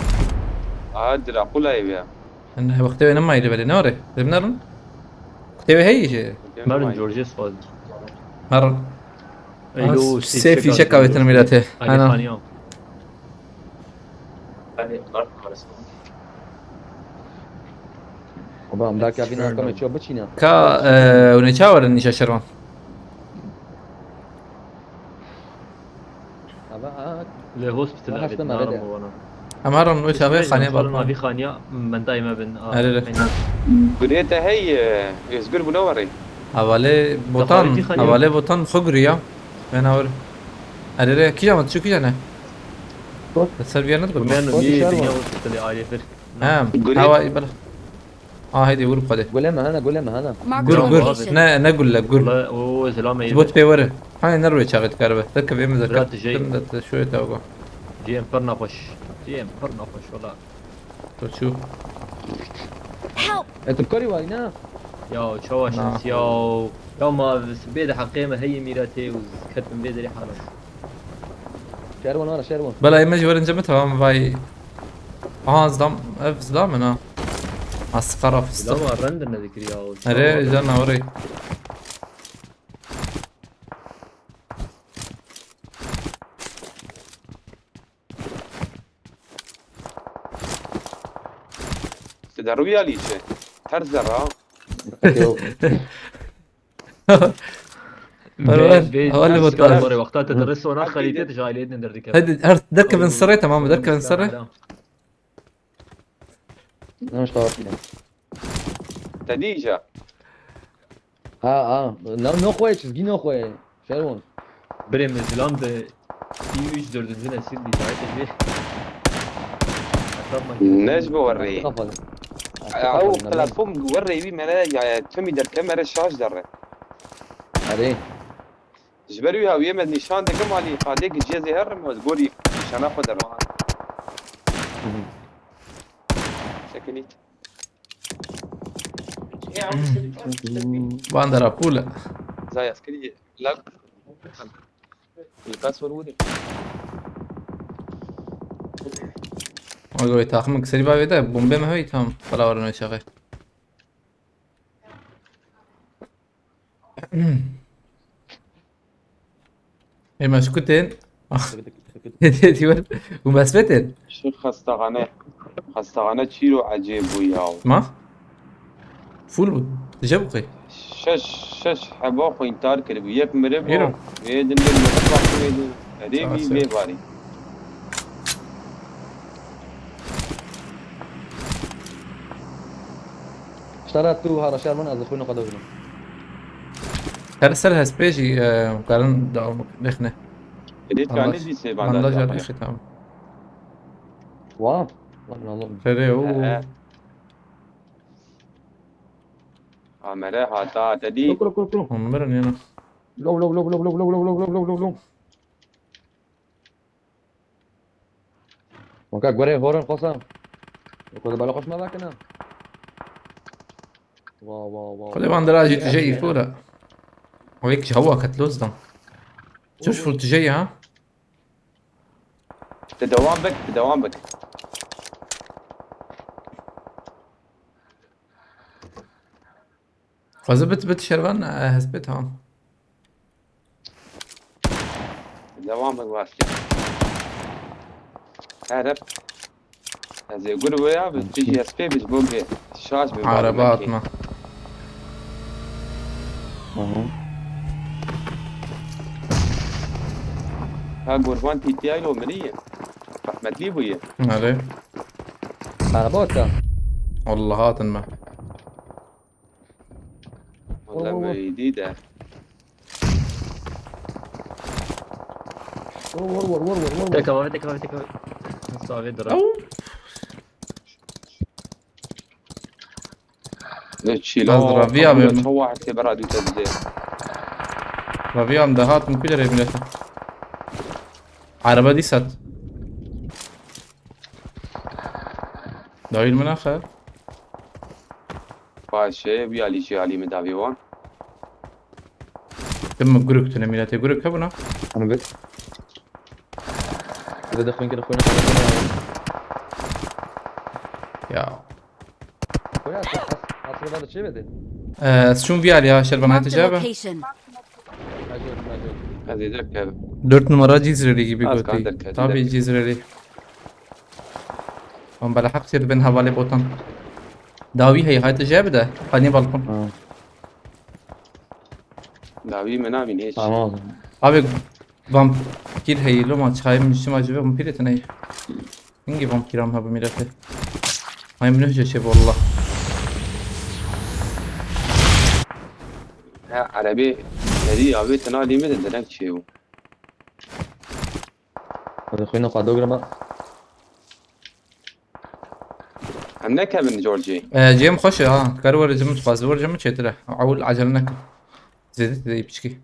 دراكولا هي انه وقتها نما يلي بالي نوري بنرن وقتها هي شيء مرن جورجيس فاز مرن ايلو سيفي شكا ويترميلاته انا انا خانيام Oba, am dat chiar vine acum ce băcina. كا ونشاور النيشا شروان Aba, له هوسبيتال ما عبد حسنا ما بدأ. نار وانا امرن وش ابي خاني ما بابا في خانيا من دائما بن أريد. قريتها هي يسقر بنوري حواله بوتان حواله بوتان خغريا من اور اريره كي جامت شو كي جانا السربيانة تقول ومن Poți مي să-l دنيا luăm. هوسبيتال عالي فرق نعم قريت. هوا يبلا هيدي غروب قده قول لهم هنا قول لهم هنا. Marked قر a قر location. نقول لك قر والله هو زلمه تبوت بي ورا هاي نروي شغلة كهرباء تركب يم برات ذكرت جاي. تمدت شوية توقع جي ام فرنا خوش جي ام فرنا خوش والله شو Help! انت بكوري وين؟ يا تشواش نعم. يا ما بس بيد حقيمه هي ميراتي وكتب من بيد ريحه شيرون ورا شيرون. بلا يمجي ورا نجمتها ما باي زدام اف زدام انا عسكرة في لا الصف ما رندنا ذكر يا اري جانا وري تدربي على شيء هرزرة هو اللي بطل وقتها تدرس وانا خليتي تجاي ندرك هيدي دركب انسري تمام دركب انسري انا مش طاوع فينا. تديجة No خوي çizgi no خوي. شيرون. بريم زلام ده 3 4 nesil değil zaten ناس بوري قفل. او بلاتفورم وري بي ملا يا تمي در كاميرا شاش در عليه. جبروا يا ويما نشان ده كم علي قادك جيزي هر مزبوري نشان خد در سكني باندرا بولا زي عسكري لا الباسورد ودي اقول تاخمك سري باوي ده بومبي ما هي تام فلا ورنا شغال اي مشكوتين ديول ومسفتين شو خستغانه چیرو عجیب وياو ما فول جبقي شش حبا خو انتار کرد یک مره ایرو. با ویدن دل مطبع ویدن ادی بی باری اشتريت تو هذا شيرون از اخونا قدونا. ارسلها سبيجي قالن دعم نخنه ادی کانی دی سه من لا بعد جار ختام واو. والله فري او امره هاتا تدی كلو. عمرني انا لو. وكا غوري هورن قسم. وكذا بالقش ما ذاك انا. واو. خلي باندرا جيت جاي فورا وهيك هوا كتلوز دم شوش فول تجي ها تدوام بك فزبت بت شربان هسبتها دوام بك واسي هرب هذا يقول ويا بتجي اس بي بتبوق شاش عربات ما ها قربان تي تي اي لو منيه رحمت لي ويا عليه عربات. والله هات ما والله جديده ور. تكا صافي درا أزرق فيها بيبني. هو اعتبر هذا تبدأ ربيع مدهات من كل ريبنتها عربة دي سات دايل من آخر باشه بيالي شي علي مدافعون تم جروك تنميلاتي جروك هبنا انا بيت. اذا دخلين كده اخونا يا لا حصل هذا الشيء بعدين. شون bir ya Şerban Marked a Hatice abi. location. ماجور. هذه ذاك 4 numara Cizreli gibi Az götü. kaldır, Tabii kaldır. Cizreli. Ama bala hak şer ben havale botan. Davi hay Hatice abi de. Hani balkon. داوي منامي ايش تمام. Abi vampir heylo ma çayım müslüm acaba vampir etine. Hangi vampiram ha bu millete? Ay münhce şey wallah. ها عربي هذه ابي تنادي من دنك شيء هذا خوينا قادوغرا ما. عندك من جورجي Cem hoş ya. Karvar cemut fazla var cemut çetire. Avul acelene. Zedet de ipçki.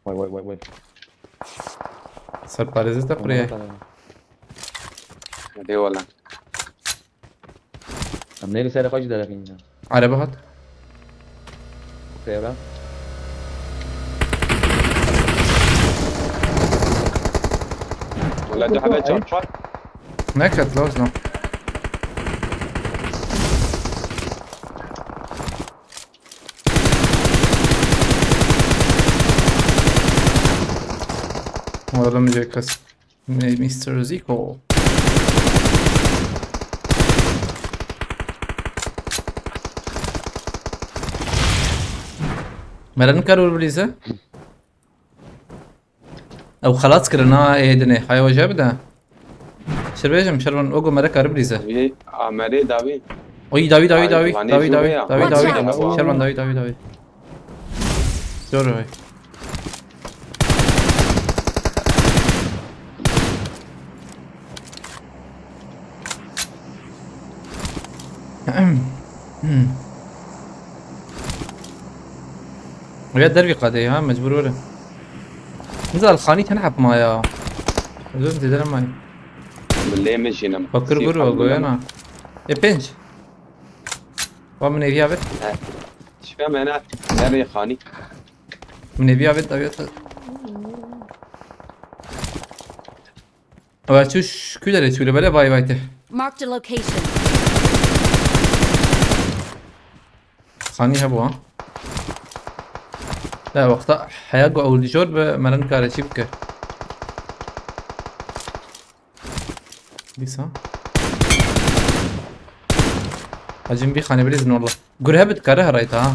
وي. Sar parizes de buraya. هذه والله أمني رسالة خش ده لكن. Araba hat. خيرا. ولا ده حبه شرطه Ne kat lazım. Orada mı cekas? Ne Mr. Zico? مرن كارول بليزة او خلاص كرنا ايه دني هاي وجه بدا شربيجم شربن اوغو مرة كار بليزة هي عمري داوي oy Davi Ay, Vani Zubaya. Watch out. Şerban Davi Doğru oy ويا دربي قادي ها مجبور ولا نزل الخاني تنحب مايا لازم تدري ماي بالله مشينا فكر برو اقول انا بنج ومن يبيع بيت ايش فاهم انا ناري خاني من يبيع بيت ابيت واتوش كده تقول بلا باي بايته Marked a location. خاني هبو ها لا وقتها حياقو او الجور بمرن كاري شبكه بيس ها هجم بي خاني بريزن والله قرها بتكره رايتها ها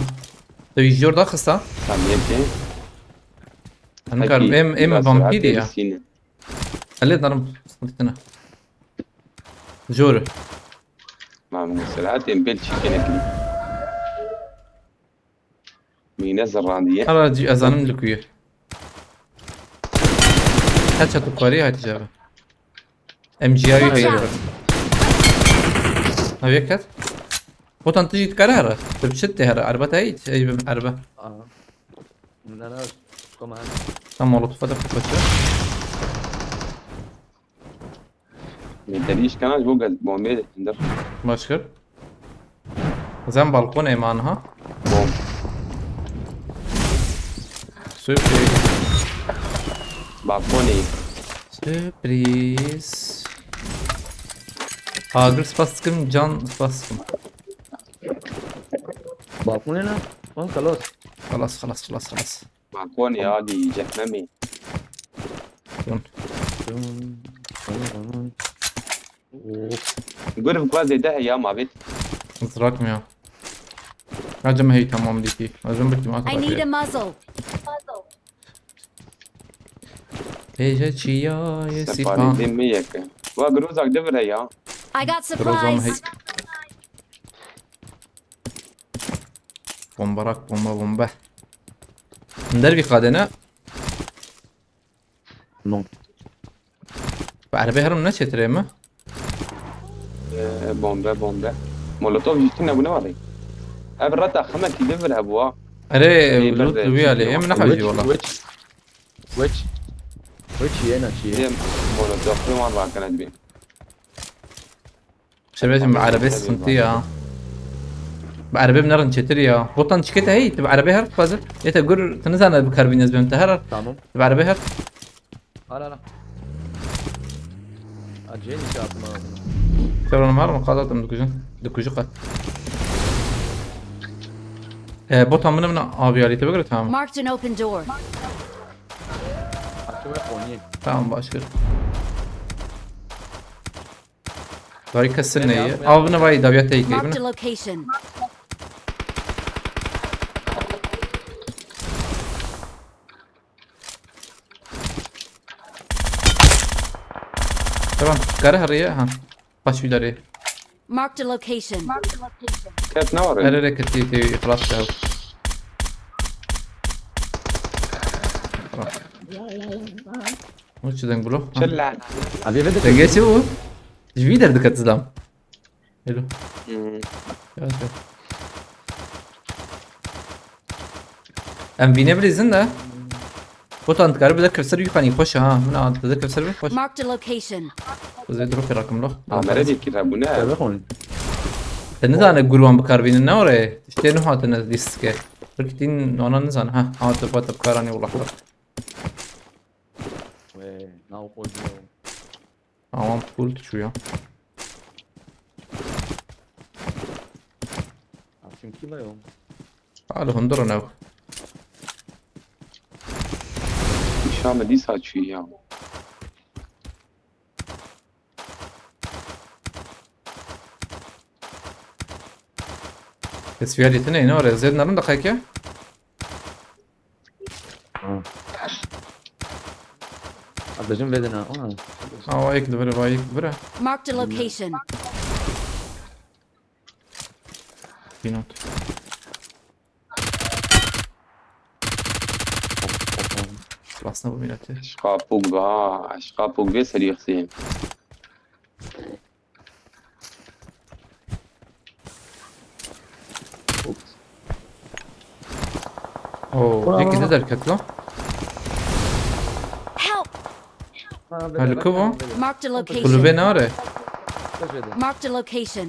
تو يجور ده خصها ساميتي انا كار ام فامبيري يا خلي ضرب صدتنا جور ما من سرعات امبلشي كده ينزل راندية انا جي ازانم لكويه هاتشا تقاري هاي تجابه ام جي اي هي هاي كات بوتان تجي تكرر تبشت هر اربعه هي اي اربعه لا كم هذا. تم والله تفضل تفضل من تريش كان جوجل بومبي تندر مشكل زين بالكون ايمانها بوم سوربريز بالكوني سوربريز Ağır spaskım can spaskım باقوننا. خلاص. خلاص بالكوني هذه جهنمي يون يقول في كوازي ده يا ما بيت اتراكم يا هجم هي تمام ديكي هجم بدي ما I need a تراك muzzle. ليجا تشيا سفاري يسيفان دميك وقروزك دبر يا I got Grozom hej supplies. bomba ندربي قادنا نو. بعربي هرم نشي تريما بومبا مولوتوف جيتنا ابو نواري ابرتا خمك يدبر ابوا اري لوت ويالي ام نحوجي والله ويتش هنا شيء. مولوتوف مرة كانت بين شباب بعربي سنتيا بعربي بنرن شتريا بوطن شكيتها هي تبع عربي هر فازل يتقول تنزل بكربين نزبه انتهر تمام. تبع عربي هر لا Acele iş yapma. Şevronum var mı? Kazatım dokucu kat. Bot amına mı abi alete göre tamam. Marked an open door. Açma oynuyor. Tamam başka. Vay kasır Ben neyi? yapmıyorum. Avını vay daviyata yıkayım. Marked a location. Tamam. Karı haraya ha. Baş ileri. Marked a location. كانت نور Her hareketi de خلاص ya. Mucho den bro. شلع Abi ve de Sen geç bu. Wieder dikkat izlam. Hello. Evet. Em binebilirsin de. Bu tanıdıkları bir de kevser yukarı koş ha. Bunu aldı da kevser bir koş. Marked a location. Kuzey drop rakım lo. عمري دي كده ابونا bırakın. Sen ne zannediyorsun gruban bu karbinin ne oraya? İşte ne hatırınız diske. Rıktin ona ne zannediyorsun? Ha, hatır batır karani ulaklar. Ve ne yapıyor? Tamam, full tutuyor. Açım kila yok. Hadi hundura ne? شو دي ساتشي يا Tesviyaliyeti ne? Ne oraya? Zednar'ın da kayık ya? Adacım vedin ha. Ha, vay ekli böyle, vay ekli böyle. Marked a location. Bir not. Aslında bu milleti. اشقا بوغا اشقا بوغا سريع سين Oo, peki ne derket lan? Help! Halka bu. Marked a Kulübe location. ne oraya? Marked a location.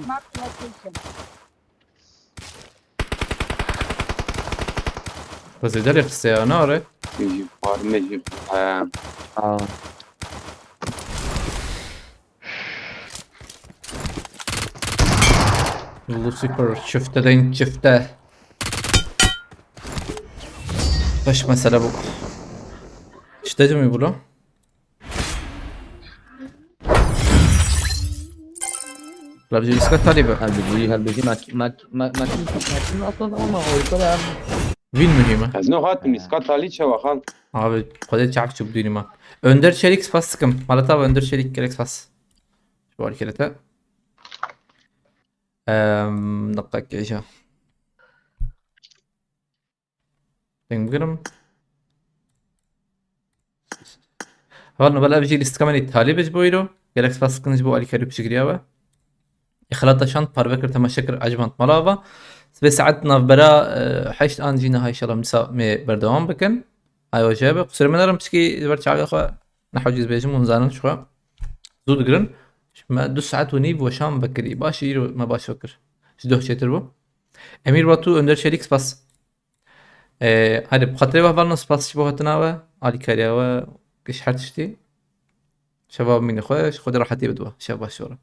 Vaziyetler yakısı ya, ne oraya? يجي فارم يجي Aa. Lucifer çifte çifte. Baş mesele bu. İşte mi bu lan? Labcı iskat talibi. Halbuki makin aslında ama o kadar. Win mühimi. از نو هات من اسقاط علي شو خان Abi kodel çarpı çubuğu dinima. Önder Çelik spas sıkım. Malata ve Önder Çelik gerek spas. Şu harekete. Dakika geçe. Dengirim. هون بلا بيجي الاستكمال التالي بجبويرو جالكس باسكن جبو على كاريب شجريابا إخلاط شانت باربكر تمشكر أجمنت ملابا بس ساعتنا بلا حشت آن جينا هاي شلون مسا مي بردوام بكن هاي وجابه قصير من نرم تشكي برتش على أخوة نحو جيز بيجم ونزانن شوى زود قرن ما دو ساعات ونيب وشام بكري باش يرو ما باش فكر شدوه شيتر بو أمير باتو أندر شريك سباس هذا بخاطر وهفالنا سباس شبوه تناوى على كارياوى كش حرتشتي شباب من خوش خد راحتي بدوه شباب الشورى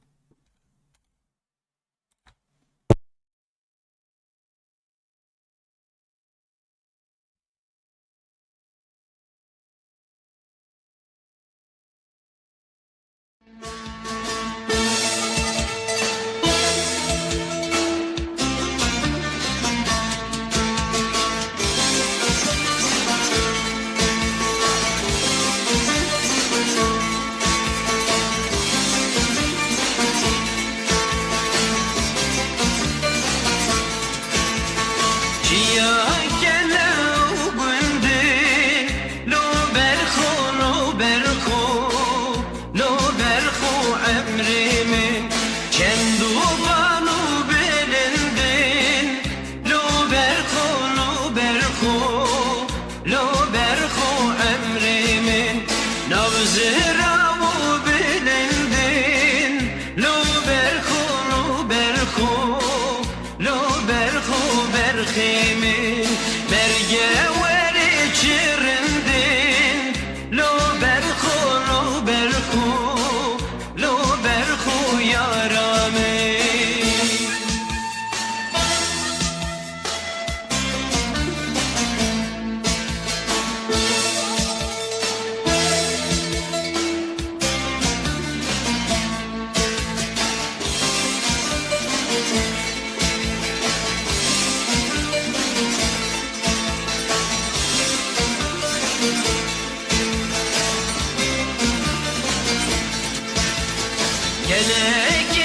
Hele